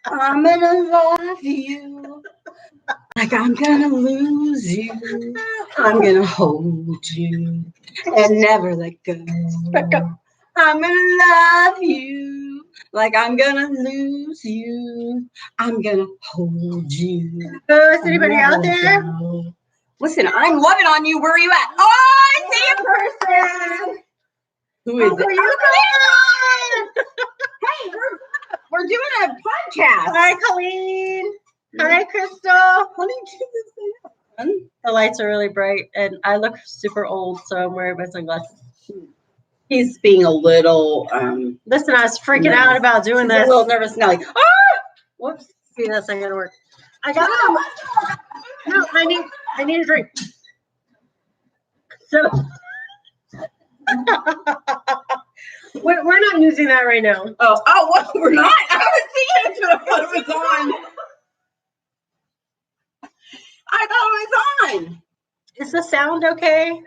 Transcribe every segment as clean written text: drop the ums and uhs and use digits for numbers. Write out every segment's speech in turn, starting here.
I'm gonna love you like I'm gonna lose you. I'm gonna hold you and never let go. I'm gonna love you like I'm gonna lose you. I'm gonna hold you. Is anybody out there? Listen, I'm loving on you. Where are you at? Oh, I see a person. Who is it? Hey, we're doing a podcast. Hi, Colleen. Hi, Crystal. How do you do this thing? The lights are really bright, and I look super old, so I'm wearing my sunglasses. He's being a little. Listen, I was freaking out about doing this. A little nervous now. Like, ah! Whoops. See, that's not gonna work. I got no. I need a drink. So we're not using that right now. Oh, well, we're not. I haven't seen it until I thought it was on. I thought it was on. Is the sound okay?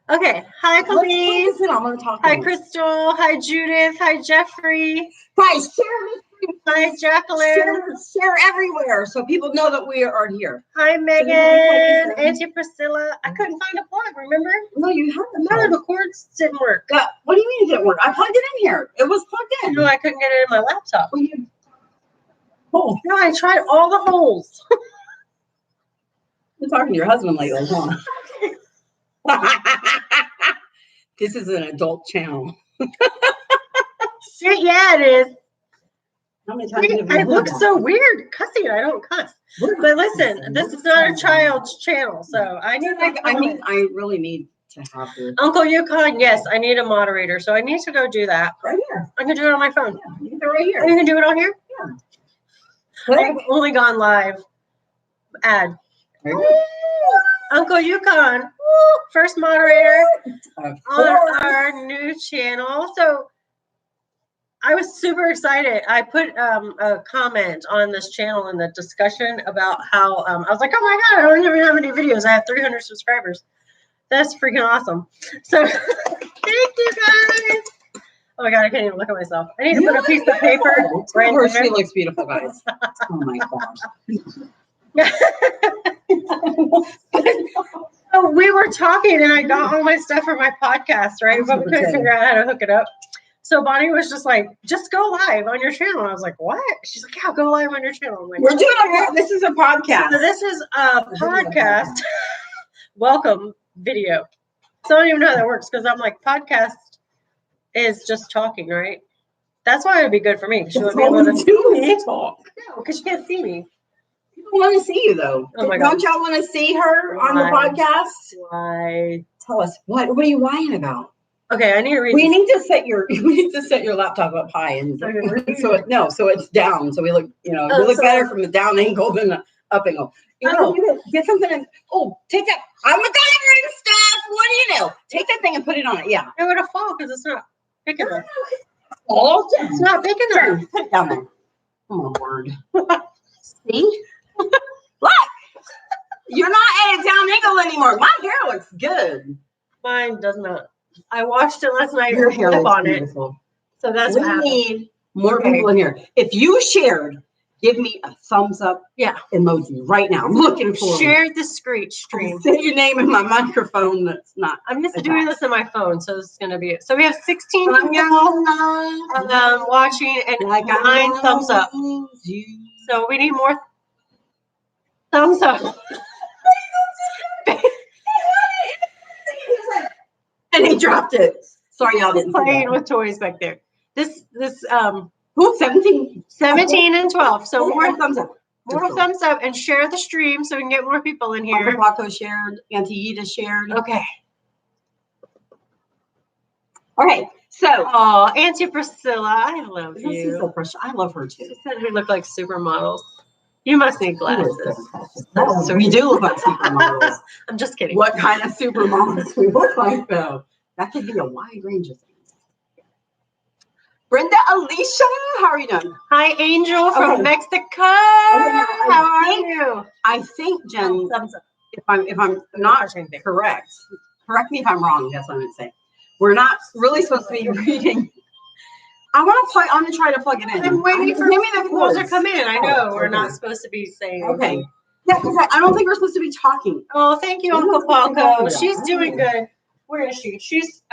Okay. Hi, Colleen. I'm gonna talk. Hi, Crystal. Hi, Judith. Hi, Jeffrey. Guys, share this. Hi, Jacqueline. Share everywhere so people know that we are here. Hi, Megan. Auntie Priscilla. I couldn't find a plug, remember? No, you have them. No, the cords didn't work. What do you mean it didn't work? I plugged it in here. It was plugged in. No, I couldn't get it in my laptop. Oh. No, I tried all the holes. You're talking to your husband lately, huh? This is an adult channel. Shit, yeah, it is. How many times have you I look so weird cussing. I don't cuss. But listen, this is not a child's channel, so I really need to have this. Uncle Yukon, yes, I need a moderator, so I need to go do that. Right here. I can do it on my phone. Yeah, you can do it right here. You can do it on here? Yeah. I've only gone live. Ad. Uncle Yukon, first moderator on our new channel. So I was super excited. I put a comment on this channel in the discussion about how I was like, oh my God, I don't even have any videos. I have 300 subscribers. That's freaking awesome. So thank you guys. Oh my God, I can't even look at myself. I need to put a piece of paper right there. She looks beautiful, guys. Oh my gosh. So we were talking and I got all my stuff for my podcast, right? But we couldn't figure out how to hook it up. So Bonnie was just like, just go live on your channel. I was like, what? She's like, yeah, go live on your channel. I'm like, we're doing this is a podcast. So this is a podcast. Welcome video. So I don't even know how that works because I'm like, podcast is just talking, right? That's why it would be good for me. She would be able to see me talk. No, because she can't see me. People want to see you though. Oh my God. Don't y'all want to see her on the podcast? Why? Tell us what are you lying about? Okay, I need to read. We need to set your laptop up high and so it's down. So we look, we look better from the down angle than the up angle. Get something and take that. I'm a gathering stuff. What do you know? Take that thing and put it on it. Yeah. It would have fallen because it's not big enough. It's not big enough. Put it down there. Oh my word. See? Look. You're not at a down angle anymore. My hair looks good. Mine does not. I washed it last night. Your hair looks on beautiful. It. So that's what happened. We need more people in here. If you shared, give me a thumbs up emoji right now. I'm looking for Share the stream. Say your name in my microphone that's not. I'm just doing this on my phone, so this is going to be it. So we have 16 people watching and 9 thumbs up. So we need more thumbs up. And he dropped it. Sorry, y'all didn't playing with toys back there. This 17 and 12. So more thumbs up. More thumbs up and share the stream so we can get more people in here. Uncle Rocco shared. Auntie Ida shared. Okay. Okay. So, Auntie Priscilla, I love you. So precious. I love her too. She said we look like supermodels. You must need glasses. So we do look like supermodels. I'm just kidding. What kind of supermodels we look like, though? That could be a wide range of things. Brenda Alicia, how are you doing? Hi, Angel from Mexico. How are you? I think, Jen, if I'm not correct me if I'm wrong. That's what I'm going to say. We're not really supposed to be reading I want to plug. I'm gonna try to plug it in. I'm waiting for Give me the people cords. to come in. I know we're okay. not supposed to be saying. Okay. Yeah, because I don't think we're supposed to be talking. Oh, thank you, Uncle Falco. She's doing good. Where is she? She's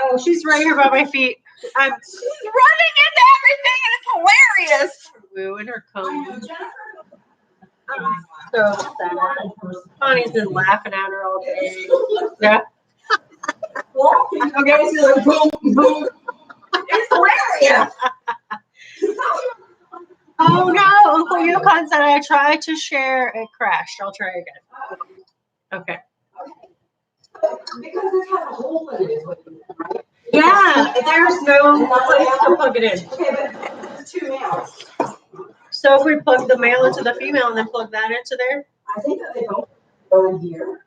right here by my feet. She's running into everything, and it's hilarious. Woo in her I know, comb. Jennifer. So sad. Bonnie's been laughing at her all day. Yeah. Okay, so like boom, boom. It's hilarious. Oh no, Uncle Yukon said I tried to share, it crashed. I'll try again. Okay. Because it has a hole in it, is what you mean, right? Yeah, there's no place to plug it in. Okay, but there's two males. So if we plug the male into the female and then plug that into there? I think that they both go in here.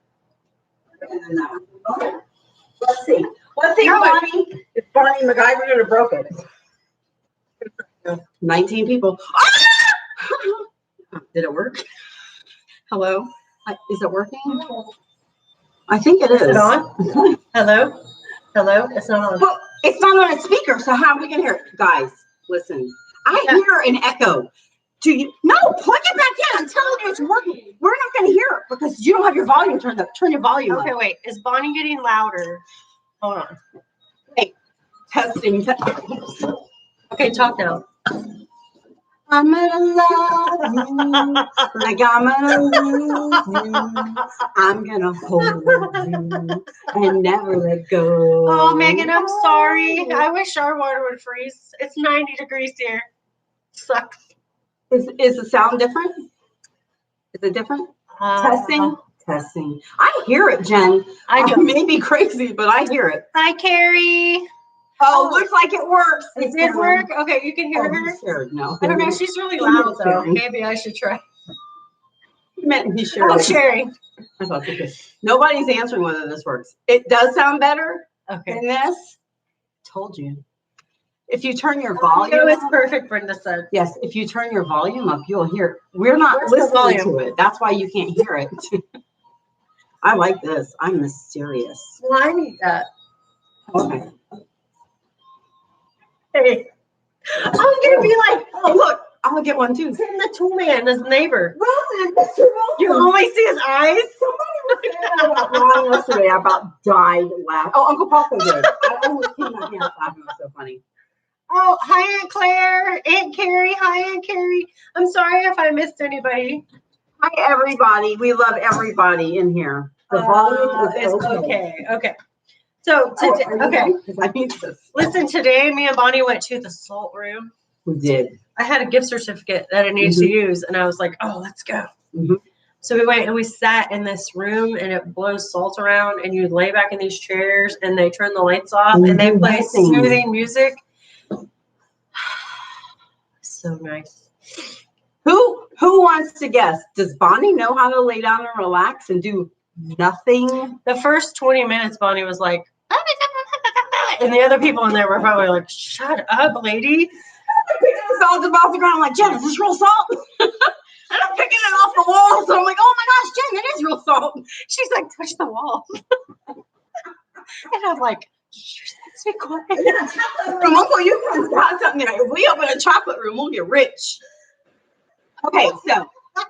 And then that one. Okay. Let's see. Let's see, Bonnie. If Bonnie MacGyver would have broke it. 19 people. Ah! Did it work? Hello? Is it working? I think it is. Is it on? Hello? Hello? It's not on. Well, it's not on a speaker, so how are we gonna hear it? Guys, listen. I hear an echo. Do you? No, plug it back in. I'm telling you, it's working. We're not gonna hear it because you don't have your volume turned up. Turn your volume up. Okay, wait. Is Bonnie getting louder? Hold on. Hey, testing. Okay, talk now. I'm gonna love you like I'm gonna lose you. I'm gonna hold you and never let go. Oh, Megan, I'm sorry. I wish our water would freeze. It's 90 degrees here. Sucks. Is the sound different? Is it different? Testing. Testing. I hear it, Jen. I may be crazy, but I hear it. Hi, Carrie. Oh, looks like it works. It did work? Okay, you can hear her? Scared. No. I don't know. She's really loud, though. Maybe I should try. He meant he shared. Oh, sharing. I thought you could. Nobody's answering whether this works. It does sound better than this. Told you. If you turn your volume up. It's perfect, Brenda said. Yes, if you turn your volume up, you'll hear it. We're not listening to it. That's why you can't hear it. I like this. I'm mysterious. Well, I need that. Okay. Hey, I'm gonna be like, oh look, I'm gonna get one too. Tim the tool man, his neighbor. Wilson, Mr. Wilson. You only see his eyes. Somebody was saying about Ron yesterday. I about died laughing. Oh, Uncle Paco did. I almost came out here laughing. It was so funny. Oh, hi, Aunt Claire, Aunt Carrie. Hi, Aunt Carrie. I'm sorry if I missed anybody. Hi, everybody. We love everybody in here. The volume is okay. Okay. So today, I need this. Listen, today me and Bonnie went to the salt room. We did. I had a gift certificate that I needed to use, and I was like, "Oh, let's go." So we went and we sat in this room, and it blows salt around, and you lay back in these chairs, and they turn the lights off, and they play soothing music. So nice. Who wants to guess? Does Bonnie know how to lay down and relax and do nothing? The first 20 minutes, Bonnie was like, and the other people in there were probably like, "Shut up, lady." I'm picking the salt off the ground. I'm like, Jen, is this real salt? And I'm picking it off the wall. So I'm like, oh my gosh, Jen, it is real salt. She's like, touch the wall. And I'm like, stay quiet. From Uncle Yukon's got something there. If we open a chocolate room, we'll get rich. Okay, so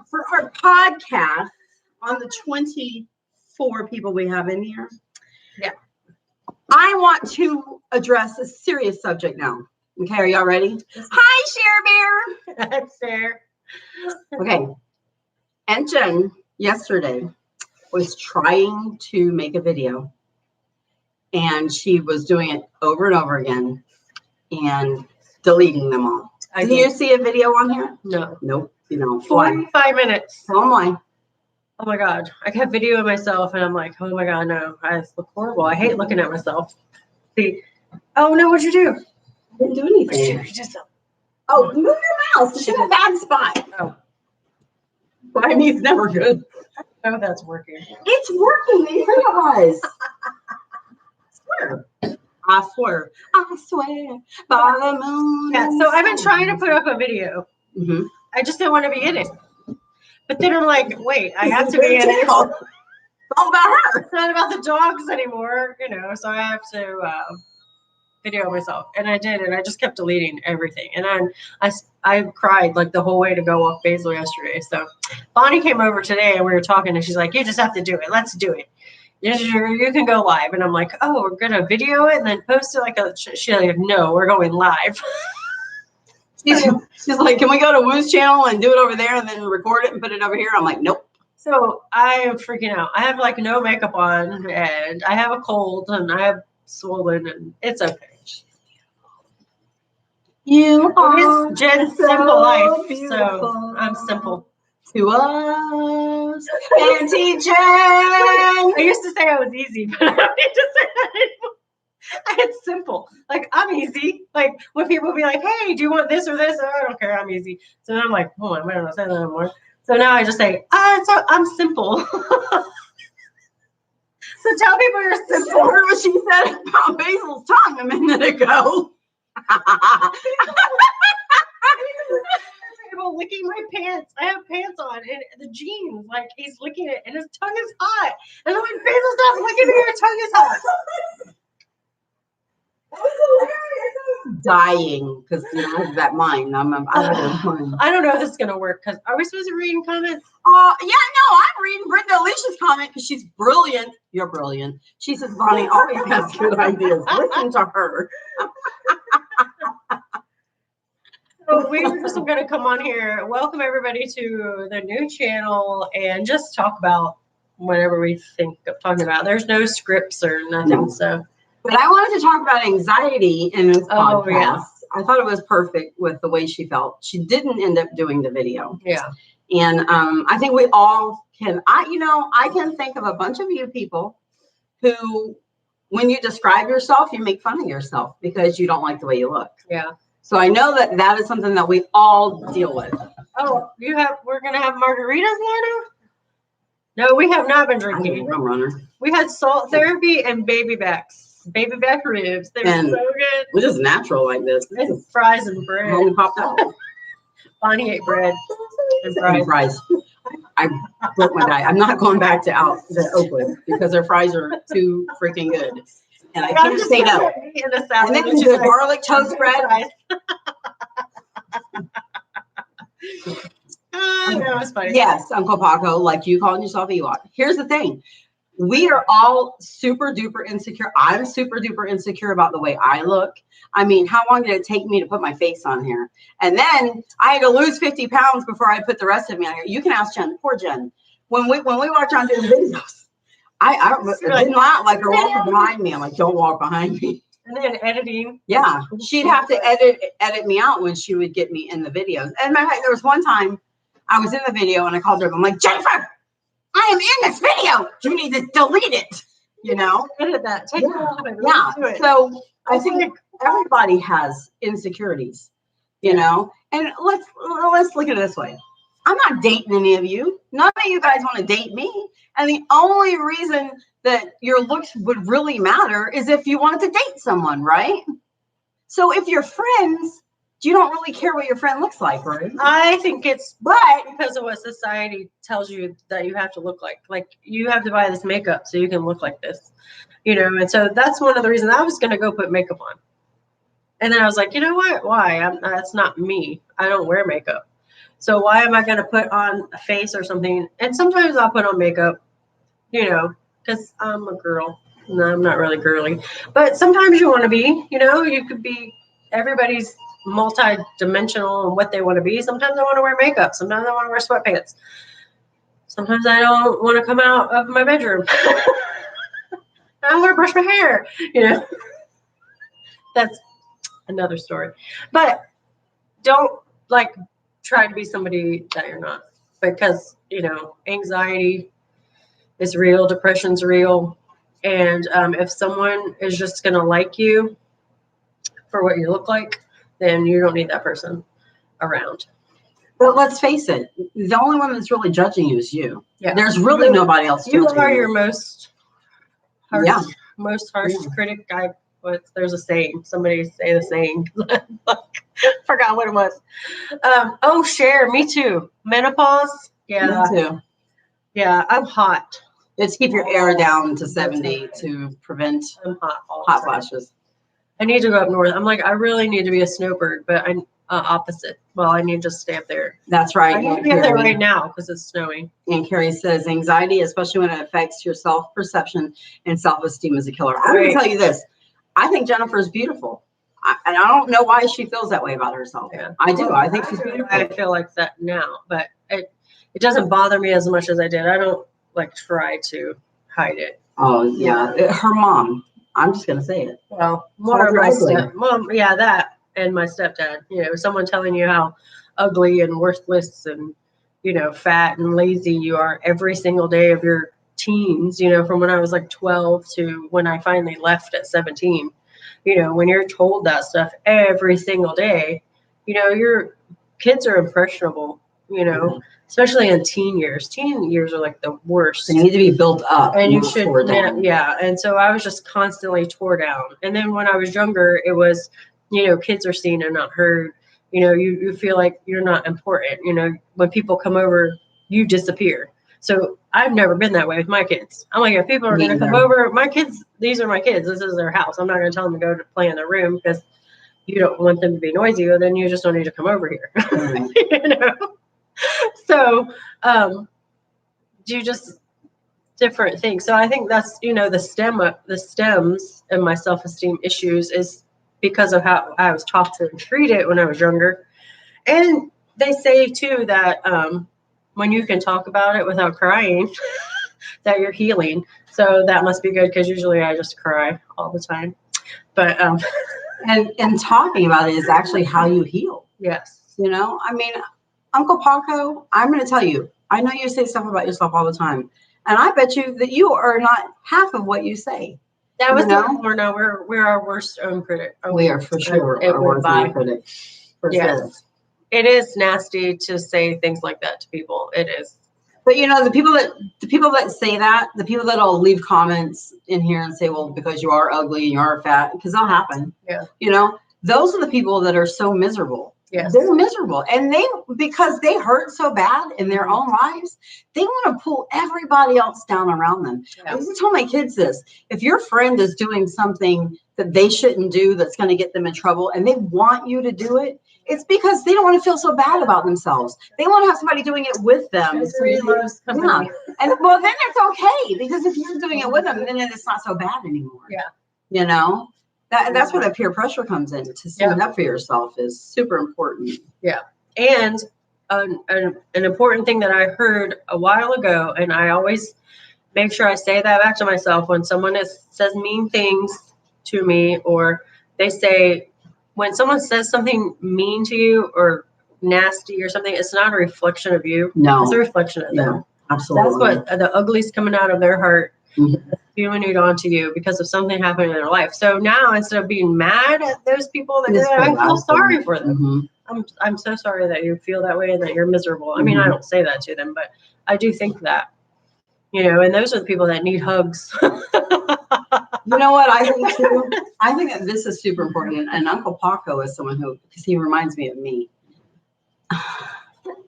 for our podcast, on the 24 people we have in here, I want to address a serious subject now. Okay, are y'all ready? Hi, Cher Bear. That's fair. Okay. Aunt Jen yesterday was trying to make a video, and she was doing it over and over again and deleting them all. Did you see a video on here? No. Nope. You know, 45 minutes. Tell them why. Oh my God. I kept videoing myself and I'm like, oh my God, no. I look horrible. I hate looking at myself. See. Oh no, what'd you do? I didn't do anything. Oh, move your mouse. It's in a bad spot. Oh. My knee's never good. Oh, that's working. It's working. They realize. I swear. I swear by the moon. Yeah, so I've been trying to put up a video. I just didn't want to be in it. But then I'm like, wait, I have to be in it. It's all about her. It's not about the dogs anymore, you know, so I have to video of myself, and I did, and I just kept deleting everything, and I cried like the whole way to go off Basil yesterday. So Bonnie came over today, and we were talking, and she's like, "You just have to do it. Let's do it. You can go live." And I'm like, "Oh, we're gonna video it and then post it like a." She's like, "No, we're going live." She's like, "Can we go to Woo's channel and do it over there and then record it and put it over here?" I'm like, "Nope." So I am freaking out. I have like no makeup on, and I have a cold, and I have swollen, and it's okay. You are It's Jen's so simple life, beautiful. so I'm simple. To us, Auntie Jen. I used to say I was easy, but I don't need to say that anymore. It's simple. Like, I'm easy. Like, when people be like, "Hey, do you want this or this?" Oh, I don't care. I'm easy. So then I'm like, "Oh, I don't say that anymore." So now I just say, I'm simple." So tell people you're simple. So heard what she said about Basil's tongue a minute ago. People licking my pants. I have pants on and the jeans. Like, he's licking it, and his tongue is hot. And I'm like, "Basil, stop licking me. Your tongue is hot." Dying because I have that mind. I don't know if this is gonna work. Because are we supposed to read comments? Yeah, no, I'm reading Brenda Alicia's comment because she's brilliant. You're brilliant. She says Bonnie always has good ideas. Listen to her. So we were just going to come on here, welcome everybody to the new channel, and just talk about whatever we think of talking about. There's no scripts or nothing. No. So, but I wanted to talk about anxiety in this podcast. Yeah. I thought it was perfect with the way she felt. She didn't end up doing the video. Yeah. And I think we all can. I can think of a bunch of you people who, when you describe yourself, you make fun of yourself because you don't like the way you look. Yeah. So I know that is something that we all deal with. Oh, we're going to have margaritas later? No, we have not been drinking. I'm a runner. We had salt therapy and baby back ribs. They were so good. We're just natural like this. And fries and bread. Only popped out. Bonnie ate bread and fries. I broke my diet. I'm not going back to Oakland because their fries are too freaking good. And I can't say no. And then the garlic toast bread. That was funny. Yes, Uncle Paco, like you calling yourself Ewok. Here's the thing. We are all super duper insecure. I'm super duper insecure about the way I look. I mean, how long did it take me to put my face on here? And then I had to lose 50 pounds before I put the rest of me on here. You can ask Jen, poor Jen. When we watch on doing videos, I did not like her walking behind me. I'm like, "Don't walk behind me." And then editing. Yeah, she'd have to edit me out when she would get me in the videos. And there was one time I was in the video and I called her. I'm like, "Jennifer, I am in this video. You need to delete it." Edit that. Take yeah. So I think everybody has insecurities. And let's look at it this way. I'm not dating any of you. None of you guys want to date me. And the only reason that your looks would really matter is if you wanted to date someone, right? So if you're friends, you don't really care what your friend looks like, right? I think it's because of what society tells you that you have to look like. Like, you have to buy this makeup so you can look like this, and so that's one of the reasons I was going to go put makeup on. And then I was like, you know what? Why? That's not me. I don't wear makeup. So why am I going to put on a face or something? And sometimes I'll put on makeup, because I'm a girl. No, I'm not really girly. But sometimes you want to be, you could be, everybody's multi-dimensional and what they want to be. Sometimes I want to wear makeup. Sometimes I want to wear sweatpants. Sometimes I don't want to come out of my bedroom. I want to brush my hair, That's another story. But don't try to be somebody that you're not, because anxiety is real, depression's real, and if someone is just gonna like you for what you look like, then you don't need that person around. But let's face it, the only one that's really judging you is you. Yeah, there's really nobody else. You are your most harsh, Yeah. critic. There's a saying. Somebody say the saying. Forgot what it was. Share. Me too. Menopause. Yeah. Me too. Yeah, I'm hot. It's keep your air down to 70 to prevent I'm hot. Hot flashes. I need to go up north. I'm like, I really need to be a snowbird, but I'm opposite. Well, I need to just stay up there. That's right. I need to be up there right now because it's snowing. And Carrie says anxiety, especially when it affects your self-perception and self-esteem, is a killer. I'm going to tell you this. I think Jennifer is beautiful. And I don't know why she feels that way about herself. Yeah. I do. I think she's beautiful. I feel like that now, but it doesn't bother me as much as I did. I don't like try to hide it. Oh, yeah. Her mom. I'm just going to say it. Well, more of my stepmom, yeah, that and my stepdad. You know, someone telling you how ugly and worthless and, you know, fat and lazy you are every single day of your teens, you know, from when I was like 12 to when I finally left at 17. You know, when you're told that stuff every single day, you know, your kids are impressionable, you know, especially in teen years. Teen years are like the worst. They need to be built up. And you should, yeah. And so I was just constantly tore down. And then when I was younger, it was, you know, kids are seen and not heard. You know, you feel like you're not important. You know, when people come over, you disappear. So I've never been that way with my kids. I'm like, if people are going to come over, my kids, these are my kids. This is their house. I'm not going to tell them to go to play in their room because you don't want them to be noisy. Or then you just don't need to come over here. You know? So you just different things. So I think that's, you know, the stems in my self-esteem issues is because of how I was taught to treat it when I was younger. And they say too that when you can talk about it without crying, that you're healing. So that must be good because usually I just cry all the time. But and talking about it is actually how you heal. Yes. You know, I mean, Uncle Paco, I'm going to tell you, I know you say stuff about yourself all the time. And I bet you that you are not half of what you say. That was we're our worst own critic. We are for sure our worst own critic. For sure. It is nasty to say things like that to people. It is. But you know, the people that say that, the people that'll leave comments in here and say, well, because you are ugly and you are fat, because that'll happen. Yeah. You know, those are the people that are so miserable. Yes. They're miserable. And because they hurt so bad in their own lives, they want to pull everybody else down around them. Yeah. I used to tell my kids this: if your friend is doing something that they shouldn't do, that's going to get them in trouble, and they want you to do it, it's because they don't want to feel so bad about themselves. They want to have somebody doing it with them. Yeah. And well, then it's okay, because if you're doing it with them, then it's not so bad anymore. Yeah. You know? That's where the peer pressure comes in. To stand up for yourself is super important. Yeah. And an important thing that I heard a while ago, and I always make sure I say that back to myself when someone says mean things to me, or they say, when someone says something mean to you or nasty or something, it's not a reflection of you. No. It's a reflection of them. Absolutely. That's what the ugly's coming out of their heart. Mm-hmm. Spewing it onto you because of something happening in their life. So now, instead of being mad at those people that do that, I feel sorry for them. Mm-hmm. I'm so sorry that you feel that way and that you're miserable. Mm-hmm. I mean, I don't say that to them, but I do think that, you know, and those are the people that need hugs. You know what I think too? I think that this is super important. And Uncle Paco is someone who, because he reminds me of me.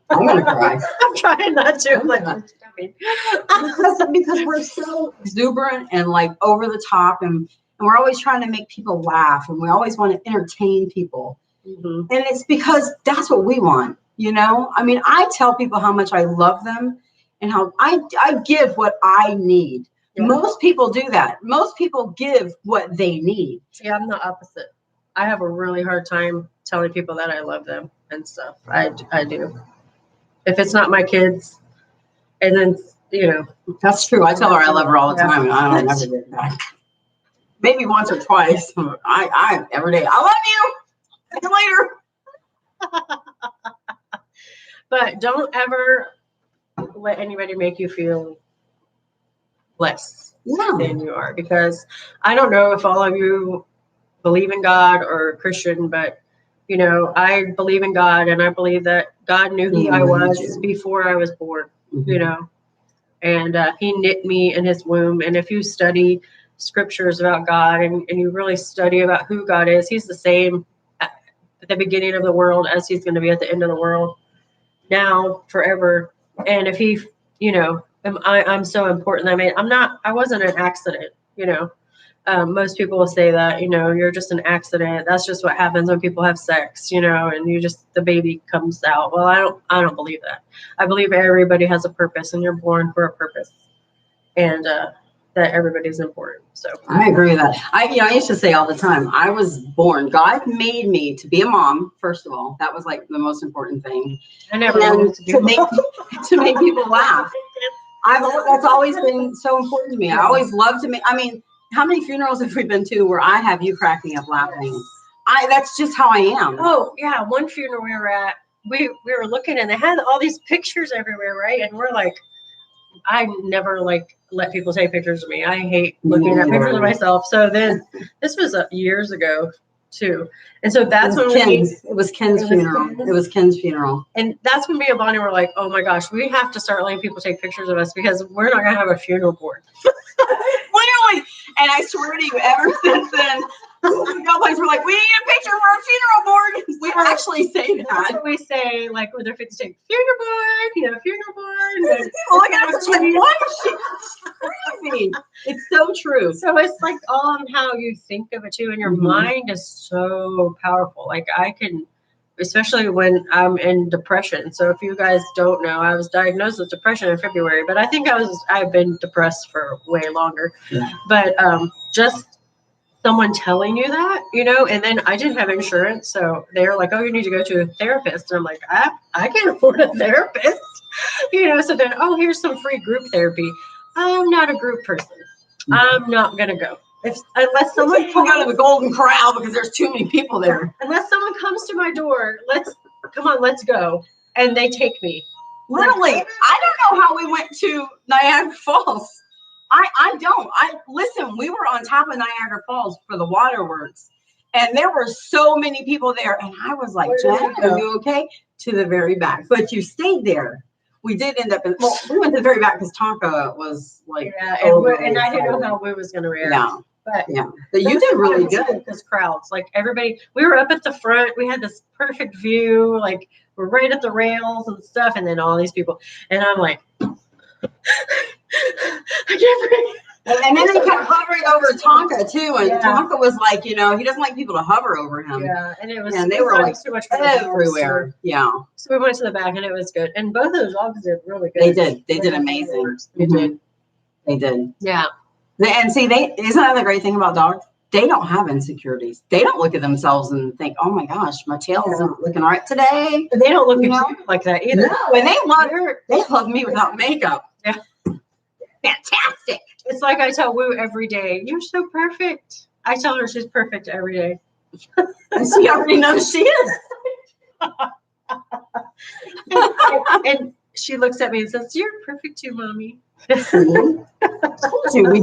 I'm gonna cry. I'm trying not to. Because we're so exuberant and like over the top, and we're always trying to make people laugh, and we always want to entertain people. Mm-hmm. And it's because that's what we want, you know? I mean, I tell people how much I love them and how I give what I need. Yeah. Most people do that. Most people give what they need. See, I'm the opposite. I have a really hard time telling people that I love them and stuff. I do. If it's not my kids, and then, you know. That's true. I tell her I love her all the time, and I don't ever get back. Maybe once or twice. I every day. I love you. See you later. But don't ever let anybody make you feel less than you are, because I don't know if all of you believe in God or Christian, but you know, I believe in God, and I believe that God knew who I was before I was born, you know, and he knit me in his womb. And if you study scriptures about God and you really study about who God is, he's the same at the beginning of the world as he's going to be at the end of the world, now, forever. And if he, you know, I'm so important. I mean, I wasn't an accident, you know. most people will say that, you're just an accident. That's just what happens when people have sex, and the baby comes out. Well, I don't believe that. I believe everybody has a purpose and you're born for a purpose, and that everybody's important. So I agree with that. I used to say all the time, I was born. God made me to be a mom. First of all, that was like the most important thing. I never And wanted to make people laugh. That's always been so important to me. I always love to make. I mean, how many funerals have we been to where I have you cracking up laughing? That's just how I am. Oh yeah, one funeral we were at, we were looking and they had all these pictures everywhere, right? And we're like, I never let people take pictures of me. I hate looking at pictures of myself. So then this was years ago too. And so that's when it was Ken's funeral. It was Ken's funeral. And that's when me and Bonnie were like, oh my gosh, we have to start letting people take pictures of us because we're not going to have a funeral board. Literally. And I swear to you, ever since then, we're like, we need a picture for our funeral board. We actually say that. That's what we say, like, when they're 50 say, funeral board, funeral board. And look at us, like, what? It's crazy. It's so true. So it's like all on how you think of it too. And your mind is so powerful. Like I can, especially when I'm in depression. So if you guys don't know, I was diagnosed with depression in February, but I think I've been depressed for way longer. Yeah. But just someone telling you that, and then I didn't have insurance. So they were like, oh, you need to go to a therapist. And I'm like, I can't afford a therapist, so then, oh, here's some free group therapy. I'm not a group person. I'm not going to go. Unless someone comes out of the Golden Corral because there's too many people there. Unless someone comes to my door, let's go. And they take me. Literally, I don't know how we went to Niagara Falls. I don't. Listen, we were on top of Niagara Falls for the waterworks, and there were so many people there. And I was like, Jen, are you okay? To the very back. But you stayed there. We did end up we went to the very back because Tonka was like, and I didn't know how we was going to react. No. But you did really good. Because crowds, like everybody, we were up at the front. We had this perfect view. Like we're right at the rails and stuff. And then all these people, and I'm like, I can't breathe. And then they kept hovering over Tonka too, and Tonka was like, he doesn't like people to hover over him. Yeah, and it was. And they were like too much everywhere. Yeah. So we went to the back, and it was good. And both of those dogs did really good. They did. They did amazing. They did. They did. Yeah. And see, isn't that the great thing about dogs? They don't have insecurities. They don't look at themselves and think, "Oh my gosh, my tail isn't looking right today." But they don't look at you like that either. No, and they love me without makeup. Yeah. Fantastic. It's like I tell Woo every day, you're so perfect. I tell her she's perfect every day. And she already knows she is. and she looks at me and says, you're perfect too, Mommy. We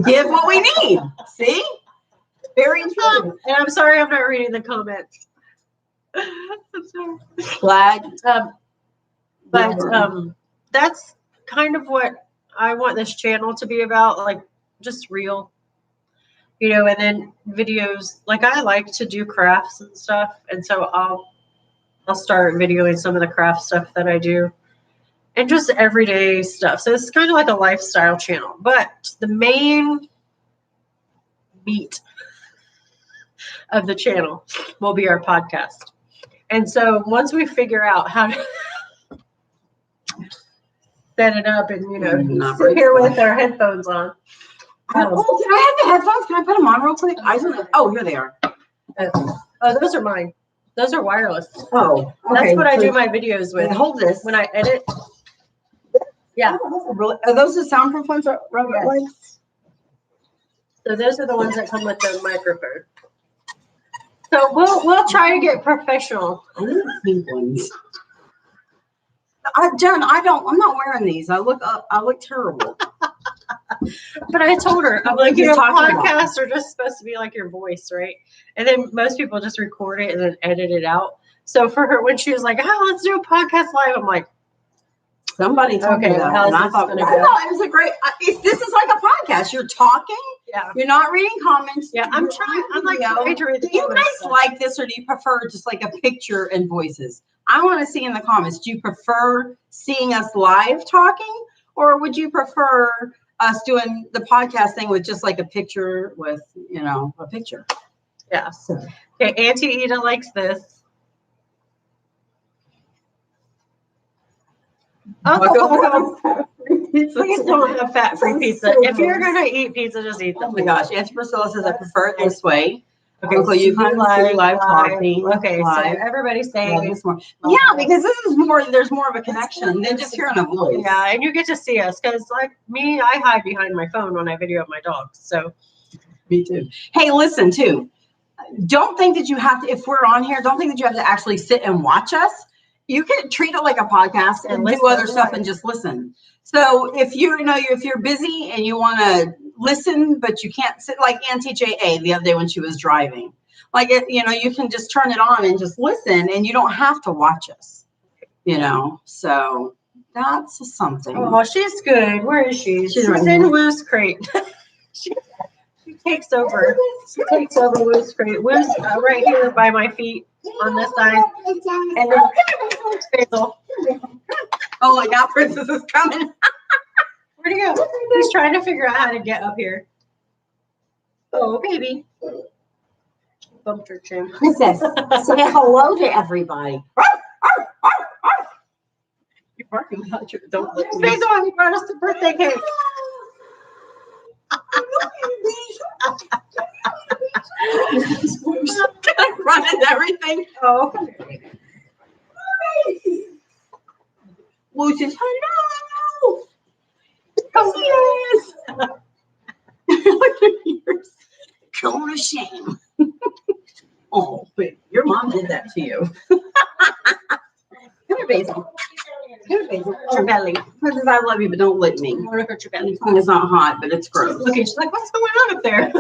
give what we need. See? Very true. And I'm sorry I'm not reading the comments. I'm sorry. Glad. But that's kind of what I want this channel to be about, like just real, and then videos. Like I like to do crafts and stuff, and so I'll start videoing some of the craft stuff that I do, and just everyday stuff. So it's kind of like a lifestyle channel, but the main meat of the channel will be our podcast. And so once we figure out how to set it up and, sit here with our headphones on. Can I have the headphones? Can I put them on real quick? Oh, here they are. Oh, those are mine. Those are wireless. Oh, okay. That's what I do my videos with. Hold this. When I edit. Yeah. Are those the soundproof ones? Yes. So those are the ones that come with the microphone. So we'll try to get professional. I need pink ones. Jen, I'm not wearing these. I look terrible. But I told her, I'm like, podcasts are just supposed to be like your voice, right? And then most people just record it and then edit it out. So for her, when she was like, let's do a podcast live, I'm like, somebody told me that. And I thought it was a great, this is like a podcast. You're talking. Yeah. You're not reading comments. Yeah, I'm like, trying to read the comments. Do you guys like this, or do you prefer just like a picture and voices? I want to see in the comments, do you prefer seeing us live talking, or would you prefer us doing the podcast thing with just like a picture with, a picture. Yeah. So. Okay, Auntie Ida likes this. Oh, please don't have fat-free pizza. If you're gonna eat pizza, just eat them. Oh my gosh, Auntie Priscilla says I prefer it this way. Okay, Uncle Yukon live talking. Okay, live. so everybody's saying This more. Yeah, because this is more. There's more of a connection than just hearing a voice. Yeah, and you get to see us because, like me, I hide behind my phone when I video my dogs. So, me too. Hey, listen, too. Don't think that you have to. If we're on here, don't think that you have to actually sit and watch us. You can treat it like a podcast and do other stuff and just listen. So if if you're busy and you want to listen, but you can't sit, like Auntie J.A. the other day when she was driving, you can just turn it on and just listen, and you don't have to watch us. So that's something. Oh, she's good. Where is she? She's right in Woo's crate. she takes over. She takes over Woo's crate. Woo's right here by my feet on this side, and then Basil. Oh my God, Princess is coming. Where'd he go? He's trying to figure out how to get up here. Oh, baby. Bumped her chin. Princess, say hello to everybody. You're barking about your don't let me. Basil, he brought us the birthday cake. Running everything. Oh. Woo says hello. Come here. Look at yours. Come to shame. Oh, but your mom did that to you. Come here, Basil. Come here, Basil. Your belly. Princess, I love you, but don't lick me. I want to hurt your belly. It's not hot, but it's gross. Okay, she's like, what's going on up there?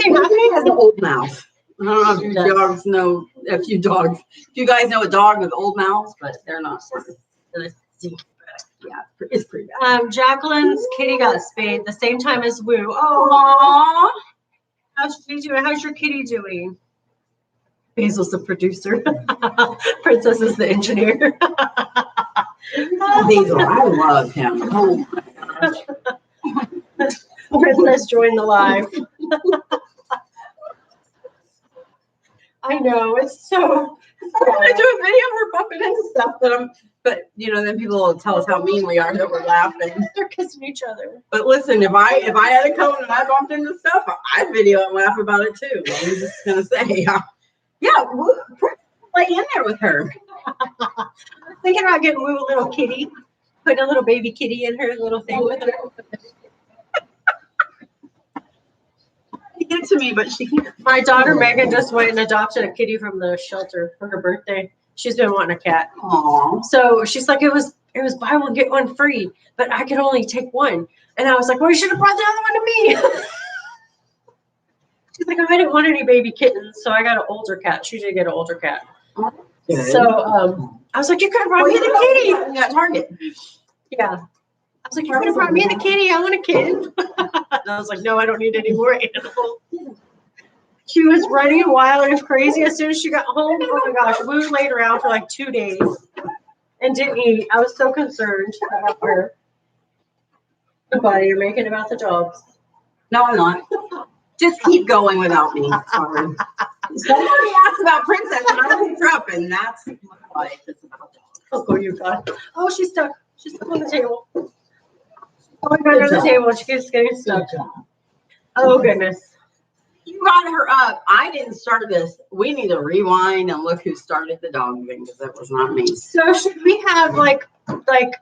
He has an old mouth. I don't know if you dogs know, if you guys know a dog with old mouths, but they're not. Yeah, it's pretty bad. Jacqueline's kitty got spayed the same time as Woo. Oh, how's she doing? How's your kitty doing? Basil's the producer. Princess is the engineer. Basil, I love him. Oh my gosh. Princess joined the live. I know, it's so. I do a video of her bumping into stuff, but then people will tell us how mean we are that we're laughing. They're kissing each other. But listen, if I had a cone and I bumped into stuff, I'd video and laugh about it too. I'm just gonna say, play in there with her. I'm thinking about getting Woo a little kitty, putting a little baby kitty in her little thing with her. Get to me, but she can't. My daughter Megan just went and adopted a kitty from the shelter for her birthday. She's been wanting a cat. Aww. So she's like, it was buy one get one free, but I could only take one. And I was like, well, you should have brought the other one to me. She's like, I didn't want any baby kittens, so I got an older cat. She did get an older cat. Good. So I was like, you could have brought me the kitty. At Target. Yeah. I was like, you could have brought me the kitty. I want a kitten. And I was like, no, I don't need any more animals. She was running wild and crazy as soon as she got home. Oh my gosh, we laid around for like 2 days and didn't eat. I was so concerned about her. What body you're making about the dogs? No, I'm not. Just keep going without me. Sorry. Somebody asked about Princess and I looked her up, and that's my life. It's about dogs. Oh, you got. Oh, she's stuck. She's stuck on the table. Oh, I got her on the table. She keeps getting stuck. Oh goodness. You brought her up. I didn't start this. We need to rewind and look who started the dog thing because that was not me. So should we have like thought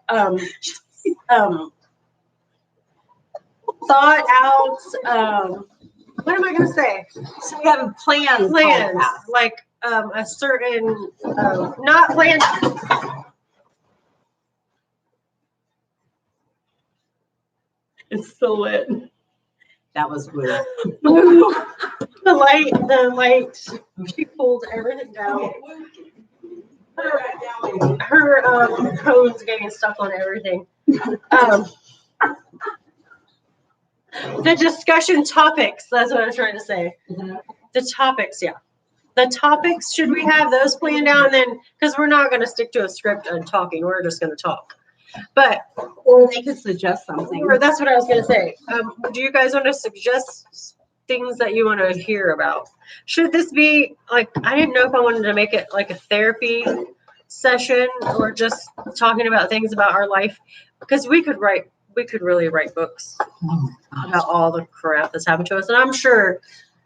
out what am I gonna say? So we have a plan. Plans like a certain not plans. It's so lit. That was weird. The light. She pulled everything down. Her cone's getting stuck on everything. The discussion topics. That's what I was trying to say. The topics, yeah. The topics. Should we have those planned out? And then, because we're not going to stick to a script on talking, we're just going to talk. But Or they could suggest something. or that's what I was gonna say. Do you guys want to suggest things that you want to hear about? Should this be like, I didn't know if I wanted to make it like a therapy session or just talking about things about our life, because we could really write books Oh my about gosh. all the crap that's happened to us, and I'm sure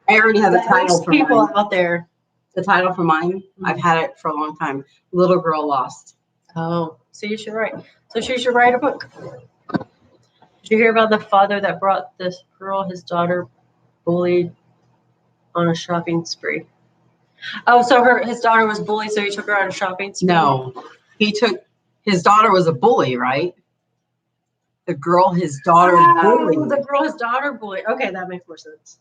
I already have a title there's for people mine. out there. The title for mine, I've had it for a long time. Little Girl Lost. Oh, so you should write. So she should write a book. Did you hear about the father that brought this girl, his daughter, bullied on a shopping spree? Oh, so his daughter was bullied, so he took her on a shopping spree? No, his daughter was a bully, right? The girl his daughter bullied. The girl his daughter bullied. Okay, that makes more sense.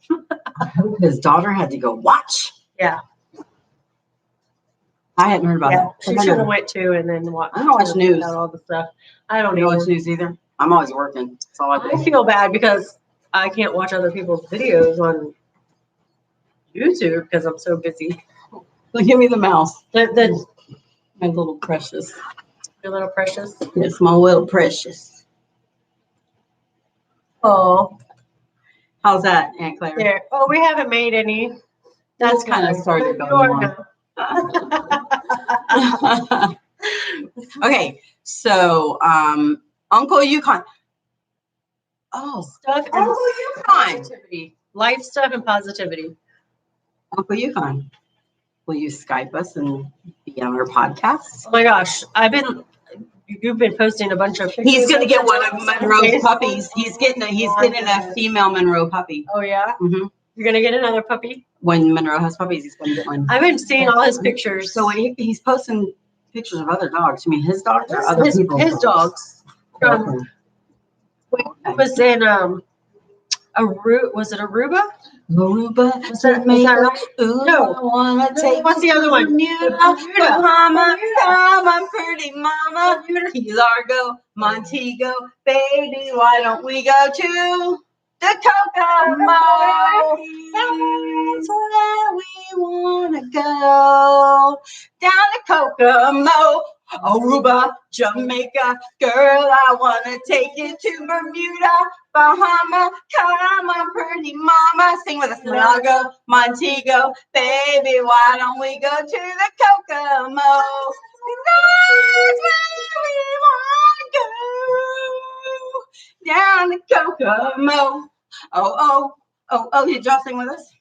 I hope his daughter had to go watch. Yeah. I hadn't heard about Yeah, that. she should have went to and then watched. I don't watch news. All the stuff. I don't You don't watch either. news either? I'm always working. That's all I I do. feel bad because I can't watch other people's videos on YouTube because I'm so busy. Look, give me the mouse. The My little precious. your little precious. It's my little precious. Oh, How's that, Aunt Claire? there. Oh, we haven't made any. That's kind of good. started You going are on. Okay, so Uncle Yukon. Oh, stuff and Uncle Yukon. positivity. Life stuff and positivity. Uncle Yukon. Will you Skype us and be on our podcast? Oh my gosh, you've been posting a bunch of pictures. He's gonna get one of on Monroe's Facebook. puppies. He's getting a female Monroe puppy. Oh yeah? Mhm. You're gonna get another puppy? When Monroe has puppies, he's gonna get one. I've been seeing all his pictures. So he's posting pictures of other dogs. I mean, his dogs or other his, people's his dogs. Okay. It was in was it Aruba? Aruba, Is that right? Ooh, No. I wanna take What's the other one? Bermuda, Bermuda. Bahama, Bermuda. Bahama, pretty mama, Key Largo, Montego, baby, why don't we go to the Kokomo? That's where we wanna go, down to Kokomo. Aruba, Jamaica, girl, I wanna take you to Bermuda, Bahama, come on, pretty mama, sing with us, Malago, Montego, baby, why don't we go to the Kokomo? That's where we wanna go, down to Kokomo. Oh, did y'all sing with us?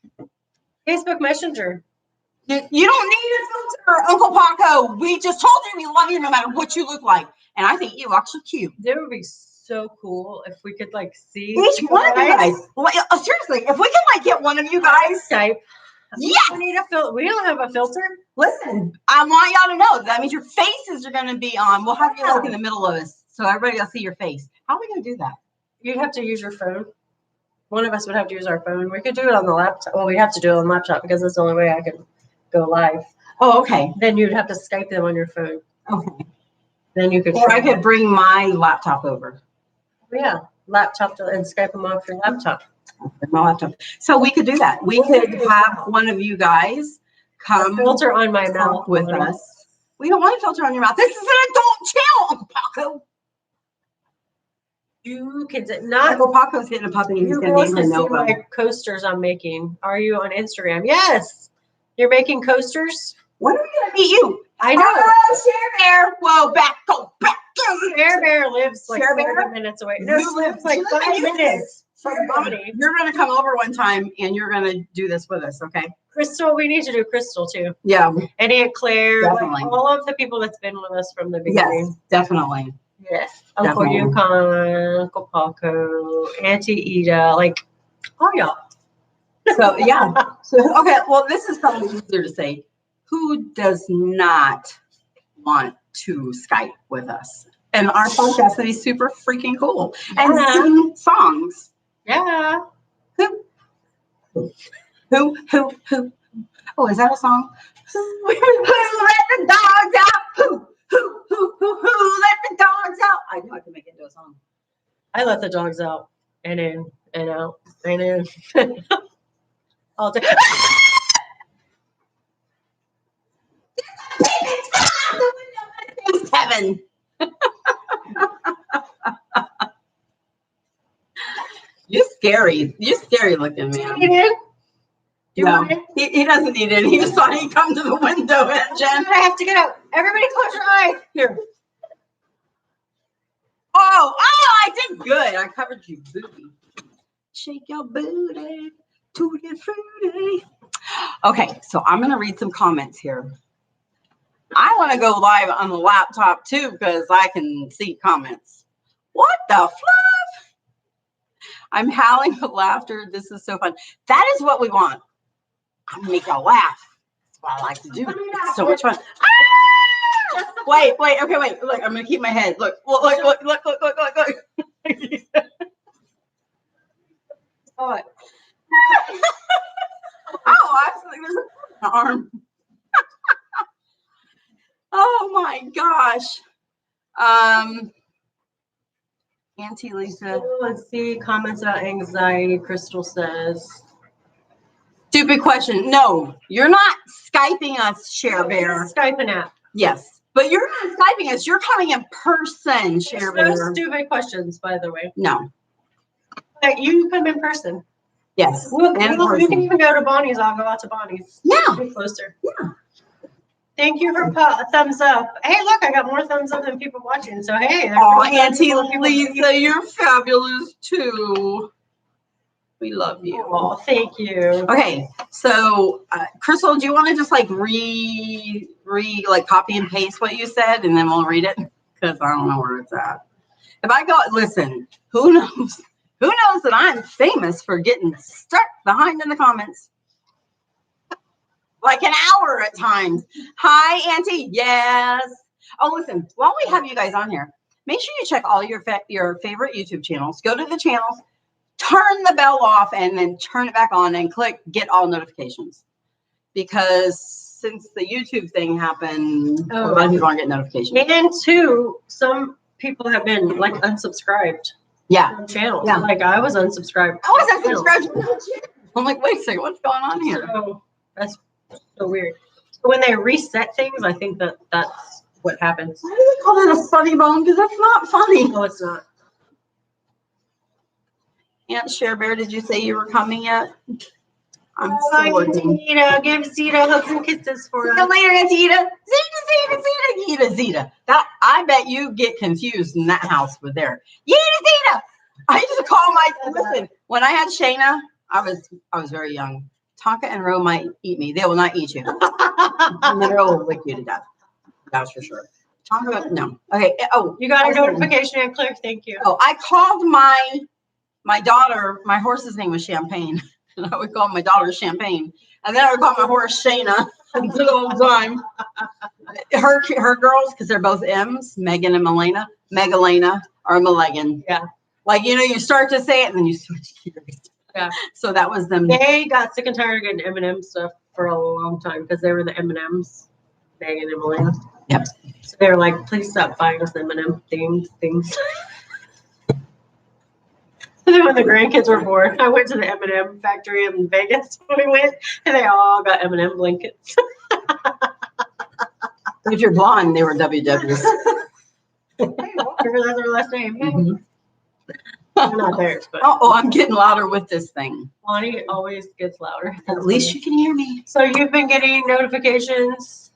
Facebook Messenger. You don't need a filter, Uncle Paco. We just told you we love you no matter what you look like. And I think you actually cute. That would be so cool if we could like see Each one of you guys. Well, seriously, if we can like get one of you guys. Skype. Yes. We need a filter. We don't have a filter. Listen, I want y'all to know that means your faces are going to be on. We'll have you like in the middle of us so everybody will see your face. How are we going to do that? You'd have to use your phone. One of us would have to use our phone. We could do it on the laptop. Well, we have to do it on the laptop because that's the only way I can go live. Oh, okay. Then you'd have to Skype them on your phone. Okay. Then you could. Or I could bring my laptop over. Yeah, laptop and Skype them off your laptop. My laptop. So we could do that. We could have one of you guys come A filter on my talk mouth with us. We don't want a filter on your mouth. This is an adult channel, Uncle Paco. You can not. Uncle Paco's getting a puppy. He's You going want to to name see her Nova. my coasters I'm making? Are you on Instagram? Yes. You're making coasters. When are we going to meet you? I know. Oh, Share Bear. Whoa, go back. Share Bear lives like Share Bear? 30 minutes away. No, You she live- lives like you live in 5 Houston. minutes from Comedy. You're going to come over one time and you're going to do this with us, okay? Crystal, we need to do Crystal too. Yeah. And Aunt Claire, like Definitely. all of the people that's been with us from the Yes, beginning. definitely. Yes. Uncle Definitely. Yukon, Uncle Paco, Auntie Ida, like all y'all. So, yeah. So, okay, well, this is probably easier to say. Who does not want to Skype with us? And our podcast would be super freaking cool. And Yeah. sing songs. Yeah. Who? Oh, is that a song? Who let the dogs out? Who let the dogs out? I know I can make it into a song. I let the dogs out and in and out and in. All day. Kevin. scary. You're scary looking, man. You did? You No, want it? he doesn't need it. He just thought he'd come to the window, Jen. I have to get out. Everybody close your eyes. Here. Oh, I did good. I covered you booty. Shake your booty, tutti frutti. Okay, so I'm going to read some comments here. I want to go live on the laptop too because I can see comments. What the fluff? I'm howling with laughter. This is so fun. That is what we want. I'm going to make y'all laugh. That's what I like to do. It's so much fun. Ah! Wait. Okay, wait. Look, I'm going to keep my head. Look. Oh, Oh, actually, there's an arm. Oh my gosh. Auntie Lisa. let's see. Comments about anxiety. Crystal says. Stupid question. No, you're not Skyping us, Share Bear. Skype app. Yes, but you're not Skyping us. You're coming in person, Share There's Bear. no stupid questions, by the way. No. Like, you come in person. Yes. We in can person. even go to Bonnie's. I'll go out to Bonnie's. Yeah. Be closer. Yeah. Thank you for thumbs up. Hey, look, I got more thumbs up than people watching. So, hey. Oh, Auntie Lisa, you're fabulous too. We love you. Oh, thank you. Okay, so Crystal, do you want to just like like copy and paste what you said, and then we'll read it because I don't know where it's at. If I go, listen, who knows? Who knows that I'm famous for getting stuck behind in the comments? Like an hour at times. Hi, Auntie. Yes. Oh, listen, while we have you guys on here, make sure you check all your favorite YouTube channels. Go to the channels, turn the bell off, and then turn it back on and click get all notifications. Because since the YouTube thing happened, a lot of people aren't getting notifications. And two, some people have been like unsubscribed. Yeah. From channels. Yeah. Like I was unsubscribed. I was unsubscribed. I'm like, wait a second, what's going on here? So, that's so weird. So when they reset things, I think that's what happens. Why do they call that a funny bone? Because that's not funny. No, it's not. Aunt Share Bear, did you say you were coming yet? I'm Bye, still looking. Zeta. Give Zeta hugs and kisses for See us. you later, Aunt Zeta. Zeta. That I bet you get confused in that house with there. Zeta. I used to call listen, when I had Shayna, I was very young. Tonka and Ro might eat me. They will not eat you. And then Ro will lick you to death. That's for sure. Tonka, no. Okay. Oh, You got a notification, Aunt Claire. Thank you. Oh, I called my daughter, my horse's name was Champagne. And I would call my daughter Champagne. And then I would call my horse Shayna for the whole time. Her girls, because they're both M's, Megan and Melena, Megalena or Melegan. Yeah. Like, you start to say it and then you switch gears. Yeah. So that was them. They got sick and tired of getting M&M stuff for a long time because they were the M&Ms, Megan and Melena. Yep. So they were like, please stop buying us M&M themed things. And then when the grandkids were born, I went to the M&M factory in Vegas when we went, and they all got M&M blankets. If you're blonde, they were WWs. Hey, Walker, that's our last name. Mhm. Not theirs, but Oh, I'm getting louder with this thing. Lonnie always gets louder. At least you can hear me. So you've been getting notifications?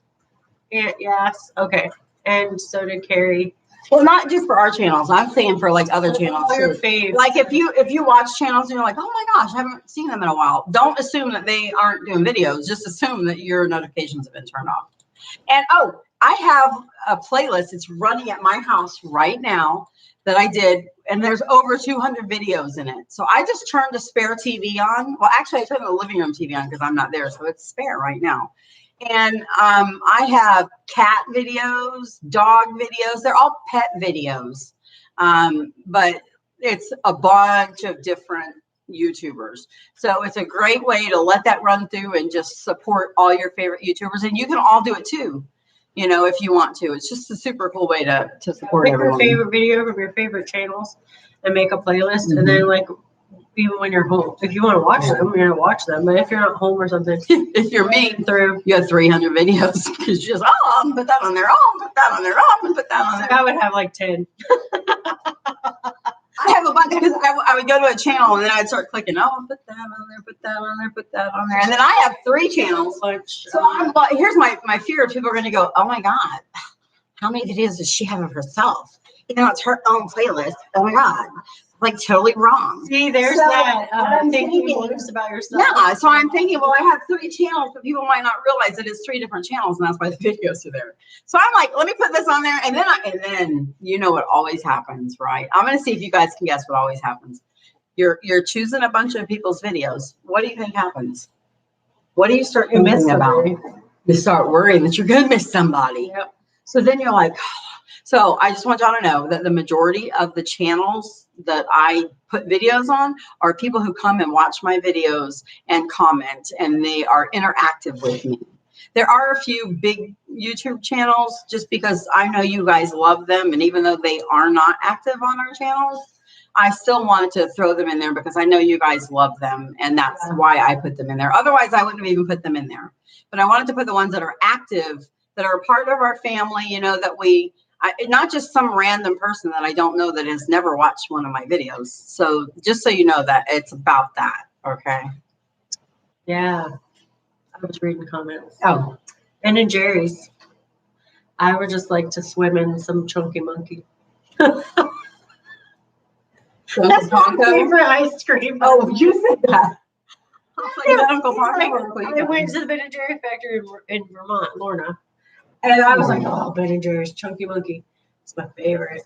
Yes. Okay. And so did Carrie. Well, not just for our channels. I'm saying for like other channels All your too. faves. Like if you watch channels and you're like, oh my gosh, I haven't seen them in a while. Don't assume that they aren't doing videos. Just assume that your notifications have been turned off. And I have a playlist. It's running at my house right now that I did, and there's over 200 videos in it. So I just turned a spare TV on. Well, actually, I turned the living room TV on because I'm not there, so it's spare right now. And I have cat videos, dog videos. They're all pet videos, but it's a bunch of different YouTubers. So it's a great way to let that run through and just support all your favorite YouTubers. And you can all do it too, if you want to. It's just a super cool way to support Pick everyone. your favorite video from your favorite channels and make a playlist. And then even when you're home, if you want to watch them, you're gonna watch them. But if you're not home or something, if you're me, you have 300 videos because you're just, I'm put that on there, put that on there, put that on there. I would have like 10. I have a bunch because I would go to a channel and then I'd start clicking. Oh, I'll put that on there, put that on there, put that on there, and then I have 3 channels. So I'm like, here's my fear: people are going to go, oh my god, how many videos does she have of herself? You know, it's her own playlist. Oh my god, like totally wrong. See, there's So, that I'm thinking thinking- worse about yourself. Yeah, so I'm thinking, well, I have 3 channels, but people might not realize that it's 3 different channels, and that's why the videos are there. So I'm like, let me put this on there, and then you know what always happens, right? I'm gonna see if you guys can guess what always happens. You're choosing a bunch of people's videos. What do you think happens? What do you start You miss thinking about? somebody. You start worrying that you're gonna miss somebody. Yep. So then you're like, so I just want y'all to know that the majority of the channels that I put videos on are people who come and watch my videos and comment, and they are interactive with me. There are a few big YouTube channels just because I know you guys love them, and even though they are not active on our channels, I still wanted to throw them in there because I know you guys love them, and that's why I put them in there. Otherwise, I wouldn't have even put them in there. But I wanted to put the ones that are active, that are a part of our family, you know, that not just some random person that I don't know that has never watched one of my videos. So just so you know that it's about that, okay? Yeah. I was reading comments. Oh, Ben and Jerry's. I would just like to swim in some chunky monkey. That's my favorite ice cream. Oh, you said that. I was like, is that Uncle Poncho Like, or Uncle I Yuka? went to the Ben and Jerry factory in Vermont, Lorna. And I was like, oh, Ben and Jerry's chunky monkey. It's my favorite.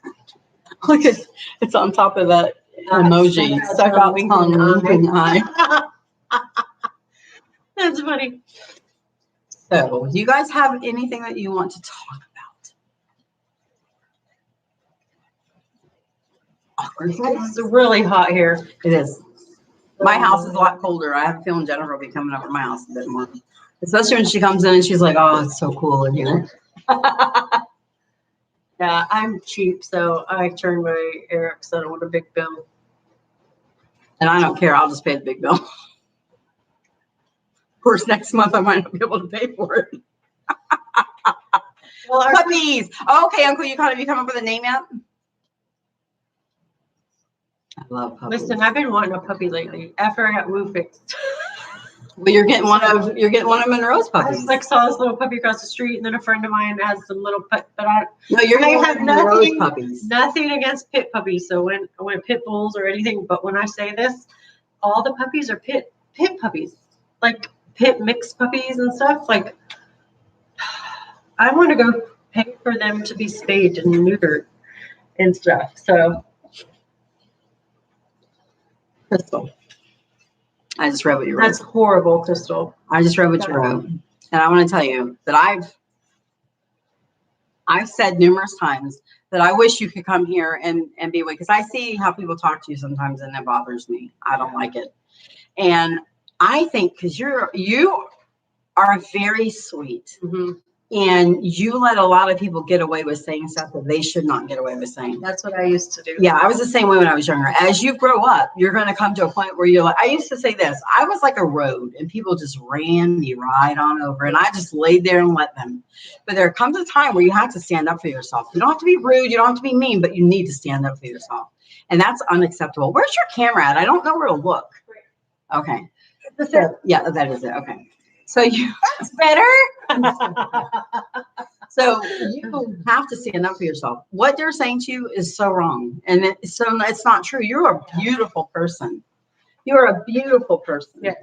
Look, it's on top of that emoji. Stuck out tongue, winking eye. That's funny. So, do you guys have anything that you want to talk about? It's really hot here. It is. My house is a lot colder. I have a feeling Jennifer will be coming over to my house a bit more. Especially when she comes in and she's like, oh, it's so cool in here. Yeah, I'm cheap, so I turn my air because I don't want a big bill. And I don't care. I'll just pay the big bill. Of course, next month I might not be able to pay for it. Well, our Puppies. Oh, okay, Uncle, have you come up with a name yet? I love puppies. listen, I've been wanting a puppy lately after I got Woo fixed. Well, you're getting one of Monroe's I puppies. just like saw this little puppy across the street, and then a friend of mine has some little pet, but I No, you're I getting have one of Monroe's nothing- puppies. nothing against pit puppies. So when pit bulls or anything, but when I say this, all the puppies are pit puppies, like pit mixed puppies and stuff. Like I want to go pay for them to be spayed and neutered and stuff. So Crystal. I just read what you wrote. that's horrible, Crystal. I just read what you wrote. And I want to tell you that I've said numerous times that I wish you could come here and be away, because I see how people talk to you sometimes and it bothers me. I don't like it. And I think because you are very sweet, Mm-hmm. and you let a lot of people get away with saying stuff that they should not get away with saying. That's what I used to do. Yeah, I was the same way when I was younger. As you grow up, you're going to come to a point where you're like, I used to say this, I was like a road and people just ran me right on over, and I just laid there and let them. But there comes a time where you have to stand up for yourself. You don't have to be rude, you don't have to be mean, but you need to stand up for yourself. And that's unacceptable. Where's your camera at? I don't know where to look. Okay. So, yeah, that is it. Okay. So that's better. So you have to stand up for yourself. What they're saying to you is so wrong. And it's not true. You're a beautiful person. You're a beautiful person. Yeah.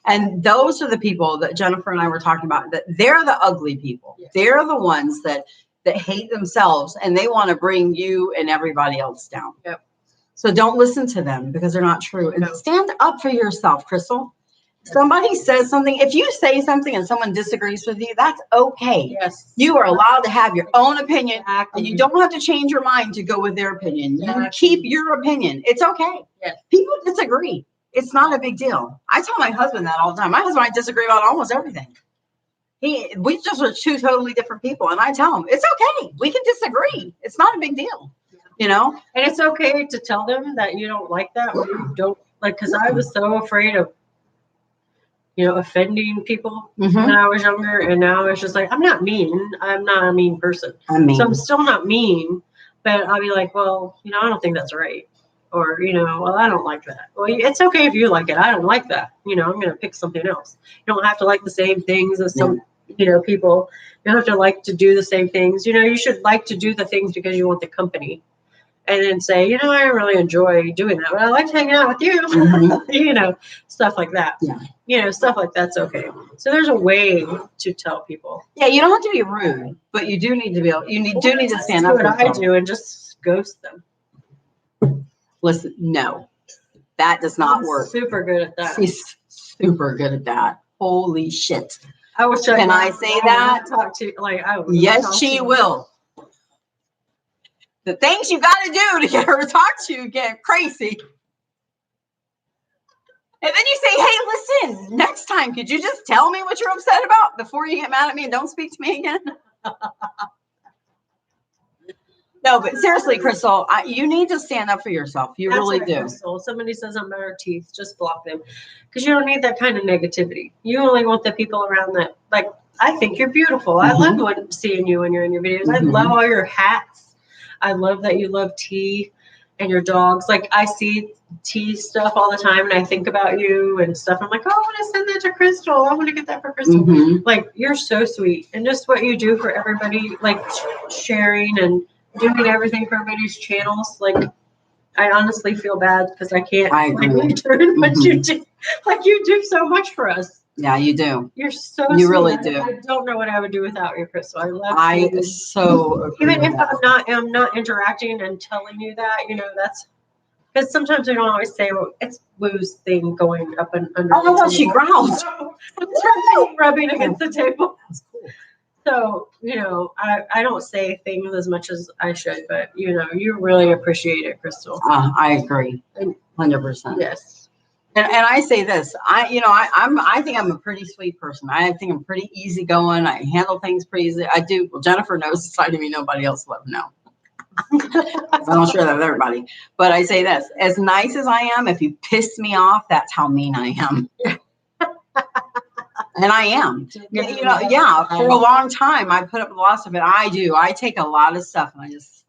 And those are the people that Jennifer and I were talking about, that they're the ugly people. Yeah. They're the ones that hate themselves, and they want to bring you and everybody else down. Yep. So don't listen to them because they're not true. And stand up for yourself, Crystal. Somebody says something, if you say something and someone disagrees with you, that's okay. Yes. You are allowed to have your own opinion, Exactly. and you don't have to change your mind to go with their opinion. Exactly. You keep your opinion. It's okay. Yes. People disagree. It's not a big deal. I tell my husband that all the time. My husband and I disagree about almost everything. We just are 2 totally different people. And I tell him, it's okay. We can disagree. It's not a big deal. You know? And it's okay to tell them that you don't like that, or you don't like, because I was so afraid of, offending people when I was younger. And now it's just like, I'm not mean. I'm not a mean person. I mean, So I'm still not mean, but I'll be like, well, I don't think that's right. Or, well, I don't like that. Well, it's okay if you like it. I don't like that. I'm going to pick something else. You don't have to like the same things as some, people. You don't have to like to do the same things. You should like to do the things because you want the company. And then say, I really enjoy doing that, but I like hanging out with you, stuff like that. Yeah. Stuff like that's okay. So there's a way to tell people. Yeah, you don't have to be rude, but you do need to be able, do need to stand up. What I do and just ghost them. Listen, no, that does not work. Super good at that. She's super good at that. Holy shit. I wish Can I say that? Talk to Yes, she will. The things you got to do to get her to talk to you get crazy. And then you say, hey, listen, next time, could you just tell me what you're upset about before you get mad at me and don't speak to me again? No, but seriously, Crystal, you need to stand up for yourself. You really do. Crystal. Somebody says I'm better teeth, just block them. Because you don't need that kind of negativity. You only want the people around that, like, I think you're beautiful. I love seeing you when you're in your videos. I love all your hats. I love that you love tea and your dogs. Like, I see tea stuff all the time and I think about you and stuff. I'm like, oh, I want to send that to Crystal. I want to get that for Crystal. Like, you're so sweet. And just what you do for everybody, like sharing and doing everything for everybody's channels. Like, I honestly feel bad because I can't return what you do. Like, you do so much for us. Yeah, you do. You're so You sweet. really do. I don't know what I would do without you, Crystal. I love you. I so agree. Even if I'm not interacting and telling you that, that's because sometimes we don't always say, well, it's Woo's thing going up and under. Oh, well, she growls. Rubbing against the table. So, I don't say things as much as I should, but you really appreciate it, Crystal. I agree. 100%. Yes. And I say this, I think I'm a pretty sweet person. I think I'm pretty easygoing. I handle things pretty easy. I do. Well, Jennifer knows the side of me nobody else will ever know. I don't share that with everybody. But I say this, as nice as I am, if you piss me off, that's how mean I am. And I am. For a long time, I put up with lots of it. I do. I take a lot of stuff and I just,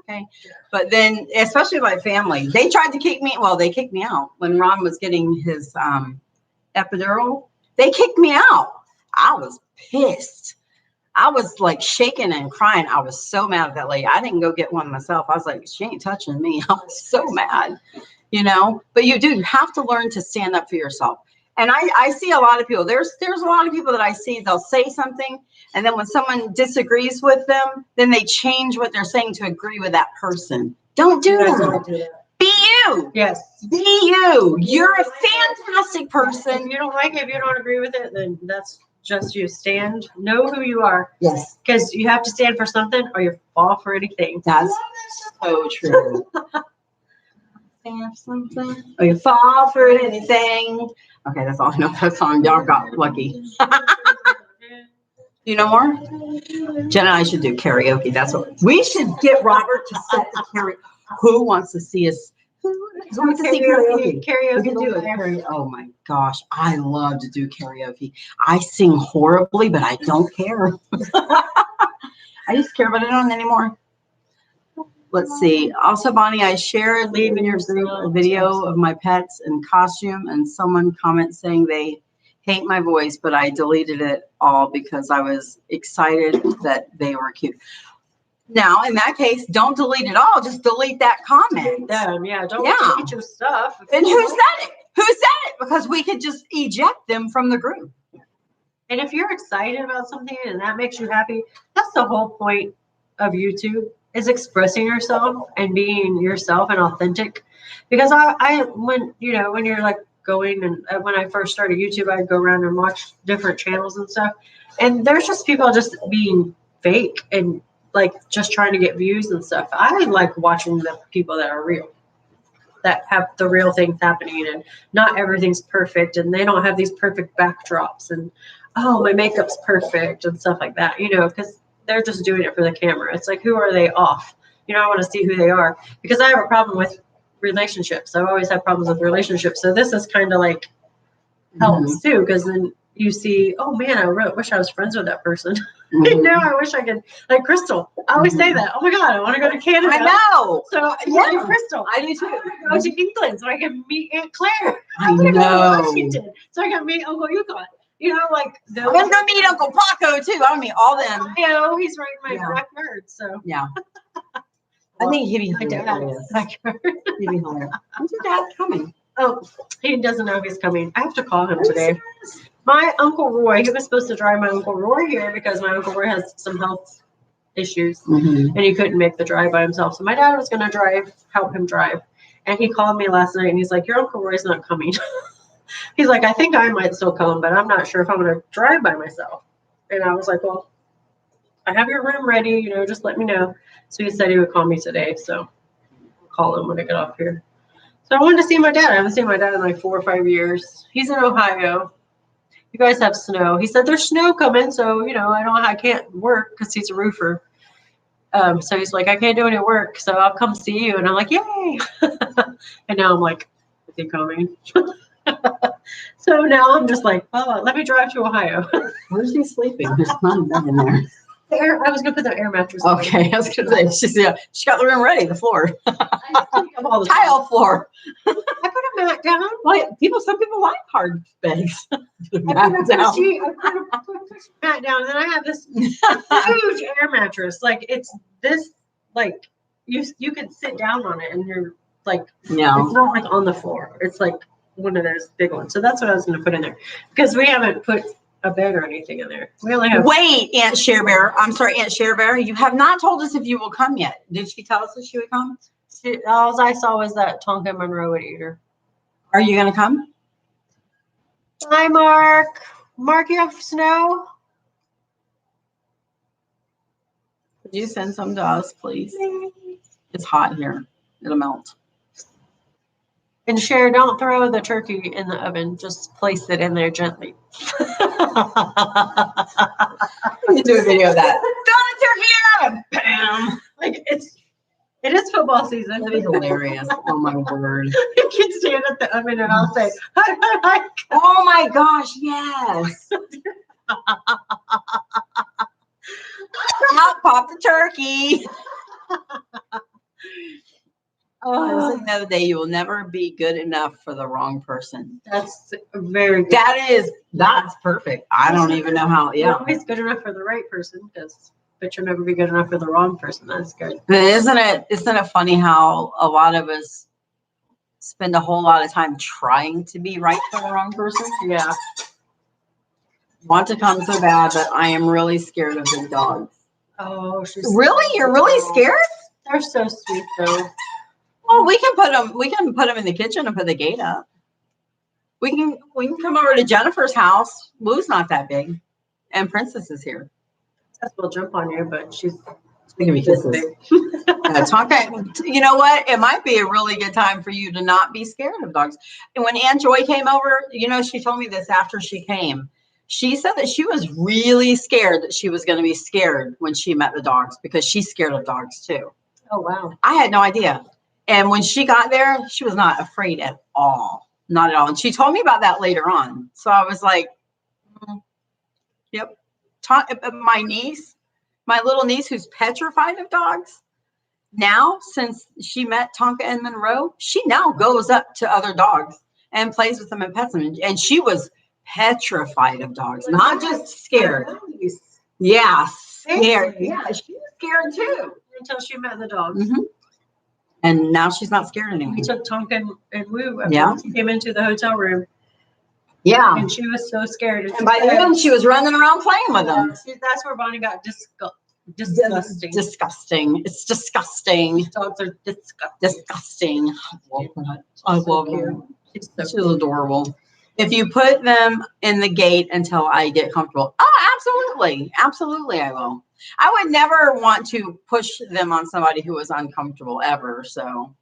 okay. But then, especially my family, they tried to kick me. Well, they kicked me out when Ron was getting his epidural. They kicked me out. I was pissed. I was like shaking and crying. I was so mad at that lady. I didn't go get one myself. I was like, she ain't touching me. I was so mad, But you do. You have to learn to stand up for yourself. And I see a lot of people. There's a lot of people that I see. They'll say something, and then when someone disagrees with them, then they change what they're saying to agree with that person. Don't do that. Be you. Yes. Be you. You're a fantastic person. You don't like it, if you don't agree with it, then that's just you. Know who you are. Yes. Because you have to stand for something or you fall for anything. That's so true. Stand for something or you fall for anything. Okay, that's all I know that song. Y'all got lucky. You know more? Jen and I should do karaoke. That's what we should get Robert to set the karaoke. Who wants to see us? Who wants to see karaoke? Karaoke. We can do it. Oh my gosh, I love to do karaoke. I sing horribly, but I don't care. I just care about it on anymore. Let's see. Also, Bonnie, I shared in your group a video of my pets in costume, and someone comments saying they hate my voice, but I deleted it all because I was excited that they were cute. Now, in that case, don't delete it all. Just delete that comment. Don't delete your stuff. And who said it? Who said it? Because we could just eject them from the group. And if you're excited about something and that makes you happy, that's the whole point of YouTube. Is expressing yourself and being yourself and authentic. Because when you're like going and when I first started YouTube, I'd go around and watch different channels and stuff. And there's just people just being fake and like just trying to get views and stuff. I like watching the people that are real, that have the real things happening and not everything's perfect and they don't have these perfect backdrops and, oh, my makeup's perfect and stuff like that, because they're just doing it for the camera. It's like, who are they off? I want to see who they are because I have a problem with relationships. I've always had problems with relationships. So this is kind of like helps too, because then you see, oh man, I really wish I was friends with that person. Mhm. Now I wish I could, like Crystal. I always say that. Oh my God, I want to go to Canada. I know. So Yeah. yeah, Crystal. I do too. I want to go to England so I can meet Aunt Claire. I want to go know. to Washington so I can meet Uncle Yukon. You know, like I'm gonna go meet Uncle Paco too. I want to meet all them. You know, he's right in my Yeah. backyard. So Yeah. I think he'd be my dad's hilarious. backyard. He'd be hilarious. When's your dad coming? Oh, he doesn't know if he's coming. I have to call him today. My Uncle Roy, he was supposed to drive my Uncle Roy here because my Uncle Roy has some health issues Mm-hmm. and he couldn't make the drive by himself. So my dad was going to help him drive. And he called me last night and he's like, your Uncle Roy's not coming. He's like, I think I might still come, but I'm not sure if I'm going to drive by myself. And I was like, well, I have your room ready, you know, just let me know. So he said he would call me today. So I'll call him when I get off here. So I wanted to see my dad. I haven't seen my dad in like 4 or 5 years. He's in Ohio. You guys have snow. He said there's snow coming, so you know I can't work because he's a roofer. So he's like, I can't do any work, so I'll come see you. And I'm like, yay! And now I'm like, is he coming? So now I'm just like, oh, let me drive to Ohio. Where's he sleeping? There's not a bed in there. I was gonna put the air mattress. on. Okay, I was gonna say she got the room ready, the floor, I think of all the time. tile floor. I put a mat down. Well, some people like hard beds. I put a mat down, and then I have this huge air mattress. Like it's this, like you can sit down on it, and you're like, Yeah. it's not like on the floor. It's like one of those big ones. So that's what I was going to put in there because we haven't put a bed or anything in there. We only have. Wait, Aunt Share Bear. I'm sorry, Aunt Share Bear. You have not told us if you will come yet. Did she tell us that she would come? All I saw was that Tonka Monroe would eat her. Are you going to come? Hi, Mark. Mark, you have snow? Could you send some to us, please? It's hot here. It'll melt. And Cher, don't throw the turkey in the oven. Just place it in there gently. You do a video of that. Throw the turkey in the oven. Bam. Like it is football season. That'd be hilarious. Oh my word. You can stand at the oven and I'll say, hi, hi, hi. Oh my gosh, yes. Out pop the turkey. I was saying the other day, you will never be good enough for the wrong person. That's very good. That's perfect. I don't even know how. You're Yeah. always good enough for the right person, but you'll never be good enough for the wrong person. That's good. But isn't it funny how a lot of us spend a whole lot of time trying to be right for the wrong person? Yeah. Want to come so bad, but I am really scared of big dogs. Oh, she's Really? You're really scared? They're so sweet though. Well, we can put them in the kitchen and put the gate up. We can come over to Jennifer's house. Lou's not that big, and Princess is here. Princess will jump on you, but she's Give me this kisses. big. Tonka, you know what? It might be a really good time for you to not be scared of dogs. And when Aunt Joy came over, you know, she told me this after she came. She said that she was really scared that she was going to be scared when she met the dogs because she's scared of dogs too. Oh wow. I had no idea. And when she got there, she was not afraid at all. Not at all. And she told me about that later on. So I was like, yep. My niece, my little niece who's petrified of dogs, now since she met Tonka and Monroe, she now goes up to other dogs and plays with them and pets them. And she was petrified of dogs, not just scared. Yeah, scared. Yeah, she was scared too. Until she met the dogs. Mm-hmm. And now she's not scared anymore. We took Tonka and Woo. Yeah. She came into the hotel room. Yeah. And she was so scared. And by the end, she was running around playing with them. That's where Bonnie got disgusting. Disgusting. It's disgusting. Dogs are disgusting. Disgusting. I love her. She's so She's adorable. If you put them in the gate until I get comfortable. Oh, absolutely. Absolutely, I will. I would never want to push them on somebody who was uncomfortable ever. So,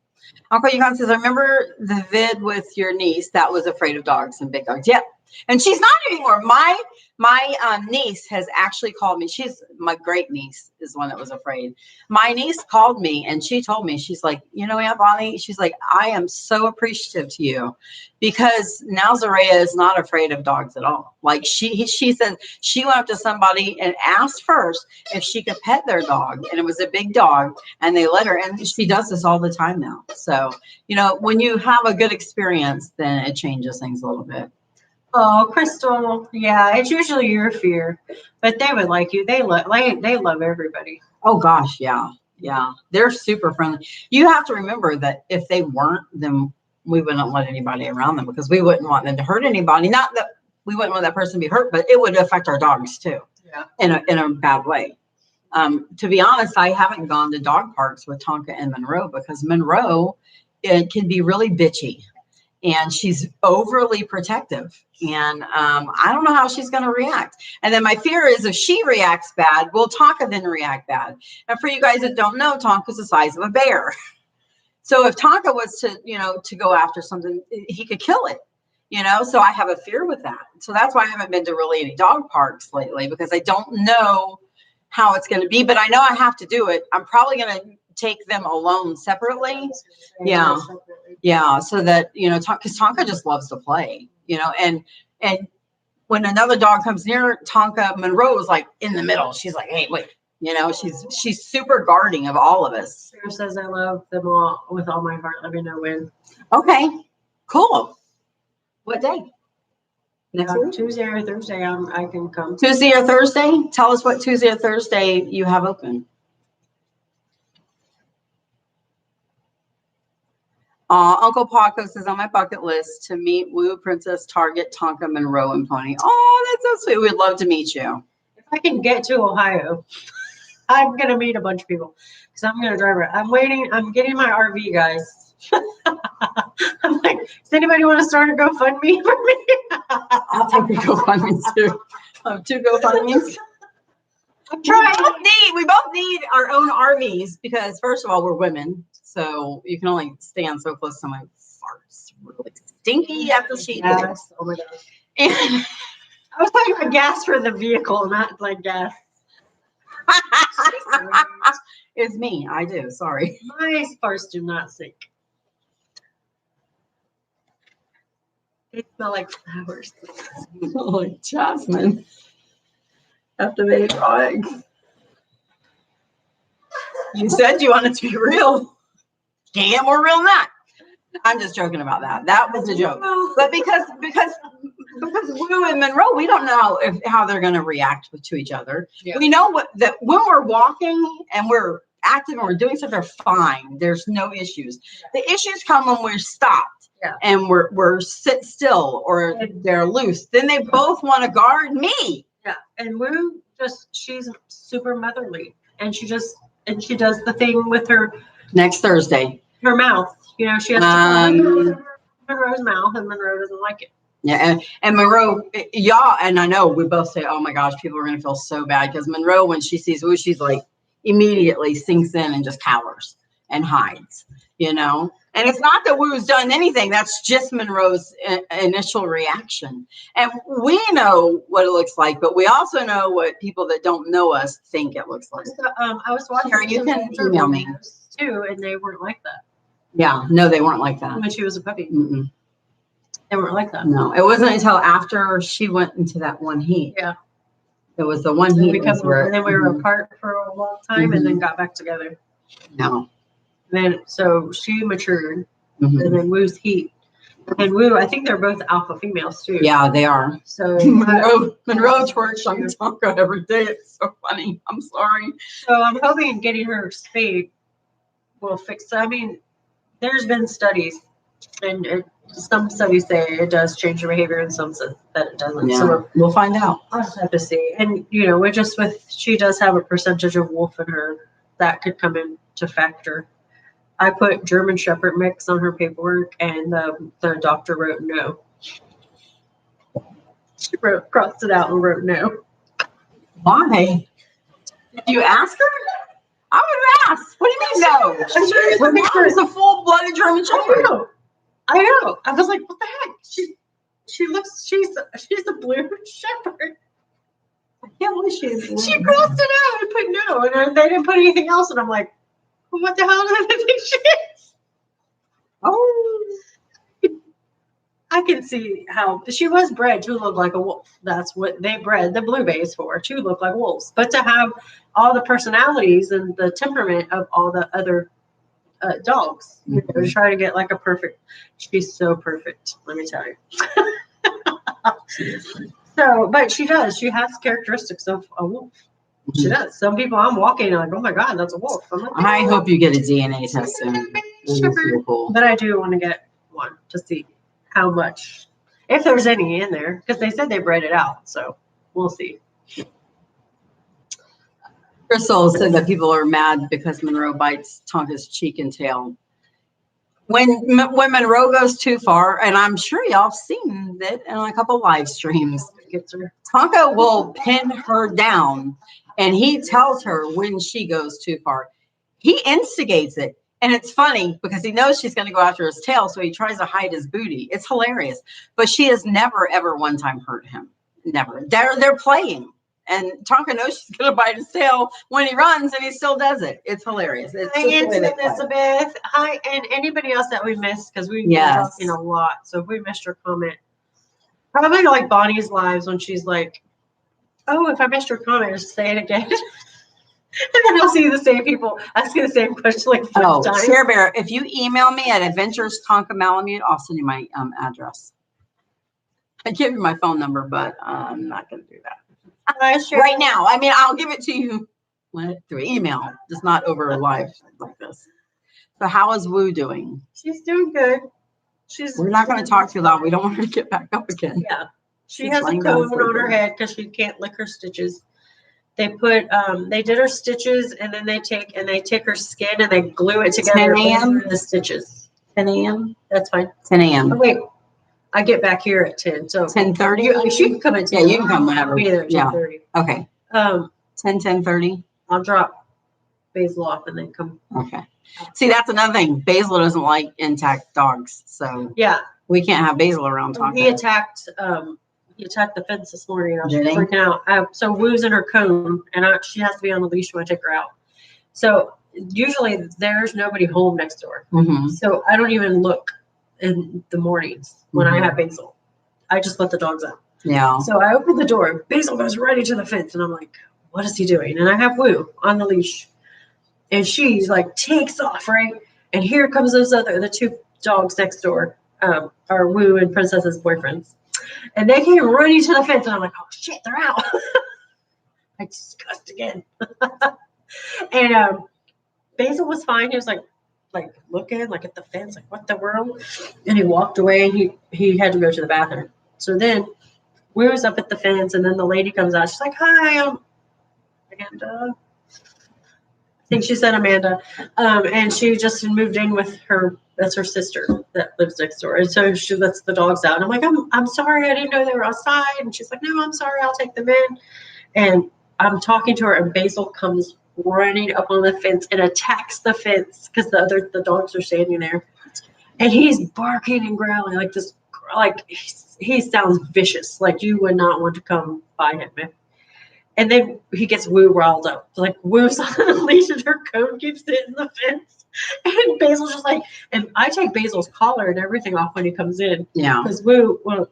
Uncle Yukon says, I remember the vid with your niece that was afraid of dogs and big dogs. Yep. And she's not anymore. My niece has actually called me. She's my great niece is one that was afraid. My niece called me and she told me, she's like, you know, Aunt Bonnie, she's like, I am so appreciative to you because now Zaria is not afraid of dogs at all. Like she said she went up to somebody and asked first if she could pet their dog, and it was a big dog, and they let her, and she does this all the time now. So, you know, when you have a good experience, then it changes things a little bit. Oh, Crystal. Yeah, it's usually your fear, but they would like you. They love everybody. Oh gosh, yeah. Yeah. They're super friendly. You have to remember that if they weren't, then we wouldn't let anybody around them because we wouldn't want them to hurt anybody. Not that we wouldn't want that person to be hurt, but it would affect our dogs too. Yeah. In a bad way. To be honest, I haven't gone to dog parks with Tonka and Monroe because Monroe, it can be really bitchy. And she's overly protective. And I don't know how she's going to react. And then my fear is if she reacts bad, will Tonka then react bad? And for you guys that don't know, Tonka's the size of a bear. So if Tonka was to, you know, to go after something, he could kill it, you know? So I have a fear with that. So that's why I haven't been to really any dog parks lately because I don't know how it's going to be, but I know I have to do it. I'm probably going to take them alone separately. Yeah. Yeah. So that, you know, because Tonka just loves to play, you know, and when another dog comes near Tonka, Monroe is like in the middle. She's like, hey, wait, you know, she's super guarding of all of us. Sarah says I love them all with all my heart. Let me know when. Okay, cool. What day? Next week? Tuesday or Thursday, I can come. Tuesday or Thursday? Tell us what Tuesday or Thursday you have open. Uncle Paco says on my bucket list to meet Woo, Princess, Target, Tonka, Monroe, and Pony. Oh, that's so sweet. We'd love to meet you. If I can get to Ohio, I'm going to meet a bunch of people because I'm going to drive it. I'm waiting. I'm getting my RV, guys. I'm like, does anybody want to start a GoFundMe for me? I'll take a GoFundMe too. 2 GoFundMes. I'm trying. We both need our own RVs because first of all, we're women. So you can only stand so close to my farts. Really stinky after she gas. Oh my gosh. And I was talking about gas for the vehicle, not like gas. It's me. I do. Sorry. My farts do not stink. They smell like flowers. Like jasmine. After they raw eggs. You said you wanted to be real. Can't get more real than that. I'm just joking about that. That was a joke. But because Woo and Monroe, we don't know how they're going to react to each other. Yeah. We know that when we're walking and we're active and we're doing stuff, they're fine. There's no issues. The issues come when we're stopped and we're sit still or they're loose. Then they both want to guard me. Yeah, and Woo she's super motherly, and she does the thing with her next Thursday. Her mouth, you know, she has to Monroe's mouth, and Monroe doesn't like it. Yeah, and Monroe, and I know we both say, oh my gosh, people are going to feel so bad because Monroe, when she sees Woo, she's like immediately sinks in and just cowers and hides, you know. And it's not that Woo's done anything. That's just Monroe's initial reaction. And we know what it looks like, but we also know what people that don't know us think it looks like. So, I was watching. Here, you can email me too, and they weren't like that. Yeah, no, they weren't like that. When she was a puppy. Mm-mm. They weren't like that. No, it wasn't until after she went into that one heat. Yeah. It was the one heat. And then we were apart for a long time and then got back together. No. Then so she matured, and then Woo's heat. And Woo, I think they're both alpha females too. Yeah, they are. So Monroe twerks on Tonka every day. It's so funny. I'm sorry. So I'm hoping getting her spayed will fix. I mean, there's been studies, and some studies say it does change your behavior, and some say that it doesn't. Yeah, so we'll find out. I'll just have to see. And you know, she does have a percentage of wolf in her that could come into factor. I put German Shepherd mix on her paperwork, and the doctor wrote no. She crossed it out and wrote no. Why? Did you ask her? I would have asked. What do you mean no? I'm sure it's a full-blooded German Shepherd. I know. I was like, what the heck? she's a blue shepherd. I can't believe She crossed it out and put no, and they didn't put anything else. And I'm like, well, what the hell do they think she is? Oh, I can see how she was bred to look like a wolf. That's what they bred the blue bays for, to look like wolves. But to have all the personalities and the temperament of all the other dogs, you know, to try to get like a perfect. She's so perfect, let me tell you. So, but she does. She has characteristics of a wolf. She does. Some people I'm walking like, oh my god, that's a wolf. I'm like, I hope you get a DNA test soon. So cool. But I do want to get one to see how much, if there's any in there, because they said they bred it out. So we'll see. Crystal said that people are mad because Monroe bites Tonka's cheek and tail. When Monroe goes too far, and I'm sure y'all have seen it in a couple live streams, Tonka will pin her down, and he tells her when she goes too far. He instigates it, and it's funny because he knows she's going to go after his tail, so he tries to hide his booty. It's hilarious, but she has never, ever one time hurt him. Never. They're playing. And Tonka knows she's going to bite his tail when he runs, and he still does it. It's hilarious. It's Hi, Aunt Elizabeth. Hi, and anybody else that we missed, because we've been talking a lot. So if we missed your comment, probably like Bonnie's lives when she's like, oh, if I missed your comment, just say it again. And then I'll see the same people asking the same question like 5 times. Share Bear, if you email me at Adventures Tonka Malamute, I'll send you my address. I give you my phone number, but I'm not going to do that. Right now. I mean, I'll give it to you through email, just not over live like this. So how is Woo doing? She's doing good. We're not going to talk too loud. We don't want her to get back up again. Yeah. She has a cone on her head because she can't lick her stitches. They put they did her stitches, and then they take her skin and they glue it together. 10 a.m. The stitches. 10 a.m. That's fine. 10 a.m. Oh, wait. I get back here at 10. So 10:30. She can come at 10. Yeah, you can come whenever. Be there at 10:30. Okay. 10:30. I'll drop Basil off and then come. Okay. See, that's another thing. Basil doesn't like intact dogs, so yeah, we can't have Basil around Tonka. He attacked the fence this morning. I was freaking out. So Woo's in her cone, and she has to be on the leash when I take her out. So usually there's nobody home next door. Mm-hmm. So I don't even look in the mornings when I have Basil. I just let the dogs out. Yeah. So I open the door. Basil goes right into the fence, and I'm like, what is he doing? And I have Woo on the leash. And she's like takes off, right? And here comes the 2 dogs next door, are Woo and Princess's boyfriends. And they came running to the fence, and I'm like, oh shit, they're out. I just cussed again. And Basil was fine. He was like looking like at the fence, like what the world? And he walked away, and he had to go to the bathroom. So then Woo was up at the fence, and then the lady comes out. She's like, hi, I'm Amanda. I think she said Amanda. And she just moved in with her. That's her sister that lives next door. And so she lets the dogs out. And I'm like, I'm sorry. I didn't know they were outside. And she's like, no, I'm sorry. I'll take them in. And I'm talking to her, and Basil comes running up on the fence and attacks the fence because the dogs are standing there. And he's barking and growling like this. Like he sounds vicious. Like you would not want to come by him. And then he gets Woo riled up. Like Woo's on the leash, and her coat keeps hitting the fence. And Basil's just like, and I take Basil's collar and everything off when he comes in. Yeah. Because Woo, well,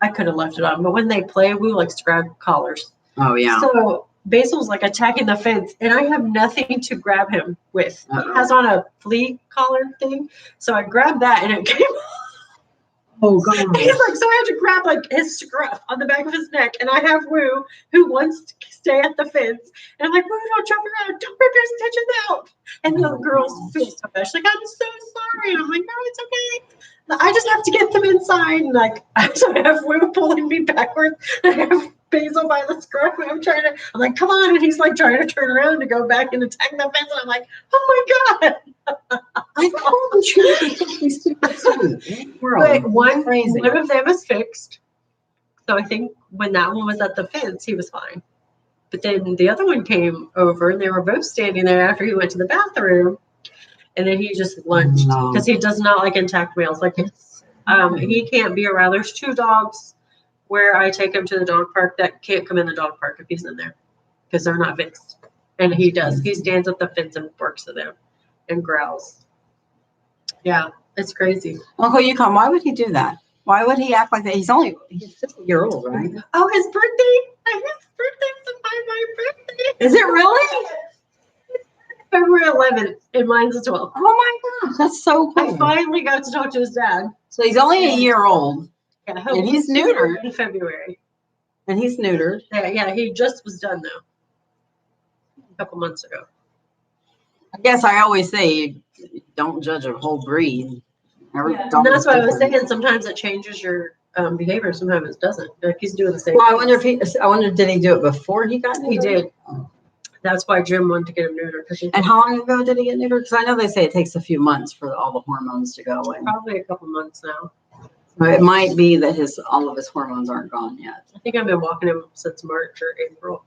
I could have left it on, but when they play, Woo likes to grab collars. Oh yeah. So Basil's like attacking the fence, and I have nothing to grab him with. He has on a flea collar thing. So I grabbed that, and it came off. Oh God! And he's like, so I had to grab like his scruff on the back of his neck, and I have Woo who wants to stay at the fence, and I'm like, Woo, don't jump around, don't rip your stitches out. And the girls feel so bad. She's like, I'm so sorry. And I'm like, no, it's okay. I just have to get them inside. And like, so I have Woo pulling me backwards. I have Basil by the scruff. I'm like, come on. And he's like trying to turn around to go back and attack the fence. And I'm like, oh my God. I told you. But one of them is fixed. So I think when that one was at the fence, he was fine. But then the other one came over, and they were both standing there after he went to the bathroom. And then he just lunged because he does not like intact males. Like He can't be around. There's 2 dogs where I take him to the dog park that can't come in the dog park if he's in there because they're not fenced. And he does. He stands at the fence and barks at them and growls. Yeah, it's crazy. Uncle Yukon, why would he do that? Why would he act like that? He's just a year old, right? Oh, his birthday! His birthday's my birthday. Is it really? February 11th, and mine's the 12th. Oh my gosh, that's so I cool. finally got to talk to his dad. So he's only a year old. Yeah, And he's neutered. in February. And he's neutered. Yeah, he just was done though. A couple months ago. I guess I always say don't judge a whole breed. And that's what I was saying. Sometimes it changes your behavior. Sometimes it doesn't. Like he's doing the same. Well, I wonder did he do it before he got neutered? He did. Oh. That's why Jim wanted to get him neutered. And how long ago did he get neutered? Because I know they say it takes a few months for all the hormones to go away. Probably a couple months now. So it might be that all of his hormones aren't gone yet. I think I've been walking him since March or April.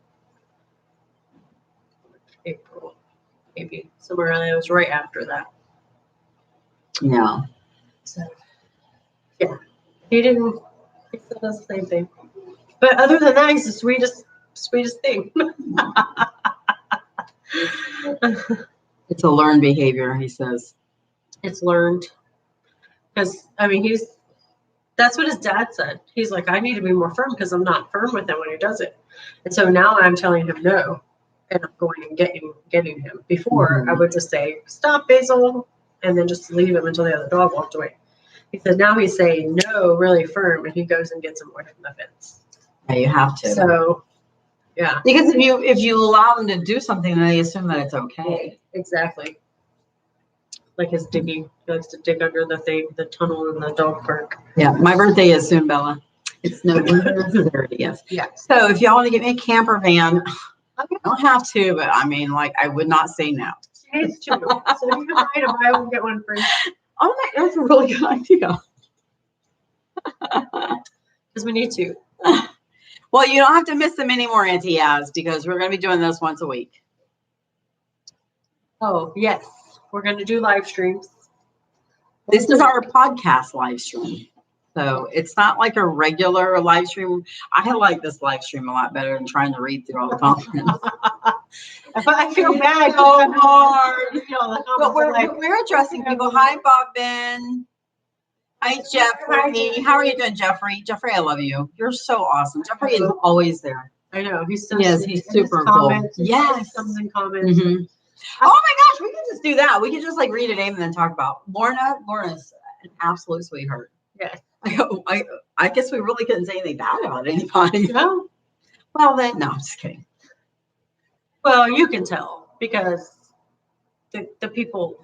Maybe somewhere around there. It was right after that. Yeah. So, yeah, he still does the same thing. But other than that, he's the sweetest thing. It's a learned behavior, he says. It's learned. Because, I mean, that's what his dad said. He's like, I need to be more firm because I'm not firm with him when he does it. And so now I'm telling him no. And I'm going and getting him. Before, I would just say, stop, Basil, and then just leave him until the other dog walked away. He said now he's saying no really firm, and he goes and gets him away from the fence. Yeah, you have to. So, yeah. Because if you allow them to do something, then they assume that it's okay. Exactly. Like his digging. He likes to dig under the tunnel in the dog park. Yeah, my birthday is soon, Bella. It's November 30th. Yeah. So if y'all want to get me a camper van, I don't have to, but I mean, like, I would not say no. She needs to. So you can buy them. I will get one for you. Oh, that's a really good idea. Because we need to. Well, you don't have to miss them anymore, Auntie Az, because we're going to be doing this once a week. Oh, yes. We're going to do live streams. This is our podcast live stream. So it's not like a regular live stream. I like this live stream a lot better than trying to read through all the comments. I feel bad. So hard. But We're we're addressing people. Hi, Bob Ben. Hi, Jeffrey. How are you doing, Jeffrey? Jeffrey, I love you. You're so awesome. Jeffrey is always there. I know. He's so Yes, sweet. he's In super his cool. comments, Yes. Comes in comments. Mm-hmm. Oh my gosh, we can just do that. We can just like read a name and then talk about Lorna. Lorna's an absolute sweetheart. Yes. I guess we really couldn't say anything bad about anybody. No. Well, then, no, I'm just kidding. Well, you can tell because the people.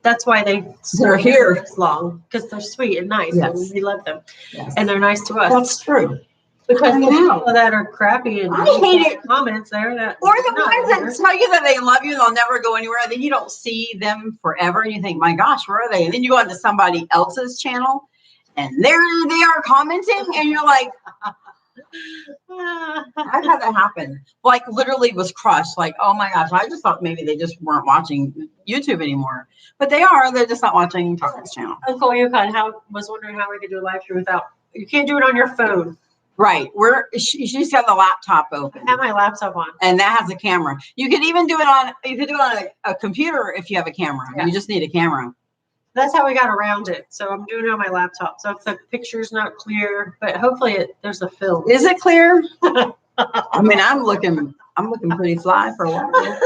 That's why they're here this long because they're sweet and nice Yes. and we love them. Yes. And they're nice to us. That's true. Because I the know. people that are crappy and I hate it. comments there that Or the not ones there. that tell you that they love you and they'll never go anywhere. Then you don't see them forever. And you think, my gosh, where are they? And then you go onto somebody else's channel and there they are commenting. And you're like, I've had that happen. Like literally was crushed. Like, oh my gosh, I just thought maybe they just weren't watching YouTube anymore. But they are. They're just not watching Talker's channel. Uncle Yukon was wondering how we could do a live stream without. You can't do it on your phone. Right. She's got the laptop open. I have my laptop on. And that has a camera. You could even do it on a computer if you have a camera. Yeah. You just need a camera. That's how we got around it. So I'm doing it on my laptop. So if the picture's not clear, but hopefully there's a film. Is it clear? I mean, I'm looking pretty fly for a while.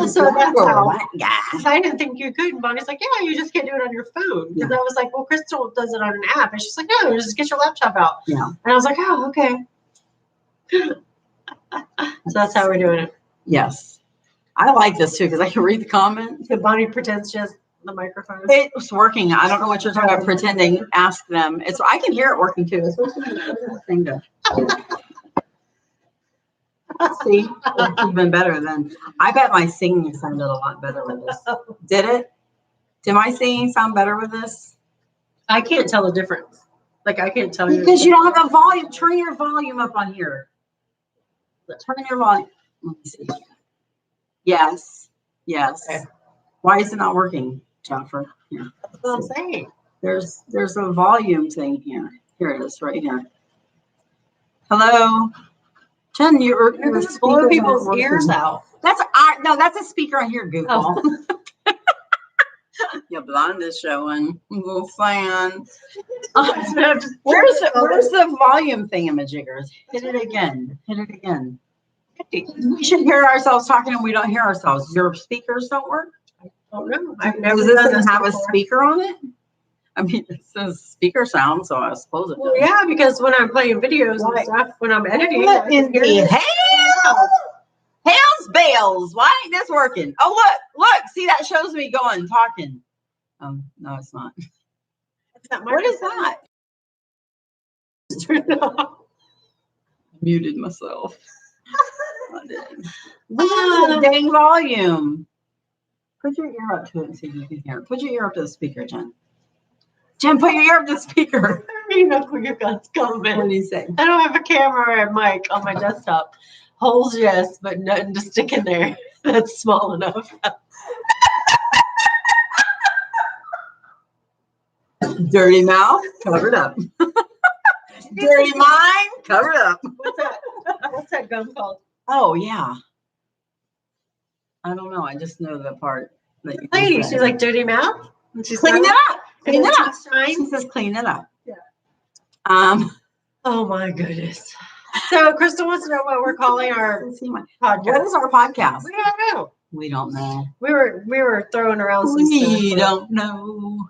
So that's how. Yeah. I didn't think you could. Bonnie's like, yeah, you just can't do it on your phone. Because I was like, well, Crystal does it on an app. And she's like, no, just get your laptop out. Yeah. And I was like, oh, okay. So that's how we're doing it. Yes. I like this too because I can read the comments. So Bonnie pretends she has the microphone. It was working. I don't know what you're talking about pretending. Ask them. I can hear it working too. It's thing to see. It's even better than I bet my singing sounded a lot better with this. Did it? Did my singing sound better with this? I can't tell the difference. Like I can't tell you Because you don't have a volume. Turn your volume up on here. Turn your volume. Let me see. Yes. Yes. Okay. Why is it not working? Jennifer. Here. That's what I'm saying. There's a volume thing here. Here it is, right here. Hello, Jen. You're Just blow people's ears out. That's that's a speaker on here, Google. Oh. Your blonde is showing. Little fan. Where's the volume thingamajiggers? Hit it again. Hit it again. We should hear ourselves talking, and we don't hear ourselves. Your speakers don't work. I don't know. I've never Does this done thing this have a before. speaker on it? I mean, it says speaker sound, so I suppose it does. Well, yeah, because when I'm playing videos and stuff, when I'm editing, What I in can hear the it. hell's bells? Why ain't this working? Oh, look. See, that shows me going, talking. No, it's not. What is that? Muted myself. I did. Look at the dang volume. Put your ear up to it and see if you can hear it. Put your ear up to the speaker, Jen. Jen, put your ear up to the speaker. You know where your guns coming. What do you say? I don't have a camera or a mic on my desktop. Holes, yes, but nothing to stick in there that's small enough. Dirty mouth, covered up. Dirty mind, covered up. What's that? What's that gum called? Oh, yeah. I don't know. I just know the part that you Lady, said. she's like dirty mouth. And she's Clean it up. Clean it up. Shine. She says clean it up. Yeah. Oh my goodness. So Crystal wants to know what we're calling our podcast. What is our podcast? We don't know. We don't know. We were throwing around some We stuff. don't know.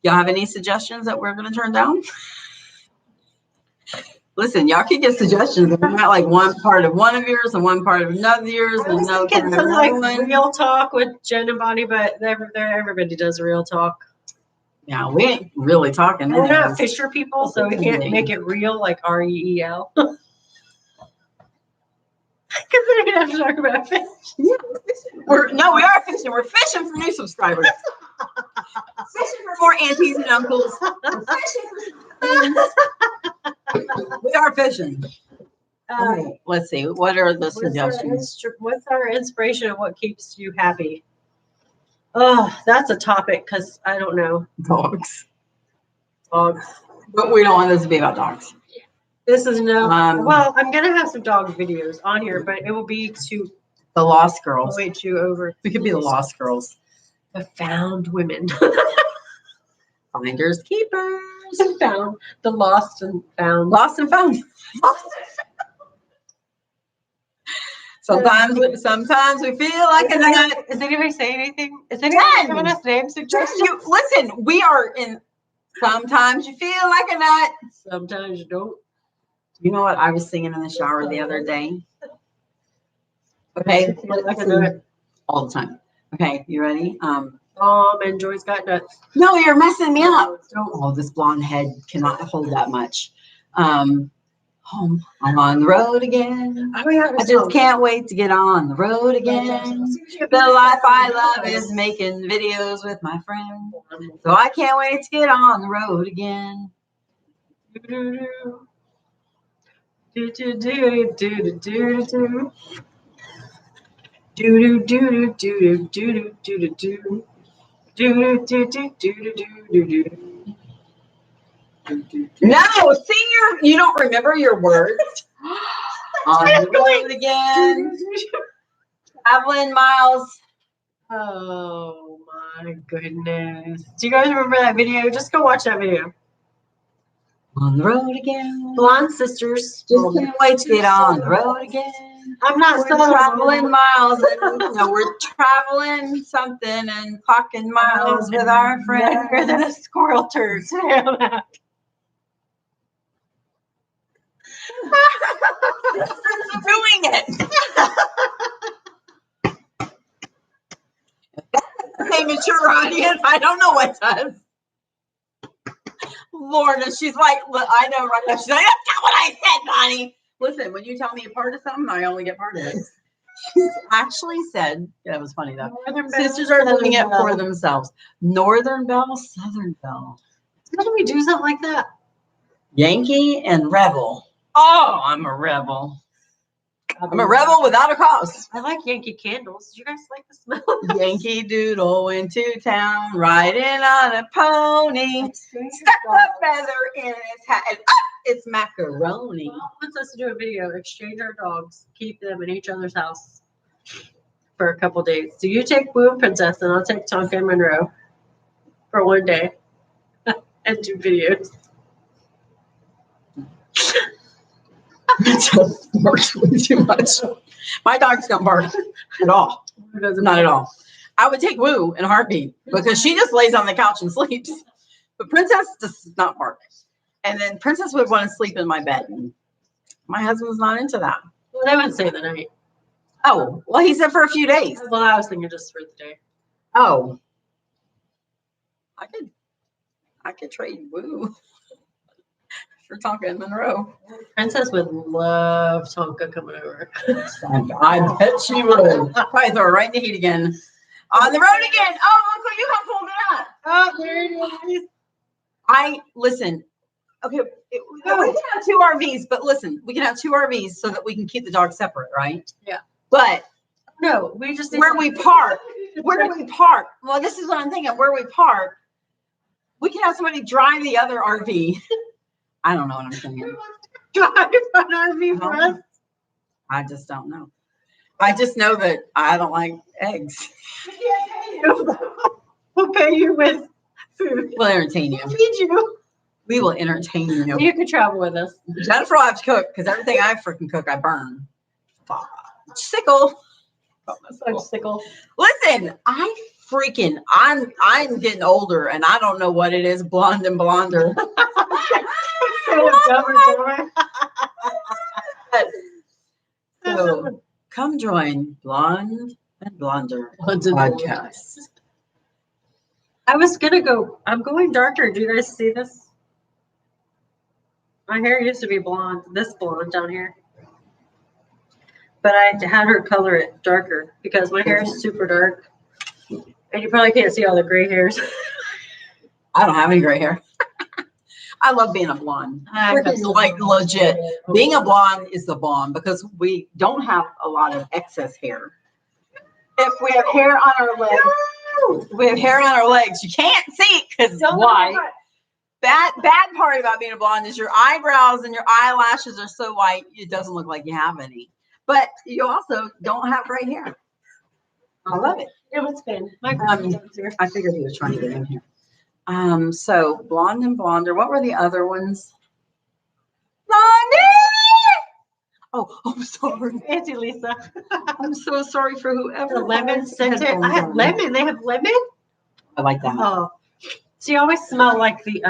Y'all have any suggestions that we're going to turn down? Listen, y'all can get suggestions. We're not like one part of one of yours and one part of another yours. I was thinking something like real talk with Jen and Bonnie, but everybody does real talk. Yeah, we ain't really talking. We're not Fisher people, so we can't make it real like REEL. Because then we'd have to talk about fish. We are fishing. We're fishing for new subscribers. Fishing for more aunties and uncles. We are fishing. Okay, let's see. What are the suggestions? What's our inspiration of what keeps you happy? Oh, that's a topic because I don't know. Dogs. Dogs. But we don't want this to be about dogs. This is no. Well, I'm gonna have some dog videos on here, but it will be to the Lost Girls. Wait you over. We could be the Lost Girls. The found women. Finders, keepers. Found. The lost and found. Lost and found. Sometimes we feel like a nut. Is anybody saying anything? Is anybody giving us name suggestions? Listen, we are in. Sometimes you feel like a nut. Sometimes you don't. You know what? I was singing in the shower the other day. Okay, all the time. Okay, you ready? And Joy's got nuts. No, you're messing me up. Oh, this blonde head cannot hold that much. Home. I'm on the road again. Oh my God, I just can't wait to get on the road again. The life I love is making videos with my friends. So I can't wait to get on the road again. No, sing you don't remember your words. On the road again. Traveling miles. Oh my goodness. Do you guys remember that video? Just go watch that video. On the road again. Blonde sisters. Just can't wait to get on the road again. I'm not We're traveling miles. And, we're traveling something and clocking miles with our friends. Better than a squirrel turd. Doing it. A mature audience, I don't know what does. Lord, and she's like, I know right now. She's like, that's not what I said, Bonnie. Listen, when you tell me a part of something, I only get part of it. She actually said, that was funny though. Sisters are doing it for themselves. Northern Belle, Southern Belle. How do we do something like that? Yankee and Rebel. Oh, I'm a rebel. I'm a rebel without a cause. I like Yankee Candles. Did you guys like the smell? of those? Yankee Doodle into town, riding on a pony. Stuck a feather in its hat. And it's macaroni. Mom wants us to do a video, exchange our dogs, keep them in each other's house for a couple days. So you take Blue and Princess, and I'll take Tonka and Monroe for one day and do videos. It just barks way too much. My dogs don't bark at all. Not at all. I would take Woo in a heartbeat because she just lays on the couch and sleeps. But Princess does not bark. And then Princess would want to sleep in my bed. My husband's not into that. Well, they would say the night. Oh, well, he said for a few days. Well, I was thinking just for the day. Oh, I could trade Woo for Tonka and Monroe. Princess would love Tonka coming over. I bet she would. Probably throw her right in the heat again. On the road again. Oh, Uncle, you have pulled it up. Oh, there it is. Listen. Okay, we can have 2 RVs, but listen, we can have 2 RVs so that we can keep the dogs separate, right? Yeah. But no, we just where we park. Well, this is what I'm thinking. Where we park, we can have somebody drive the other RV. I don't know what I'm saying. Drive an RV for us. I just don't know. I just know that I don't like eggs. We'll pay you with food. We'll entertain you. We'll feed you. We will entertain you. You can travel with us. Jennifer will have to cook because everything I freaking cook, I burn. Sickle. Sickle. Listen, I'm getting older and I don't know what it is, blonde and blonder. So come join Blonde and Blonder podcast. I'm going darker. Do you guys see this? My hair used to be blonde, this blonde down here. But I had her color it darker because my hair is super dark. And you probably can't see all the gray hairs. I don't have any gray hair. I love being a blonde. Like legit. Being a blonde is the bomb because we don't have a lot of excess hair. If we have hair on our legs, you can't see it because it's white. Bad part about being a blonde is your eyebrows and your eyelashes are so white it doesn't look like you have any. But you also don't have gray hair. I love it. It was fun. I figured he was trying to get in here. So Blonde and Blonder. What were the other ones? Blondie! Oh, I'm sorry. Auntie Lisa. I'm so sorry for whoever. The lemon scented. I have lemon. They have lemon? I like that. Oh. So you always smell like the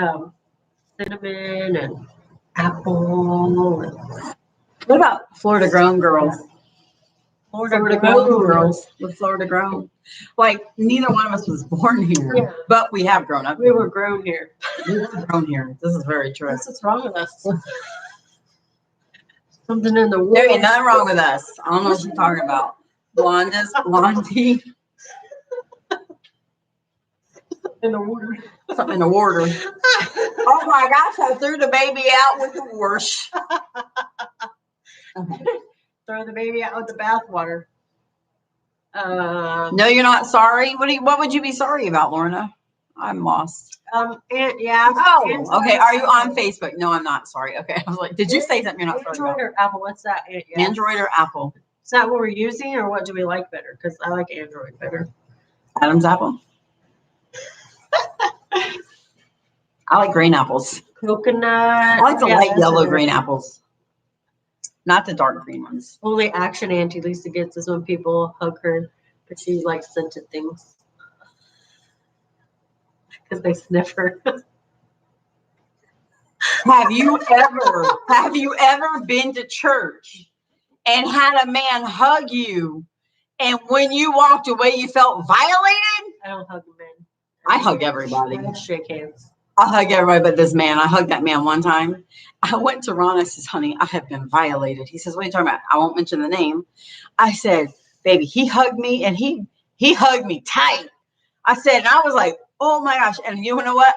cinnamon and apple. What about Florida Grown Girls? Florida Grown Girls with Florida Grown. Like neither one of us was born here, yeah. But we have grown up. We were grown here. We were grown here. This is very true. What's wrong with us? Something in the water. There ain't nothing wrong with us. I don't know what you're talking about. Blondie. In the water. Something in the water. Oh my gosh, I threw the baby out with the wash. Okay. Throw the baby out with the bathwater. No, you're not sorry. What would you be sorry about, Lorna? I'm lost. Yeah. Oh, okay. Are you on Facebook? No, I'm not. Sorry. Okay. I was like, did you say something you're not sorry Android about? or Apple? What's that? Yeah. Android or Apple? Is that what we're using, or what do we like better? Because I like Android better. Adam's apple. I like green apples. Coconut. I like the light yellow green apples, not the dark green ones. Only action Auntie Lisa gets is when people hug her, but she likes scented things because they sniff her. Have you ever been to church and had a man hug you, and when you walked away, you felt violated? I don't hug men. I hug everybody. I shake hands. I hug everybody but this man. I hugged that man one time. I went to Ron. I says, honey, I have been violated. He says, what are you talking about? I won't mention the name. I said, baby, he hugged me and he hugged me tight. I said, and I was like, oh my gosh. And you know what?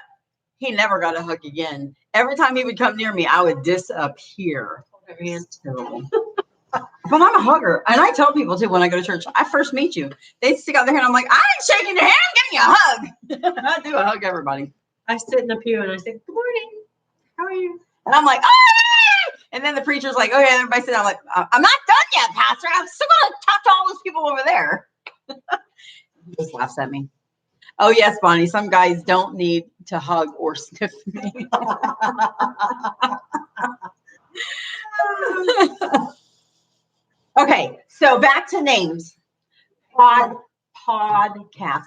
He never got a hug again. Every time he would come near me, I would disappear. Hold her hand. Terrible. But I'm a hugger. And I tell people too when I go to church, I first meet you. They stick out their hand. I'm like, I ain't shaking your hand. Give me a hug. I do. I hug everybody. I sit in the pew and I say, good morning. How are you? And I'm like, oh, yay! And then the preacher's like, okay, everybody sit down. I'm like, I'm not done yet, Pastor. I'm still going to talk to all those people over there. He just laughs at me. Oh, yes, Bonnie. Some guys don't need to hug or sniff me. Okay, so back to names. Podcast.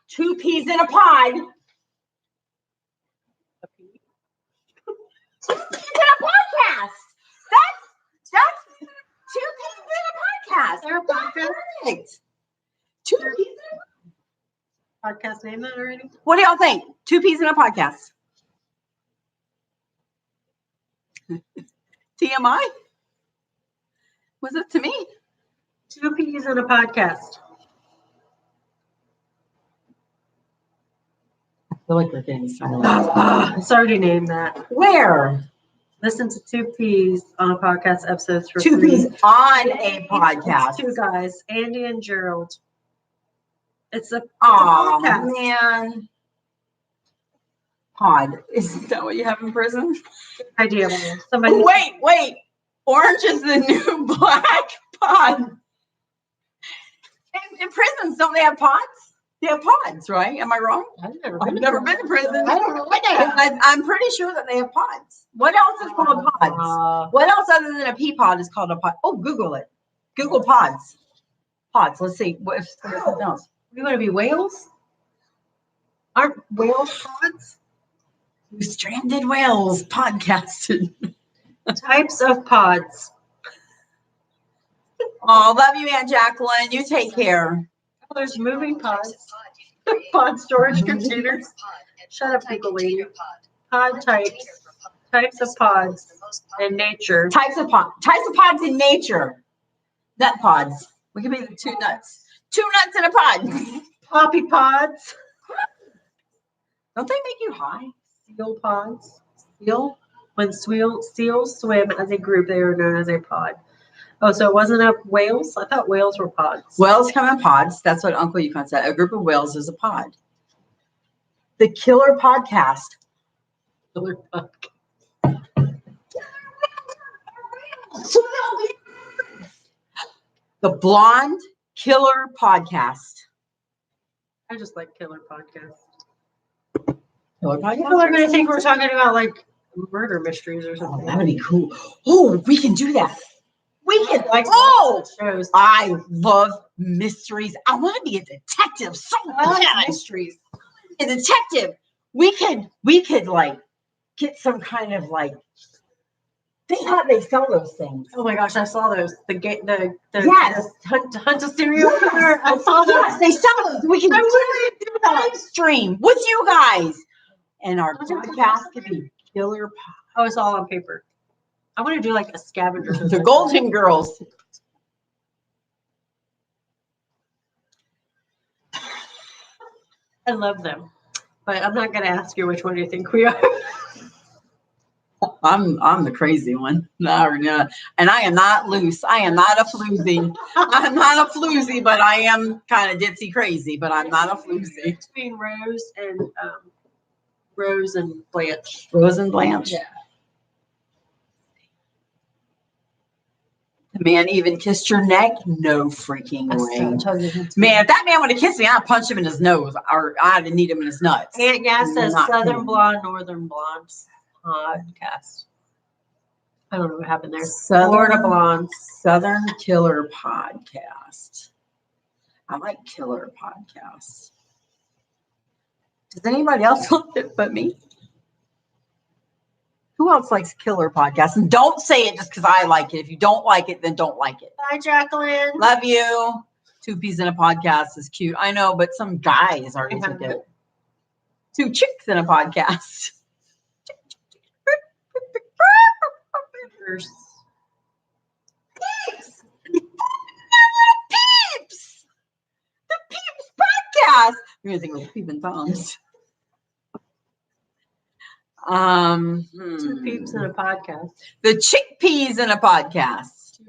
2 peas in a pod. 2 peas in a podcast. That's 2 peas in a podcast. There a podcast? Perfect. 2 peas. Podcast name that already? What do y'all think? 2 peas in a podcast. TMI? Was it to me? 2 peas in a podcast. I feel like we're getting silent. It's already named that. Where? Listen to 2 peas on a podcast episodes for 2 free. peas on a podcast. It's 2 guys, Andy and Gerald. It's a Oh podcast. man. Pod. Isn't that what you have in prison? Idea. Somebody. Wait. Orange is the new black pod. In prisons, don't they have pods? They have pods, right? Am I wrong? I've never been to prison. I don't know what they have. I'm pretty sure that they have pods. What else is called pods? What else other than a pea pod is called a pod? Oh, Google it. Google pods. Pods. Let's see. What if there's something else? You want to be whales? Aren't whales pods? Stranded whales podcasted. Types of pods. Oh, love you, Aunt Jacqueline. You take care. Oh, there's moving pods. Pod storage containers. Shut up, Google lady. Pod types. Types of pods in nature. Types of pods in nature. Nut pods. We can be the 2 nuts. 2 nuts in a pod. Poppy pods. Don't they make you high? Seal pods. Seal. When seals swim as a group, they are known as a pod. Oh, so it wasn't a whales? I thought whales were pods. Whales come in pods. That's what Uncle Yukon said. A group of whales is a pod. The Killer Podcast. Killer pod. The Blonde Killer Podcast. I just like killer podcasts. Killer Podcast? People are going to think we're talking about like murder mysteries or Oh, something. that would be cool. Oh, we can do that. We can. Like shows. I love mysteries. I want to be a detective so bad. Mysteries. A detective. We could like get some kind of like. They sell those things. Oh my gosh, I saw those. Yes. Hunt a serial killer. I saw those. Yes, they sell those. We can I do a live stream with you guys, and our podcast could be Killer Pod. Oh, it's all on paper. I want to do like a scavenger hunt. The Golden Girls. I love them, but I'm not going to ask you which one do you think we are. I'm the crazy one. No, and I am not loose. I am not a floozy. I'm not a floozy, but I am kind of ditzy crazy. But I'm not a floozy. Between Rose and Blanche. Rose and Blanche. Yeah. The man even kissed your neck? No freaking way. Man, if that man would have kissed me, I'd punch him in his nose, or I'd need him in his nuts. Aunt Gas says Not Southern cool. Blonde, Northern Blondes podcast. I don't know what happened there. Florida Blondes. Southern Killer Podcast. I like killer podcasts. Does anybody else like it but me? Who else likes killer podcasts? And don't say it just because I like it. If you don't like it, then don't like it. Hi, Jacqueline. Love you. 2 peas in a podcast is cute. I know, but some guys already took it. 2 chicks in a podcast. Peeps. Peeps. The Peeps podcast. You're gonna think we're peeping toms. 2 peeps in a podcast. The chickpeas in a podcast.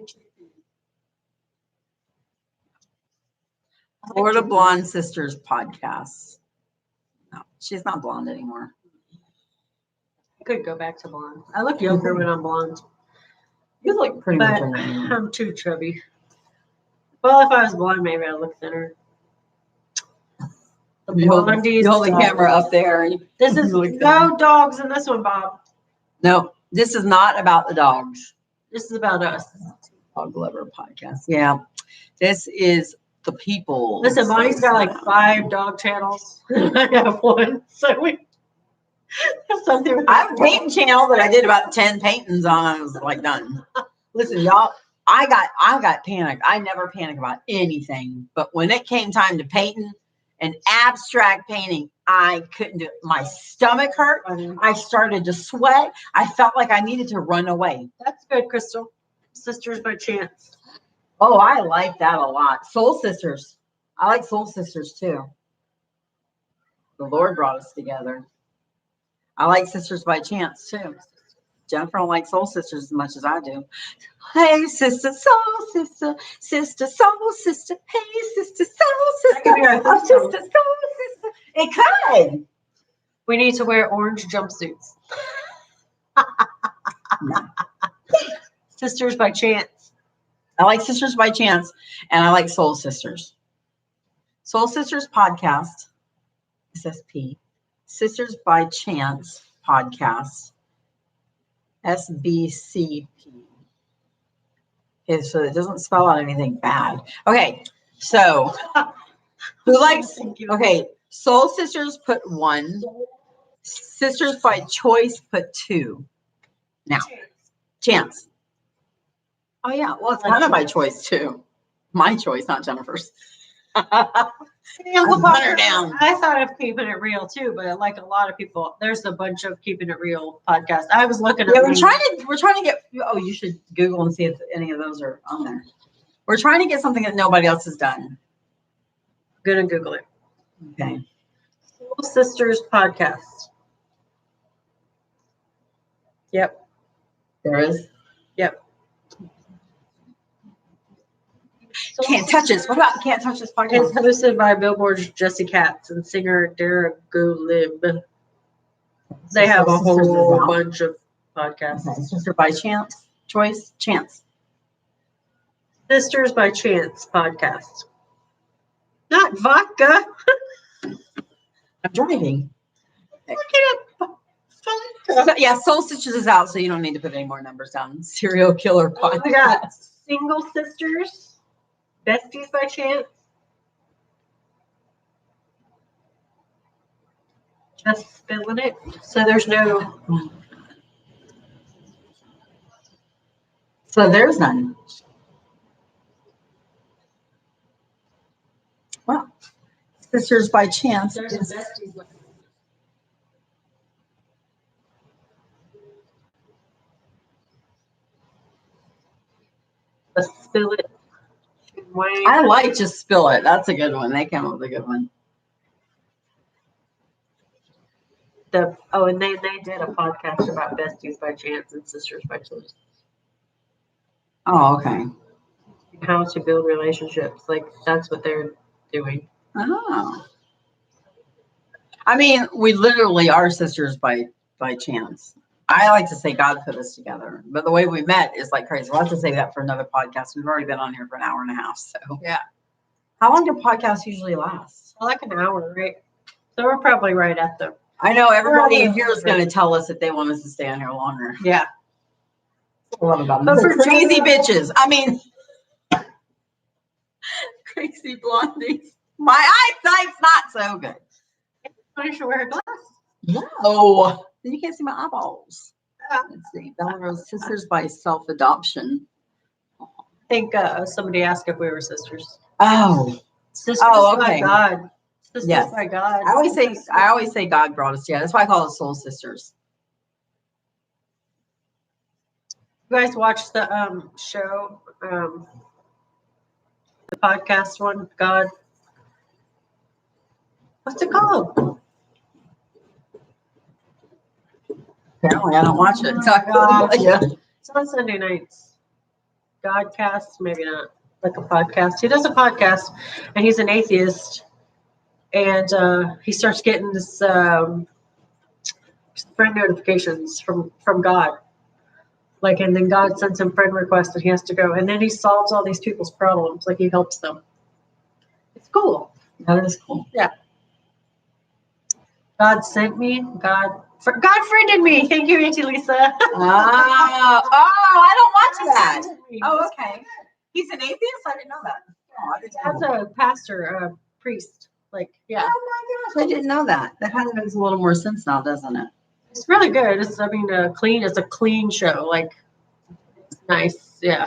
Florida Blonde Sisters podcast. No, she's not blonde anymore. I could go back to blonde. I look younger when I'm blonde, You look pretty but much in there. I'm too chubby. Well, if I was blonde, maybe I'd look thinner. The You hold blondies. the camera up there. And This is look no dogs in this one, Bob. no, this is not about the dogs. This is about us. Dog Lover podcast. Yeah, this is the people. Listen, Bonnie's got like 5 dog channels. I have one, so we have something. I have a painting channel that I did about 10 paintings on. I was like done. Listen, y'all, I got panicked. I never panic about anything, but when it came time to painting and abstract painting, I couldn't do it. My stomach hurt. I started to sweat. I felt like I needed to run away. That's good, Crystal. Sisters by Chance. Oh, I like that a lot. Soul Sisters. I like Soul Sisters too. The Lord brought us together. I like Sisters by Chance too. Jennifer don't like Soul Sisters as much as I do. Hey, sister, soul sister, sister, soul sister. Hey, sister, soul sister, could be our oh, theme song. sister, soul sister. It could. We need to wear orange jumpsuits. No. Sisters by Chance. I like Sisters by Chance, and I like Soul Sisters. Soul Sisters podcast, SSP. Sisters by Chance podcast, SBCP. Okay, so it doesn't spell out anything bad. Okay, so who likes? Okay, Soul Sisters put 1. Sisters by Choice put 2. Now, Chance. Oh yeah, well it's kind of my choice too. My choice, not Jennifer's. Uncle Hunt her down. I thought of Keeping It Real too, but like a lot of people, there's a bunch of Keeping It Real podcasts. I was looking at. Yeah, we're trying to get. Oh, you should Google and see if any of those are on there. We're trying to get something that nobody else has done. Gonna Google it. Okay. Soul Sisters podcast. Yep. There is. Yep. Can't touch us. What about Can't Touch Us It's podcast? hosted by Billboard's Jesse Katz and singer Dara Golib. They have a Sisters as whole well. bunch of podcasts. Okay, Sister by Chance. Choice. Chance. Sisters by Chance podcast. Not vodka. I'm driving. Look at it. So, yeah, Soul Sisters is out, so you don't need to put any more numbers down. Serial Killer podcast. We got Single Sisters. Besties by Chance. Just spilling it. So there's no. So there's none. Well, Sisters by Chance. There's is- besties. Just spill it. Wayne. I like Just Spill It. That's a good one. They came up with a good one. And they did a podcast about Besties by Chance and Sisters by Choice. Oh, okay. How to build relationships. Like that's what they're doing. Oh. I mean, we literally are sisters by chance. I like to say God put us together, but the way we met is like crazy. We'll have to save that for another podcast. We've already been on here for an hour and a half. So Yeah. How long do podcasts usually last? Like an hour, right? So we're probably right at the. I know everybody in here is going to tell us if they want us to stay on here longer. Yeah. I love about But them. for Crazy Jennifer- bitches. I mean, crazy blondies. My eyesight's not so good. I should wear her glasses. No. Then you can't see my eyeballs. Yeah. Let's see. Belrose Sisters by Self-Adoption. I think somebody asked if we were sisters. Oh. Sisters Oh, by okay. God. Sisters Yes. by God. I always say God brought us. Yeah, that's why I call it Soul Sisters. You guys watch the show, the podcast one, God. What's it called? Apparently, I don't watch it. Oh, God. Yeah. It's on Sunday nights. Godcast, maybe not. like a podcast. He does a podcast, and he's an atheist, and he starts getting this friend notifications from God. Like, and then God sends him friend requests, and he has to go, and then he solves all these people's problems. Like, he helps them. It's cool. That is cool. God sent me. God friended me. Thank you, Auntie Lisa. I don't watch that. Oh, okay. He's an atheist? I didn't know that. Oh, I didn't know That's a pastor, a priest. Like, yeah. Oh my gosh, I didn't know that. That kind of makes a little more sense now, doesn't it? It's really good. It's a clean show. Like, it's nice. Yeah.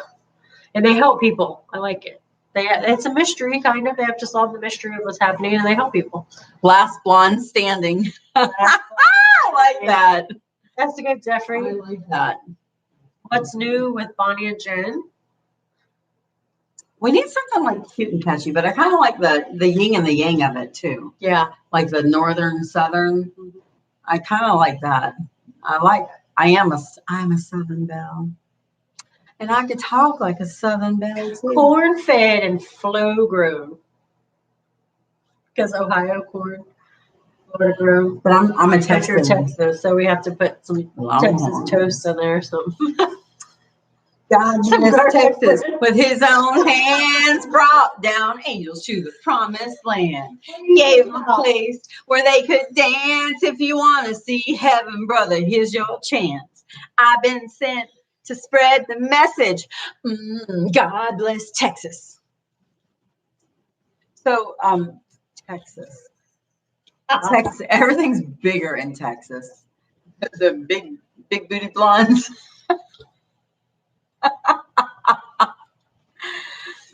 And they help people. I like it. It's a mystery, kind of. They have to solve the mystery of what's happening, and they help people. Last blonde standing. I like that. That's a good, I Jeffrey. like that. What's new with Bonnie and Jen? We need something like cute and catchy, but I kind of like the yin and the yang of it too. Yeah. Like the northern, southern. I kind of like that. I'm a Southern belle. And I could talk like a Southern belle too. Corn fed and flow grown. Because Ohio corn, Florida grown. But I'm a Texas, Texan. Texas, so we have to put some Texas toast in there. So God bless Texas with his own hands brought down angels to the promised land. Gave them a place where they could dance. If you want to see heaven, brother, here's your chance. I've been sent to spread the message. God bless Texas. So, Texas. Texas. Everything's bigger in Texas. The big booty blondes.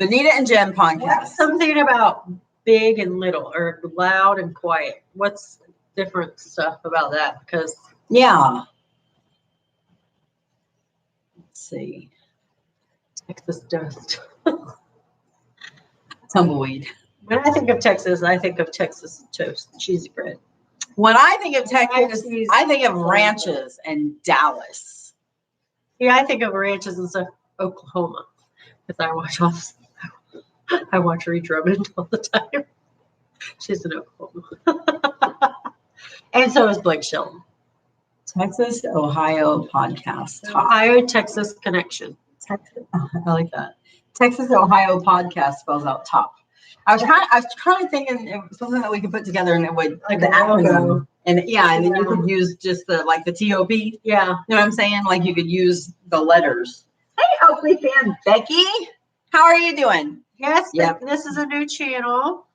Benita and Jen podcast. something about big and little, or loud and quiet. What's different stuff about that? Because Yeah. Let's see. Texas dust. Tumbleweed. When I think of Texas, I think of Texas toast, cheesy bread. When I think of Texas, I think of ranches and Dallas. Yeah, I think of ranches and stuff. Oklahoma, because I watch Ree Drummond all the time. She's in Oklahoma, and so is Blake Shelton. Texas, Ohio podcast. Ohio Texas connection. Texas, I like that. Texas, Ohio podcast spells out top. I was trying to thinking of something that we could put together, and it would Like the a logo. acronym. And yeah, and then you could use just the TOP. You Yeah. know what I'm saying? Like you could use the letters. Hey, Oakley fan Becky, how are you doing? Yes. Yep. This is a new channel.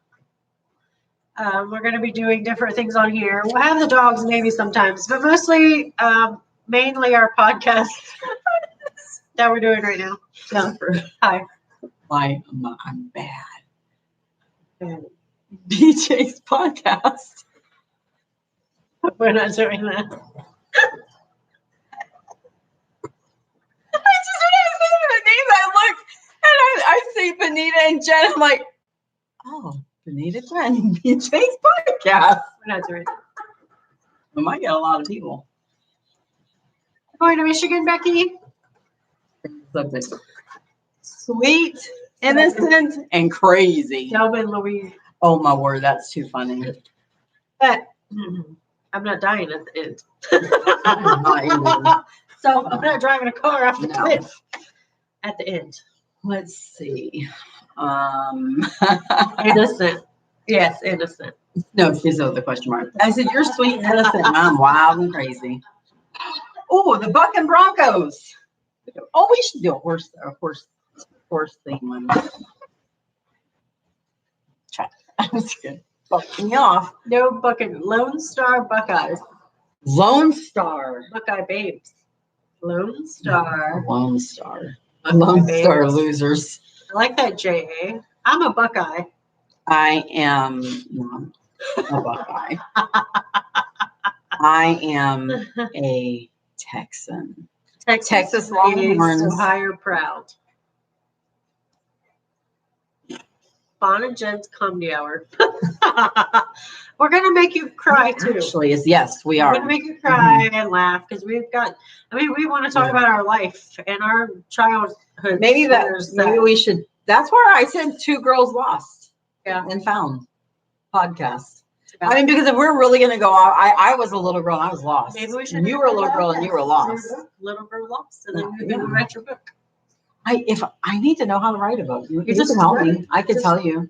We're going to be doing different things on here. We'll have the dogs maybe sometimes, but mostly, mainly our podcast that we're doing right now. Jennifer. Hi. I'm bad. BJ's podcast. We're not doing that. I see Benita and Jen. I'm like, oh, Benita Jen, BJ's podcast. We're not doing that. We might get a lot of people. Going to Michigan, Becky? Subject. Sweet, innocent, and crazy. Delvin, Louise. Oh my word, that's too funny. But I'm not dying at the end. Not either. So I'm not driving a car off the No. cliff at the end. Let's see. Innocent. Yes, innocent. No, she's the question mark. I said, you're sweet and innocent, and I'm wild and crazy. Oh, the Buck and Broncos. Oh, we should do a horse theme one. Try. I was good. Fucking me off. No bucket. Lone Star Buckeyes. Lone Star. Buckeye Babes. Lone Star. Lone Star. Lone Star Babes. losers. I like that, J.A. I'm a Buckeye. I am not a Buckeye. I am a Texan. Texas Longhorns. Ohio proud. Bon and Jen's comedy hour. We're gonna make you cry too. Actually, yes, we We're are. gonna make you cry and laugh because we want to talk about our life and our childhood. Maybe years we should That's where I said Two Girls Lost. Yeah. And Found podcast. Yeah. I mean, because if we're really going to go off, I was a little girl and I was lost. Maybe we should. And you were a little girl and you were lost. Little girl lost, and then you Yeah. can write your book. If I need to know how to write a book, you just can help write me. it. I could Just- tell you,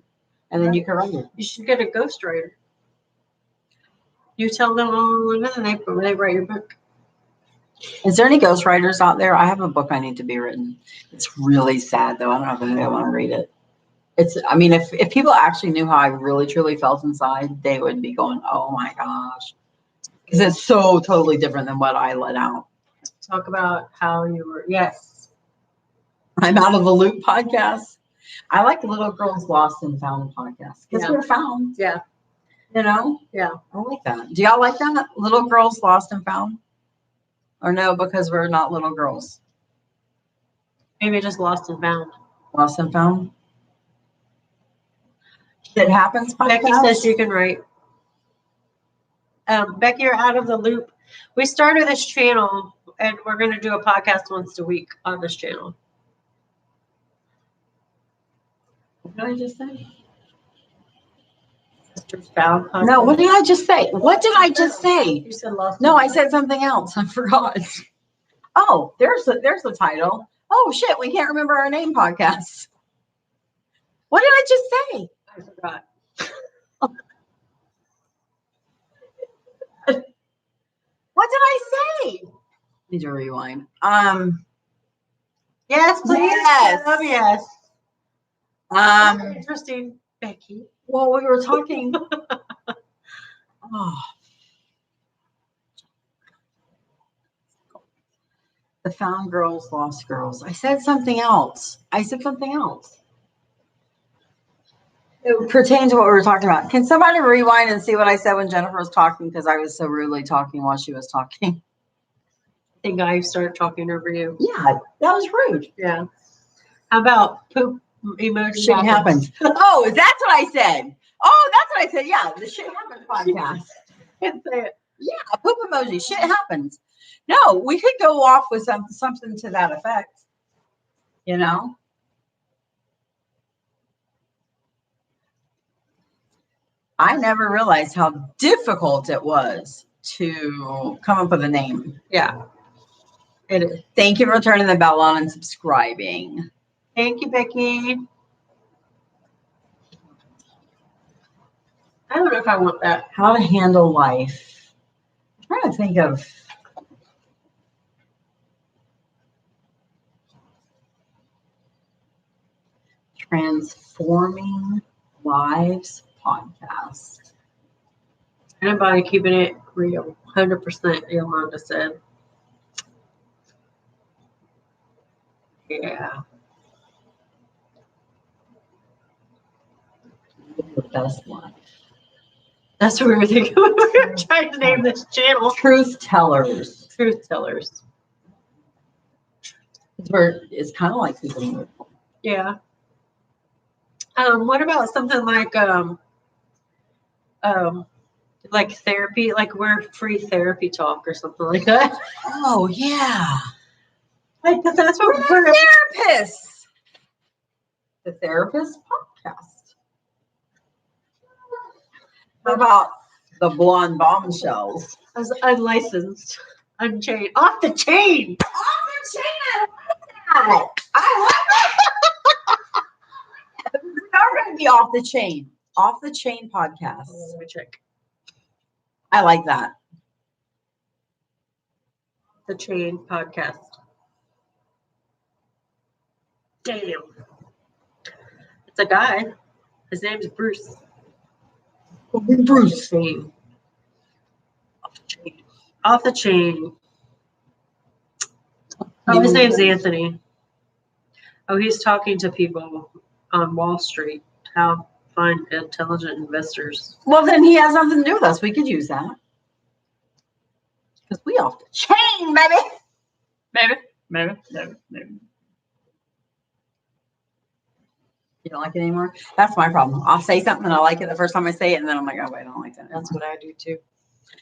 and then you can write it. You should get a ghostwriter. You tell them all, and then they write your book. Is there any ghostwriters out there? I have a book I need to be written. It's really sad though. I don't know if anybody want to read it. I mean, if people actually knew how I really truly felt inside, they would be going, oh my gosh. Because it's so totally different than what I let out. Talk about how you were. Yes. I'm Out of the Loop podcast. I like Little Girls Lost and Found podcast because Yeah. we're found, Yeah. you know? Yeah. I like that. Do y'all like that? Little Girls Lost and Found? Or no, because we're not little girls. Maybe just lost and found. Lost and Found? Shit Happens podcast? Becky says you can write. Becky, you're Out of the Loop. We started this channel, and we're going to do a podcast once a week on this channel. What did I just say? Sisters Found podcast. No, what did I just say? What did I just say? You said lost. No, and I said something else. I forgot. Oh, there's the title. Oh shit, we can't remember our name podcast. What did I just say? I forgot. What did I say? Need to rewind. Yes, please. Yes. Yes. Interesting, Becky. Well, we were talking. Oh. The Found Girls, Lost Girls. I said something else. It pertains to what we were talking about. Can somebody rewind and see what I said when Jennifer was talking? Because I was so rudely talking while she was talking. I think I started talking over you. Yeah, that was rude. Yeah. How about poop emoji? Shit happens. Oh, that's what I said. Oh, that's what I said. Yeah, the Shit Happens podcast. Can't say it. Yeah, poop emoji. Shit happens. No, we could go off with something to that effect. You know? I never realized how difficult it was to come up with a name. Yeah. It is. Thank you for turning the bell on and subscribing. Thank you, Becky. I don't know if I want that. How to handle life. I'm trying to think of. Transforming Lives podcast. Anybody keeping it real. 100%, Yolanda said. Yeah. The best one. That's what we were thinking. We were trying to name this channel. Truth Tellers. Truth Tellers. It's kind of like people. Yeah. What about something like therapy, like we're free therapy talk or something like that? Oh yeah. Like, 'cause that's what We're we're. therapists. The Therapist podcast. What about the Blonde Bombshells? As unlicensed, unchained, off the chain. Off the chain. I love it. We're going to be off the chain. Off the chain podcast. Let me check. I like that. The Chain podcast. Damn. It's a guy. His name's Bruce. Bruce. Chain. Off the chain. Off the chain. Oh, his name's Anthony. Oh, he's talking to people on Wall Street. How to find intelligent investors. Well, then he has nothing to do with us. We could use that. Because we off the chain, baby. Maybe. You don't like it anymore? That's my problem. I'll say something and I like it the first time I say it, and then I'm like, oh, wait, I don't like that. That's what I do too.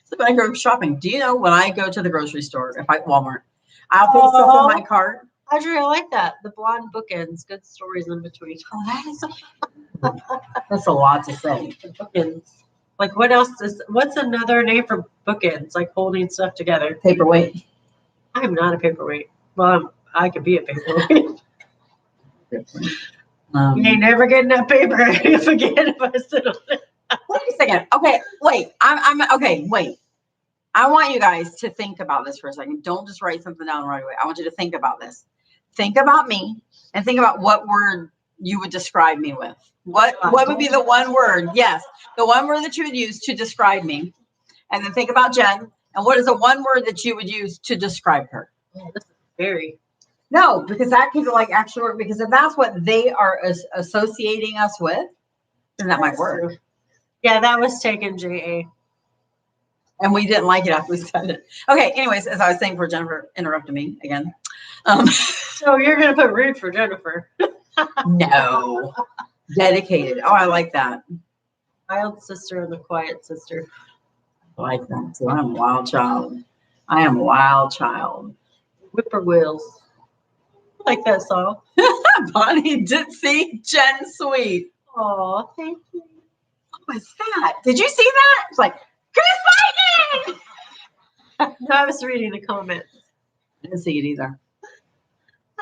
So when I go shopping, do you know when I go to the grocery store, Walmart, I'll put stuff in my cart Audrey, I like that. The blonde bookends, good stories in between. That's a lot to say. Bookends. Like what else what's another name for bookends? Like holding stuff together. Paperweight. I'm not a paperweight. Well, I could be a paperweight. You ain't never getting that paper again if I sit on it. Wait a second. Okay, wait. I'm okay. Wait. I want you guys to think about this for a second. Don't just write something down right away. I want you to think about this. Think about me and think about what word you would describe me with. What would be the one word? Yes, the one word that you would use to describe me. And then think about Jen. And what is the one word that you would use to describe her? Oh, this is very. No, because that could be like actual work. Because if that's what they are associating us with, then that might work. Yeah, that was taken, J.A. And we didn't like it after we said it. Okay, anyways, as I was saying, for Jennifer interrupted me again. So you're going to put rude for Jennifer. No. Dedicated. Oh, I like that. Wild sister and the quiet sister. I like that too. I'm a wild child. I am a wild child. Whippoorwills. I like that song. Bonnie Ditsy, Jen Sweet. Oh, thank you. What was that? Did you see that? It's like, Chris Lightning! No, I was reading the comments. I didn't see it either.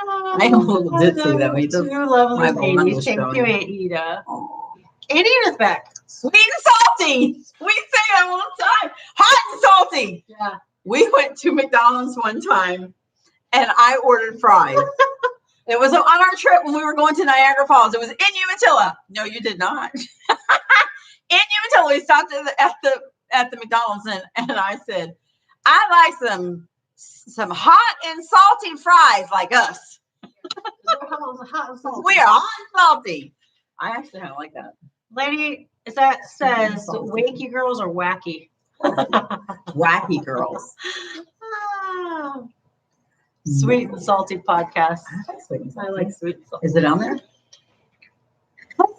I am a little ditzy though. He does. Two lovely my blonde ladies. is Thank showing. you, Aunt Ida. Oh. Aunt Ida's back. Sweet and salty. We say that all the time. Hot and salty. Yeah. We went to McDonald's one time and I ordered fries. It was on our trip when we were going to Niagara Falls. It was in Umatilla. No, you did not. In Umatilla, we stopped at the McDonald's and I said, I like some hot and salty fries like us. We are hot and salty. I actually kind of like that. Lady, is that says wakey girls or wacky? Wacky girls. Ah. Sweet and salty podcast. I like sweet and salty. I like sweet and salty. Is it on there?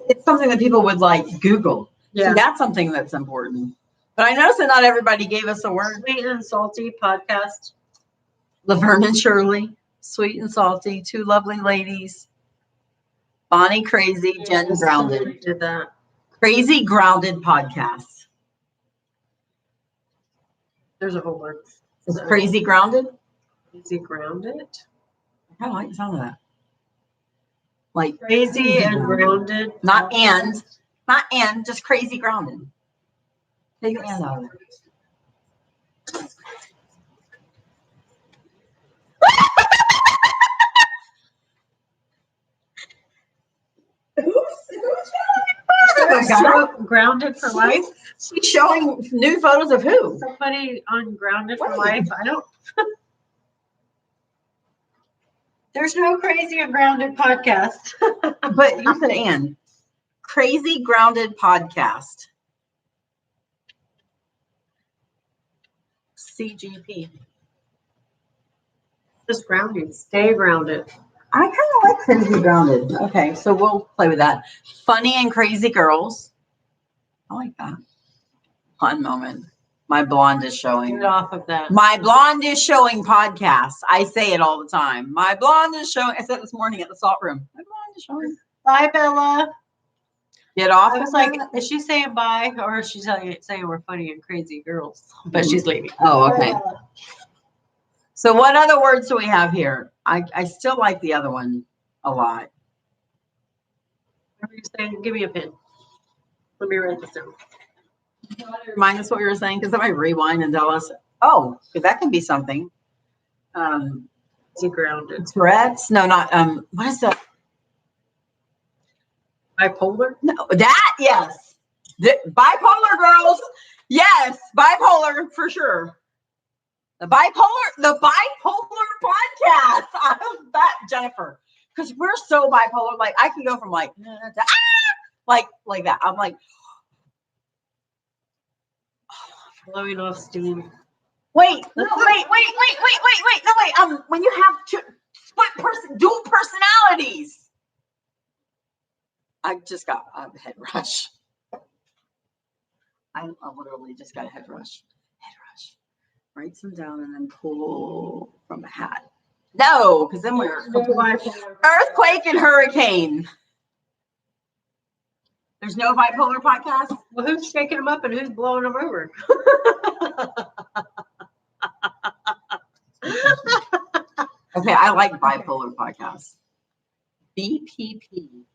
It's something that people would like Google. Yeah. So that's something that's important. But I noticed that not everybody gave us a word. Sweet and salty podcast. Laverne and Shirley, sweet and salty, two lovely ladies. Bonnie Crazy, Jen Grounded. Did that. Crazy Grounded podcast. There's a whole word. Is Crazy Grounded? Crazy grounded. I kind of like the sound of that. Like Crazy and grounded. not just crazy grounded. Take the and out of it. Grounded for life. She's showing new photos of who? Somebody on Grounded for Life. I don't. There's no crazy and grounded podcast. But you said and. Crazy Grounded podcast. CGP. Just grounded. Stay grounded. I kind of like Crazy Grounded. Okay, so we'll play with that. Funny and Crazy Girls. I like that. Fun moment. My blonde is showing. Get off of that. My blonde is showing podcast. I say it all the time. My blonde is showing. I said this morning at the salt room. My blonde is showing. Bye, Bella. Get off. I was like, is she saying bye or is she saying we're funny and crazy girls? But she's leaving. Oh, okay. So what other words do we have here? I still like the other one a lot. What were you saying? Give me a pin. Let me write this down. Remind us what you were saying, because somebody rewind and tell us. Oh, because that can be something. Is grounded? Tourette's? No, not what is that? Bipolar? No, that yes. Bipolar girls. Yes, bipolar for sure. The bipolar podcast. I love that, Jennifer. Because we're so bipolar. Like I can go from like like that. I'm like Blowing off steam. wait. No, wait. No, wait. When you have dual personalities. I just got a head rush. I literally just got a head rush. Write some down and then pull from a hat. No, because then we're earthquake and hurricane. There's no bipolar podcast. Well, who's shaking them up and who's blowing them over? Okay, I like bipolar podcasts. BPP.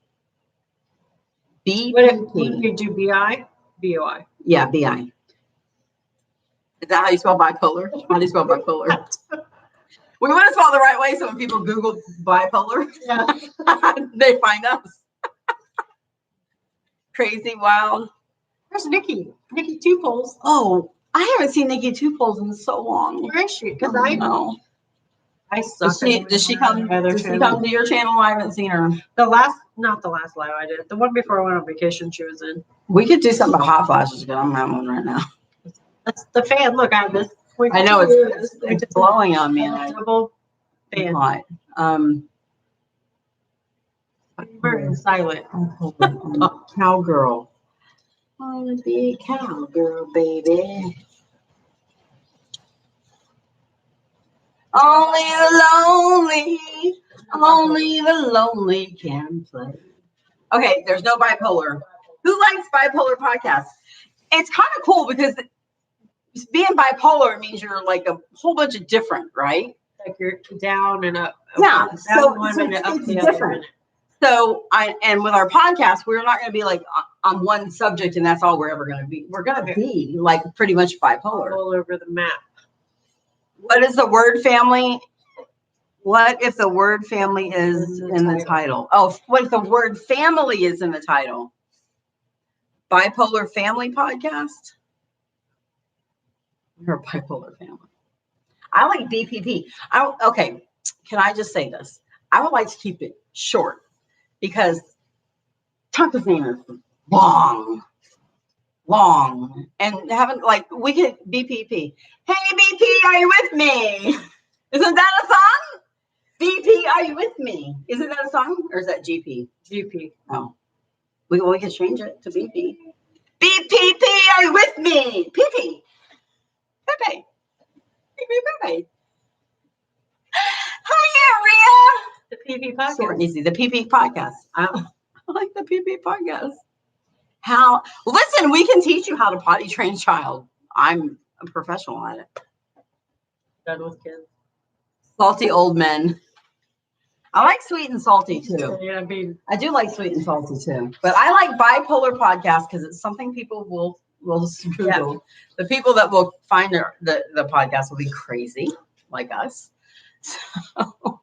What did you do? BI? BOI? Yeah, BI. Is that how you spell bipolar? How do you spell bipolar? We want to spell the right way so when people Google bipolar, they find us. Crazy, wild. Where's Nikki? Nikki Two Poles. Oh, I haven't seen Nikki Two Poles in so long. Where is she? Because I know. I suck. Does she come to your channel? I haven't seen her. Not the last live I did. The one before I went on vacation, she was in. We could do something about hot flashes, but I'm having one right now. That's the fan. Look, I have this. I know it's blowing on me. Double fan. Hot. Very silent. Cowgirl. I wanna be a cowgirl, baby. Only the lonely can play. Okay, there's no bipolar. Who likes bipolar podcasts? It's kind of cool because being bipolar means you're like a whole bunch of different, right? Like you're down and up. Yeah, Down so 1 minute, up it's the other different. minute. So and with our podcast, we're not going to be like on one subject and that's all we're ever going to be. We're going to be like pretty much bipolar. All over the map. What is the word family? What if the word family is in the title? Oh, what if the word family is in the title? Bipolar family podcast? You're a bipolar family. I like BPP. Okay, can I just say this? I would like to keep it short because Tonka's name is long. And haven't we could BPP. Hey BP, are you with me? Isn't that a song? BP, are you with me? Isn't that a song? Or is that GP? GP. Oh. We can change it to BP. BPP, are you with me? PP. Pepe. Pepe. Hi, Ria. The PP podcast. Short and easy. The PP podcast. I like the PP podcast. Listen, we can teach you how to potty train a child. I'm a professional at it. Done with kids. Salty old men. I like sweet and salty too. Yeah, I do like sweet and salty too. But I like bipolar podcast because it's something people will Google. Yeah. The people that will find the podcast will be crazy like us. So.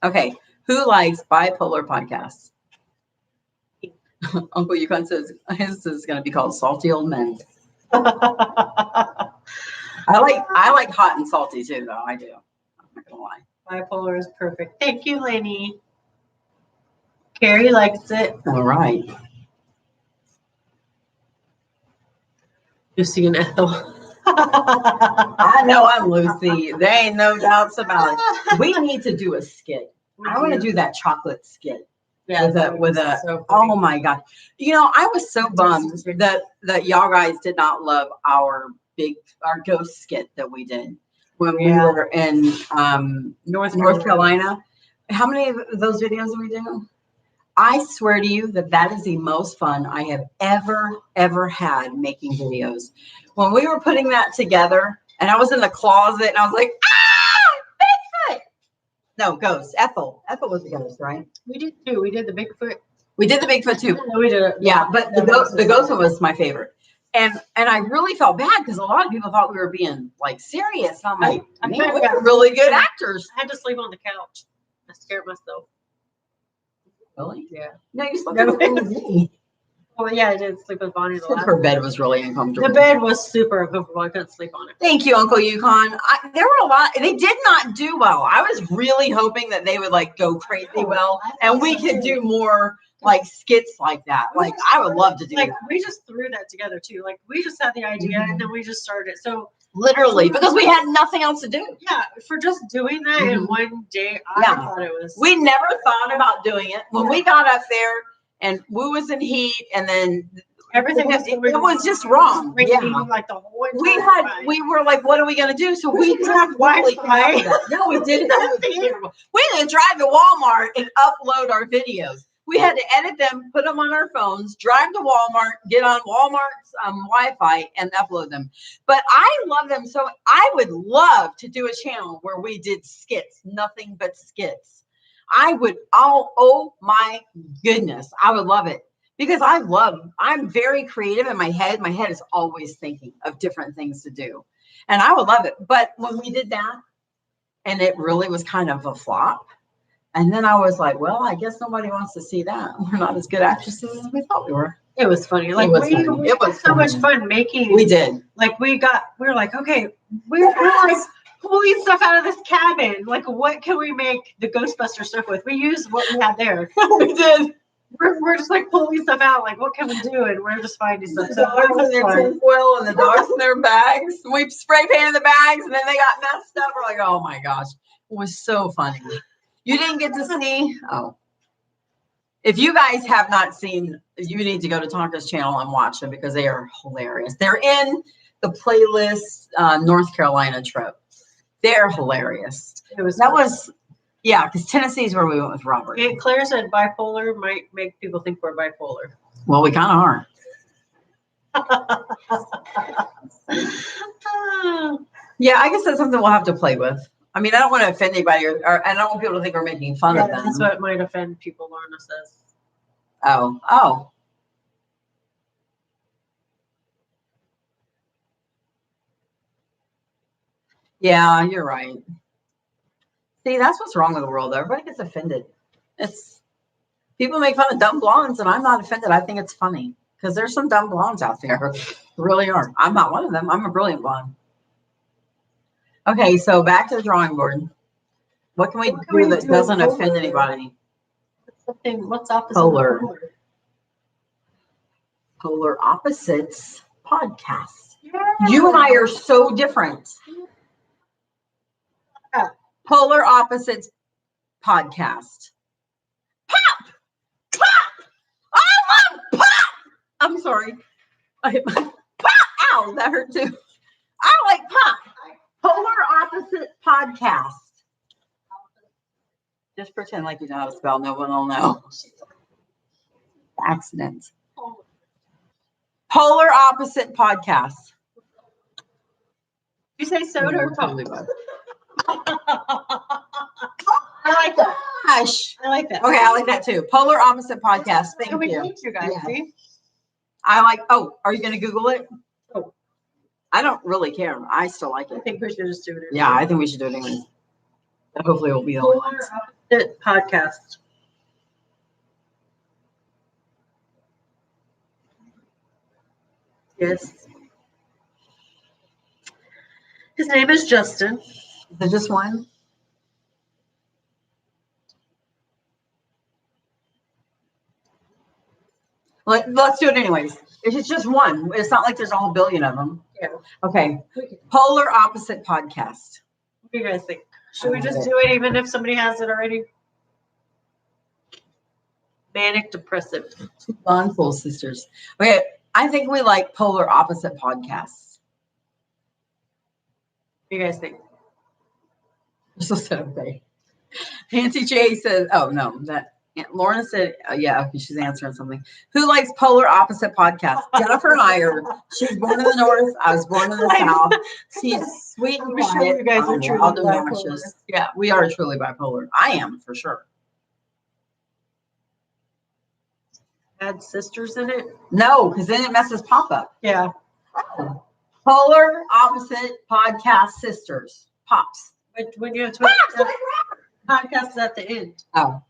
Okay. Who likes bipolar podcasts? Uncle Yukon says his is going to be called Salty Old Men. I like hot and salty too, though. I do. I'm not gonna lie. Bipolar is perfect. Thank you, Lainey. Carrie likes it. All right. Lucy and Ethel. I know I'm Lucy. There ain't no doubts about it. We need to do a skit. I want to do that chocolate skit. Yeah, with a so oh my god! I was so bummed that y'all guys did not love our ghost skit that we did when we were in North Carolina. How many of those videos did we do? I swear to you that is the most fun I have ever had making videos. When we were putting that together, and I was in the closet, and I was like, Bigfoot! No, ghost. Ethel was the ghost, right? We did too. We did the Bigfoot. We did the Bigfoot too. Yeah, we did it. Yeah, but the ghost one was my favorite. And I really felt bad because a lot of people thought we were being serious. And I'm like, man, we're really good actors. I had to sleep on the couch. I scared myself. Really? Yeah. No, you slept with me. Well, yeah, I did sleep with Bonnie. Her bed was really uncomfortable. The bed was super uncomfortable. I couldn't sleep on it. Thank you, Uncle Yukon. There were a lot. They did not do well. I was really hoping that they would go crazy well, and we could do more skits like that. I would love to do that. We just threw that together too. We just had the idea and then we just started. So literally, because we had nothing else to do. Yeah, for just doing that in one day, I thought it was. We never thought about doing it when we got up there, and Woo was in heat, and then Everything was It was just wrong. Yeah. Like the whole We were like, what are we gonna do? So we have Wi-Fi. No, we didn't. We didn't drive to Walmart and upload our videos. We had to edit them, put them on our phones, drive to Walmart, get on Walmart's Wi-Fi, and upload them. But I love them, so I would love to do a channel where we did skits, nothing but skits. Oh my goodness, I would love it. Because I'm very creative in my head. My head is always thinking of different things to do. And I would love it. But when we did that, and it really was kind of a flop, and then I was like, well, I guess nobody wants to see that. We're not as good actresses as we thought we were. It was funny. Like it was so much fun making. We did. Like we were like, okay, we're like pulling stuff out of this cabin. Like, what can we make the Ghostbuster stuff with? We used what we had there. We did. We're just like pulling stuff out. Like, what can we do? And we're just finding stuff. The dogs in their tinfoil and the dogs in their bags. We spray painted the bags, and then they got messed up. We're like, oh my gosh, it was so funny. You didn't get to see? Oh. If you guys have not seen, you need to go to Tonka's channel and watch them because they are hilarious. They're in the playlist North Carolina trip. They're hilarious. Yeah, because Tennessee is where we went with Robert. Aunt Claire said bipolar might make people think we're bipolar. Well, we kind of are. Yeah, I guess that's something we'll have to play with. I mean, I don't want to offend anybody, or I don't want people to think we're making fun of them. That's what might offend people, Lorna says. Oh. Yeah, you're right. See, that's what's wrong with the world. Everybody gets offended. People make fun of dumb blondes, and I'm not offended. I think it's funny because there's some dumb blondes out there. There really are. I'm not one of them. I'm a brilliant blonde. Okay, so back to the drawing board. What can we do that doesn't offend anybody? What's opposite? Polar. Polar Opposites podcast. Yeah. You and I are so different. Polar Opposites podcast. Pop! I love pop! I'm sorry. Pop! Ow, that hurt too. I like pop. Polar Opposite podcast. Just pretend like you know how to spell. No one will know. Accident. Polar Opposite podcast. You say soda or pop? I like that. Gosh. I like that. Okay, I like that too. Polar Opposite podcast. Thank you. Thank you guys. Yeah. See? I like. Oh, are you going to Google it? Oh. I don't really care. I still like I it. think we should just do it. Yeah, I think we should do it anyway. Hopefully, we'll be the only ones. Podcast. Yes. His name is Justin. Is it just one? Let's do it anyways. If it's just one, it's not like there's a whole billion of them. Yeah. Okay. Polar Opposite podcast. What do you guys think? Should we just do it even if somebody has it already? Manic depressive. Bondful sisters. Okay. I think we like Polar Opposite podcasts. What do you guys think? So okay. Nancy J says, oh no, Lorna said, yeah, okay, she's answering something. Who likes Polar Opposite podcast? Jennifer and I are. She's born in the north. I was born in the south. She's sweet and quiet. Sure you guys are truly bipolar. Yeah, we are truly bipolar. I am for sure. Add sisters in it? No, because then it messes pop up. Yeah. Polar Opposite podcast sisters. Pops. But when you have podcast is at the end. Oh.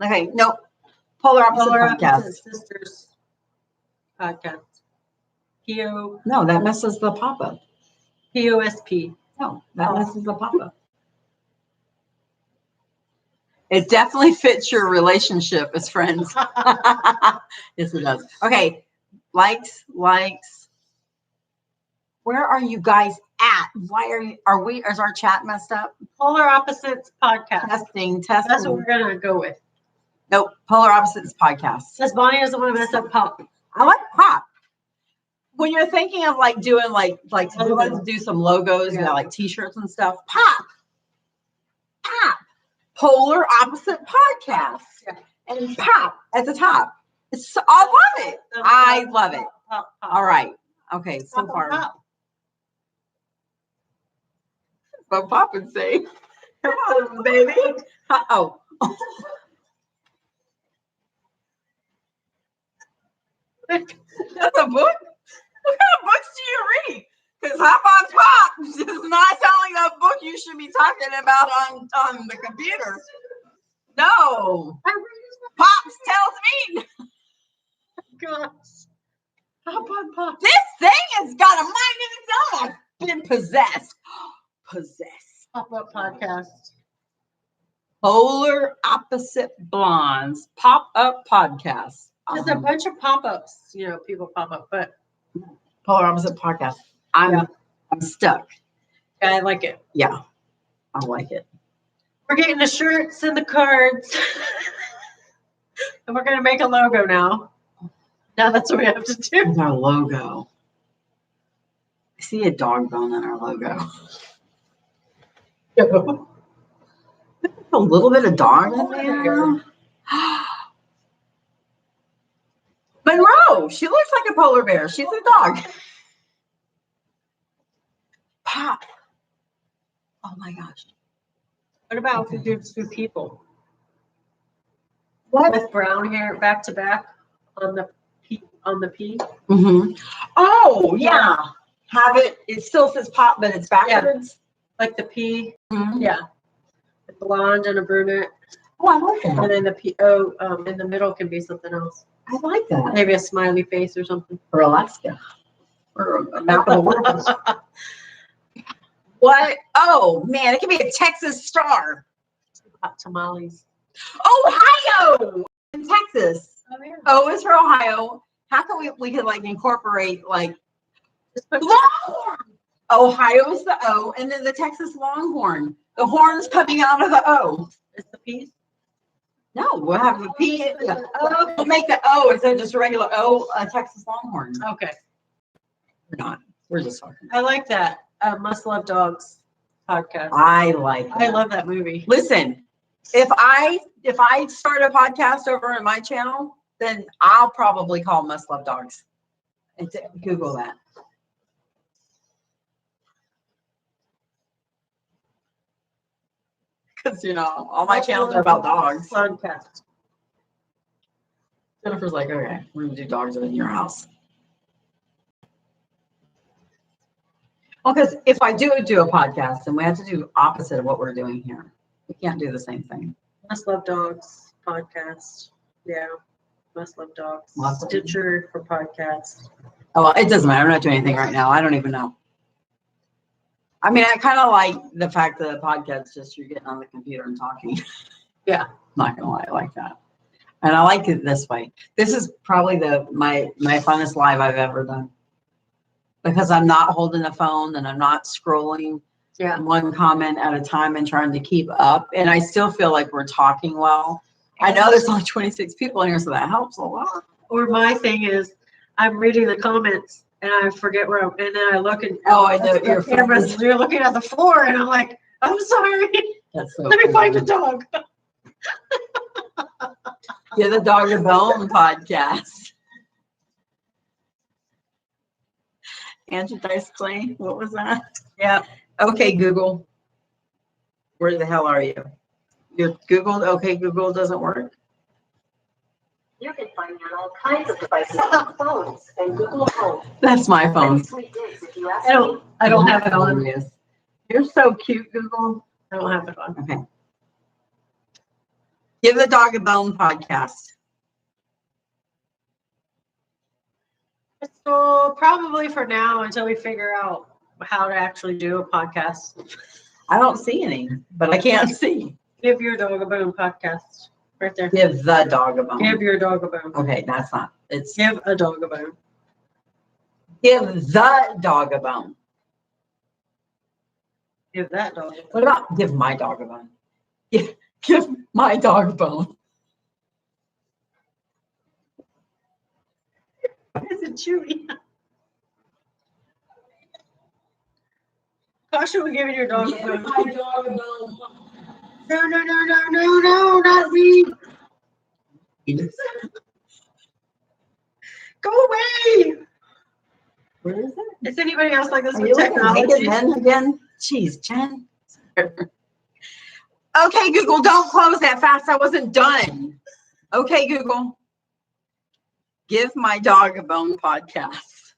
Okay, nope. Polar Opposite podcast. Sisters podcast. P-O. No, that messes the pop up. P-O-S-P. No, that messes the pop up. It definitely fits your relationship as friends. Yes, it does. Okay, likes. Where are you guys at? Why is our chat messed up? Polar Opposites podcast. Testing. That's what we're gonna go with. Nope. Polar Opposites podcast. Says Bonnie doesn't want to mess up pop. I like pop. When you're thinking of like doing like we want to do some logos, you know, like t-shirts and stuff. Pop. Polar opposite podcast. Yeah. And pop at the top. I love it. I love it. Pop. All right. Okay. So Pop, far. pop. But pop and say, come on, baby. Uh-oh. That's a book? What kind of books do you read? Because Hop on Pop does not sound like that book you should be talking about on the computer. No. Pops tells me. Gosh. Hop on pop. This thing has got a mind of its own. I've been possessed. Possessed. Pop up podcast. Polar opposite blondes pop-up podcast. There's a bunch of pop-ups, you know, people pop up, but Polar opposite podcast. I'm stuck. yeah, I like it. Yeah, I like it. We're getting the shirts and the cards. And we're gonna make a logo now. Now that's what we have to do. With our logo. I see a dog bone in our logo. A little bit of dog in there. Monroe, she looks like a polar bear. She's a dog. Pop. Oh my gosh. What about if we do two people What? with brown hair back to back on the P? Mm-hmm. Oh yeah. Have it. It still says pop, but it's backwards. Like the P, Mhm. yeah. A blonde and a brunette. Oh, I like And that. then the P in the middle can be something else. I like that. Maybe a smiley face or something. Or Alaska. Or a map of the world. What? Oh man, it could be a Texas star. Hot tamales. Ohio in Texas. Oh yeah. O is for Ohio. How can we could like incorporate like Just put Longhorn? Ohio is the O, and then the Texas Longhorn. The horn's coming out of the O. it's the P's. No, we'll have the P. We'll make the O instead of just a regular O, a Texas Longhorn. Okay. We're not. We're just talking. I like that. Must Love Dogs podcast. I like that. I love that movie. Listen, if I start a podcast over on my channel, then I'll probably call Must Love Dogs. Google that. Because you know, all my channels are about dogs. Podcast. Jennifer's like, okay, we're gonna do dogs in your house. Well, because if I do a podcast, then we have to do opposite of what we're doing here. We can't do the same thing. Must Love Dogs podcast. Yeah. Must Love Dogs. Must Love- Stitcher for podcasts. Oh, well, it doesn't matter. I'm not doing anything right now. I don't even know. I mean, I kind of like the fact that the podcast just you're getting on the computer and talking. Yeah. I'm not gonna lie, I like that. And I like it this way. This is probably my funnest live I've ever done. Because I'm not holding the phone and I'm not scrolling Yeah. one comment at a time and trying to keep up. And I still feel like we're talking well. I know there's only 26 people in here, so that helps a lot. Or my thing is, I'm reading the comments and I forget where and then I look and Oh, I know, your cameras. You're looking at the floor and I'm like, I'm sorry. That's so Let me find the funny. dog. Yeah, the Dog and Bone podcast. Andrew Dice Clay, what was that? Yeah. Okay, Google. Where the hell are you? Your Google, okay, Google doesn't work. You can find me on all kinds of devices on phones and Google Home. That's my phone. Sweet digs if you ask I don't me. I don't have it on. Yes. You're so cute, Google. I don't have it on. Okay. Give the Dog and Bone podcast. So probably for now until we figure out how to actually do a podcast. I don't see any, but I can't see. Give your dog a bone podcast. Right there. Give the Dog a Bone. Give your dog a bone. Okay, that's not. It's Give a dog a bone. give the dog a bone. Give that dog a bone. What about give my dog a bone? Give my dog a bone. Chewy. Caution when giving your dog a bone. No, not me. Go away. Where is it? Is anybody else like this Are with you looking at naked technology? men again? Jeez, Jen. Okay, Google, don't close that fast. I wasn't done. Okay, Google. Give my dog a bone podcast. It's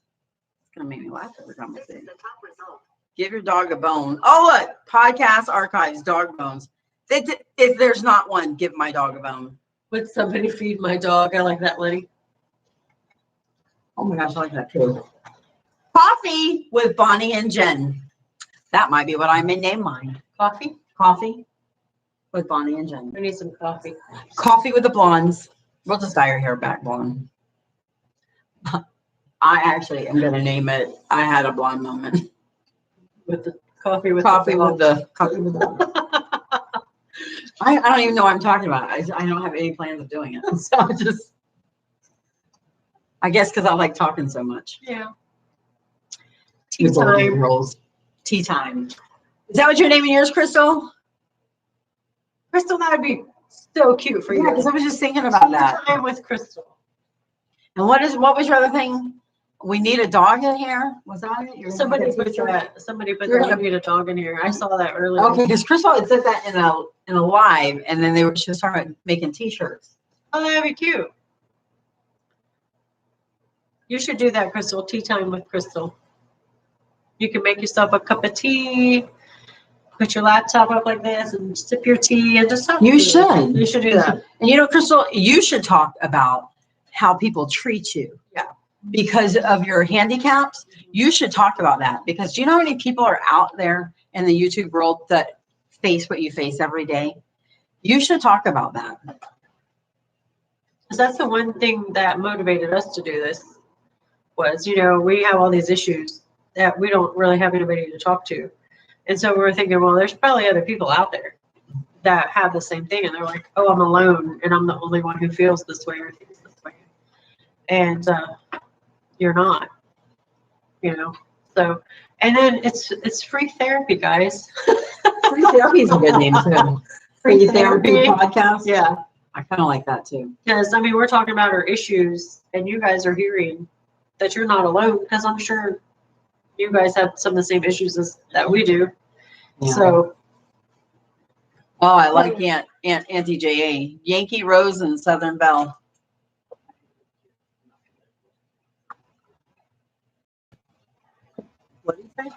gonna make me laugh every time I say it. The top result. Give your dog a bone. Oh, look, podcast archives, dog bones. If there's not one, give my dog a bone. Would somebody feed my dog? I like that, Lenny. Oh my gosh, I like that too. Coffee with Bonnie and Jen. That might be what I may name mine. Coffee? Coffee with Bonnie and Jen. I need some coffee. Coffee with the blondes. We'll just dye your hair back blonde. I actually am going to name it. I had a blonde moment. With the coffee with Coffee the with the coffee with the. I don't even know what I'm talking about. I don't have any plans of doing it. So I just. I guess because I like talking so much. Yeah. Tea time. Rolls. Tea time. Is that what you're naming yours, Crystal? Crystal, that would be so cute for Yeah, you. because I was just thinking about that. Time with Crystal. And what was your other thing? We need a dog in here. Was that it? You're Somebody gonna put get a t-shirt? that. Somebody put You're that. gonna- We need a dog in here. I saw that earlier. Okay, because Crystal had said that in a live, and then she was talking about making T-shirts. Oh, that'd be cute. You should do that, Crystal. Tea time with Crystal. You can make yourself a cup of tea, put your laptop up like this, and sip your tea, and just talk. You to should. You should do that. And Crystal, you should talk about how people treat you. Yeah. Because of your handicaps, you should talk about that. Because do you know how many people are out there in the YouTube world that face what you face every day? You should talk about that. Because that's the one thing that motivated us to do this was, we have all these issues that we don't really have anybody to talk to. And so we were thinking, well, there's probably other people out there that have the same thing. And they're like, oh, I'm alone and I'm the only one who feels this way or thinks this way. And you're not, So, and then it's free therapy, guys. Free therapy is a good name too. Free therapy podcast. Yeah. I kind of like that too. Because, we're talking about our issues and you guys are hearing that you're not alone because I'm sure you guys have some of the same issues that we do. Yeah. So, Oh, I like Auntie J.A. Yankee Rose and Southern Belle. what do you think?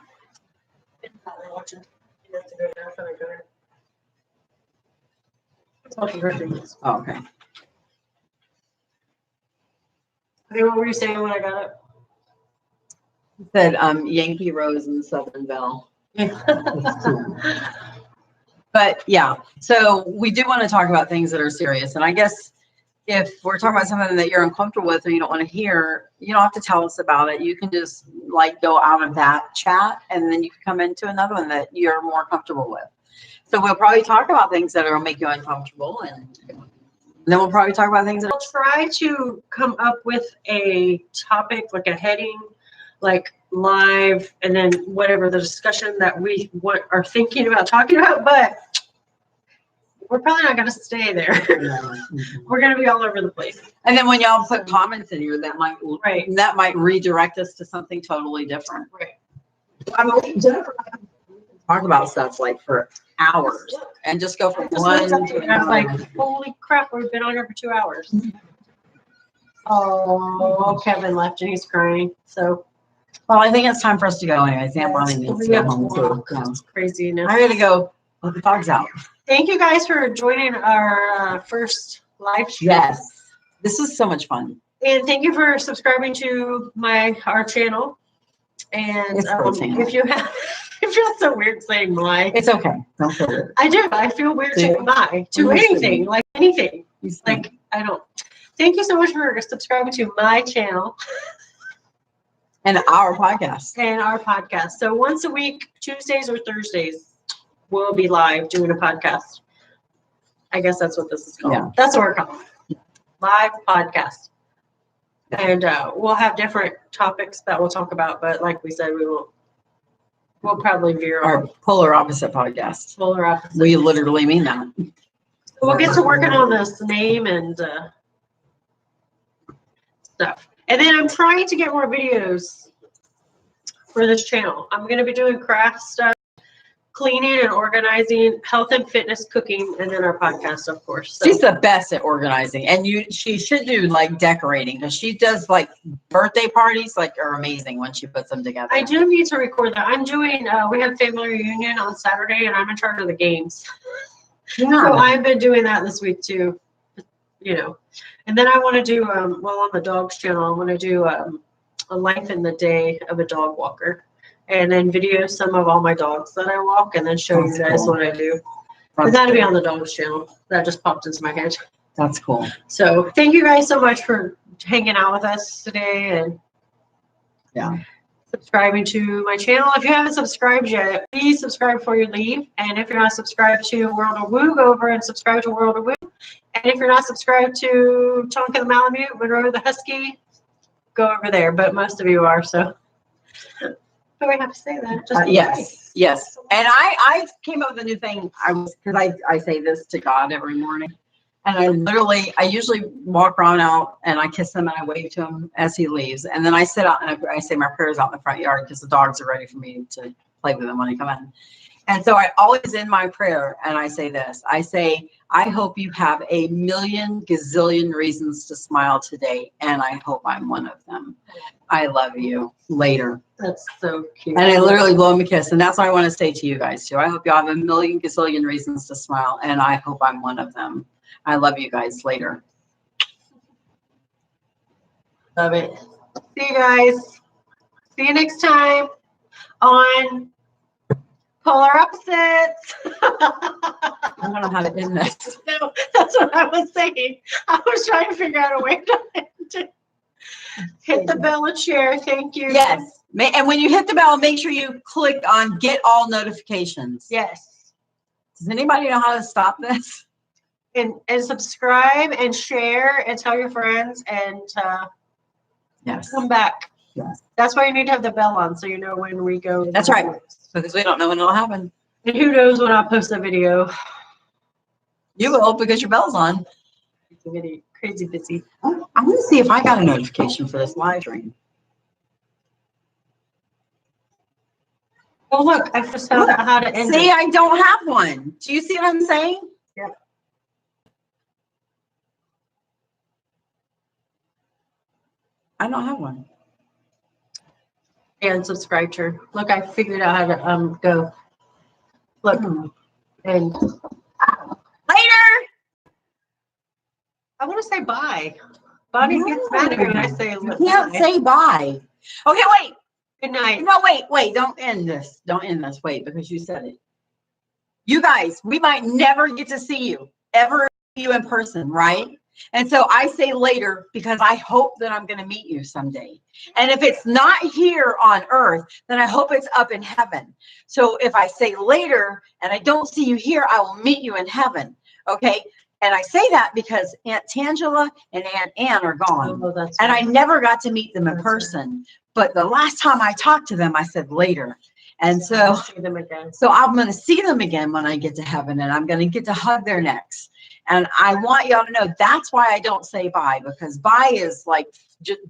Oh, okay. Okay, what were you saying when I got it? Said Yankee Rose and Southern Belle. Yeah. But yeah, so we do want to talk about things that are serious. And I guess if we're talking about something that you're uncomfortable with or you don't want to hear, you don't have to tell us about it. You can just go out of that chat and then you can come into another one that you're more comfortable with. So we'll probably talk about things that will make you uncomfortable, and then we'll probably talk about things that I'll try to come up with a topic, like a heading, like live, and then whatever the discussion that we are thinking about talking about, but we're probably not going to stay there. We're going to be all over the place. And then when y'all put comments in here, that might redirect us to something totally different. Right. I mean, Jennifer and I can talk about stuff for hours and just go from one to I was another. like, holy crap, we've been on here for 2 hours. Oh, Kevin left and he's crying. So, Well, I think it's time for us to go anyways. Aunt Bonnie needs to go home too. it's crazy. I gotta go let the dogs out. Thank you guys for joining our first live stream. Yes. This is so much fun. And thank you for subscribing to our channel. And It's her channel. if you have, it feels so weird saying my. It's okay. Don't feel it. I do. I feel weird Do you? saying my to Listen. anything, like anything. Like, Like, I don't. Thank you so much for subscribing to my channel and our podcast. and our podcast. So once a week, Tuesdays or Thursdays, we'll be live doing a podcast. I guess that's what this is called. Yeah. That's what we're calling it. Live podcast. And we'll have different topics that we'll talk about. But like we said, we'll probably veer Our off polar opposite podcast. polar opposite. We literally mean that. We'll get to working on this name and stuff. And then I'm trying to get more videos for this channel. I'm going to be doing craft stuff, cleaning and organizing, health and fitness, cooking, and then our podcast, of course. So She's the best at organizing, and she should do like decorating because she does like birthday parties, like are amazing when she puts them together. I do need to record that. I'm doing, we have family reunion on Saturday, and I'm in charge of the games. So I've been doing that this week too, you know. And then I want to do, well, on the dogs channel, I want to do a life in the day of a dog walker. And then video some of all my dogs that I walk, and then show That's you guys cool. what I do. And that'll be on the dogs channel. That just popped into my head. That's cool. So thank you guys so much for hanging out with us today and subscribing to my channel. If you haven't subscribed yet, please subscribe before you leave. And if you're not subscribed to World of Woo, go over and subscribe to World of Woo. And if you're not subscribed to Tonka the Malamute, Monroe the Husky, go over there. But most of you are, so. Do we have to say that? Just Yes. And I came up with a new thing. Because I say this to God every morning. And I usually walk around out and I kiss him and I wave to him as he leaves. And then I sit out and I say my prayers out in the front yard because the dogs are ready for me to play with them when they come in. And so I always end my prayer and I say this. I say, I hope you have a million gazillion reasons to smile today. And I hope I'm one of them. I love you. Later. That's so cute. And I literally blow him a kiss. And that's what I want to say to you guys too. I hope you have a million gazillion reasons to smile. And I hope I'm one of them. I love you guys. Later. Love it. See you guys. See you next time on Polar Opposites. I don't know how to end this. No, that's what I was saying. I was trying to figure out a way to hit the bell and share. Thank you. Yes. And when you hit the bell, make sure you click on get all notifications. Yes. Does anybody know how to stop this? And subscribe and share and tell your friends and Yes. come back. Yes. That's why you need to have the bell on so you know when we go. That's right. Because we don't know when it'll happen. And who knows when I'll post a video. You will because your bell's on. Crazy busy. I'm going to see if I got a notification for this live stream. Oh, look, I just found out how to end See, it. I don't have one. Do you see what I'm saying? Yeah. I don't have one. And subscribe to her. Look, I figured out how to go. Look, and Later. I want to say bye. Bonnie gets mad at me when I say You can't say bye. Okay, wait. good night. No, wait. Don't end this. Don't end this. Wait, because you said it. You guys, we might never get to see you, ever see you in person, right? And so I say later because I hope that I'm going to meet you someday. And if it's not here on earth, then I hope it's up in heaven. So if I say later and I don't see you here, I will meet you in heaven. Okay. And I say that because Aunt Tangela and Aunt Ann are gone. Oh, that's And I right. never got to meet them in That's person. But the last time I talked to them, I said later. And so I'll see them again. so I'm going to see them again when I get to heaven, and I'm going to get to hug their necks. And I want y'all to know that's why I don't say bye, because bye is like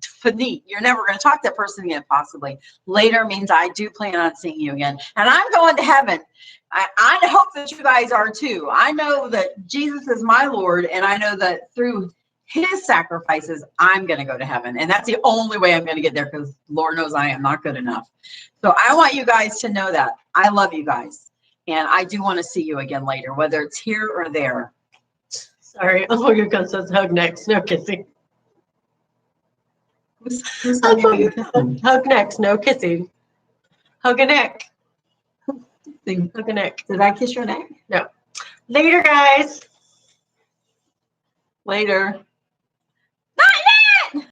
finite. You're never going to talk to that person again, possibly. Later means I do plan on seeing you again. And I'm going to heaven. I hope that you guys are too. I know that Jesus is my Lord, and I know that through his sacrifices, I'm going to go to heaven. And that's the only way I'm going to get there, because Lord knows I am not good enough. So I want you guys to know that. I love you guys. And I do want to see you again later, whether it's here or there. Sorry, Uncle Yukon says hug next, no kissing. Who's Hug next, no kissing. Hug a neck. Did Hug a neck. I kiss your neck? Later, guys. Later.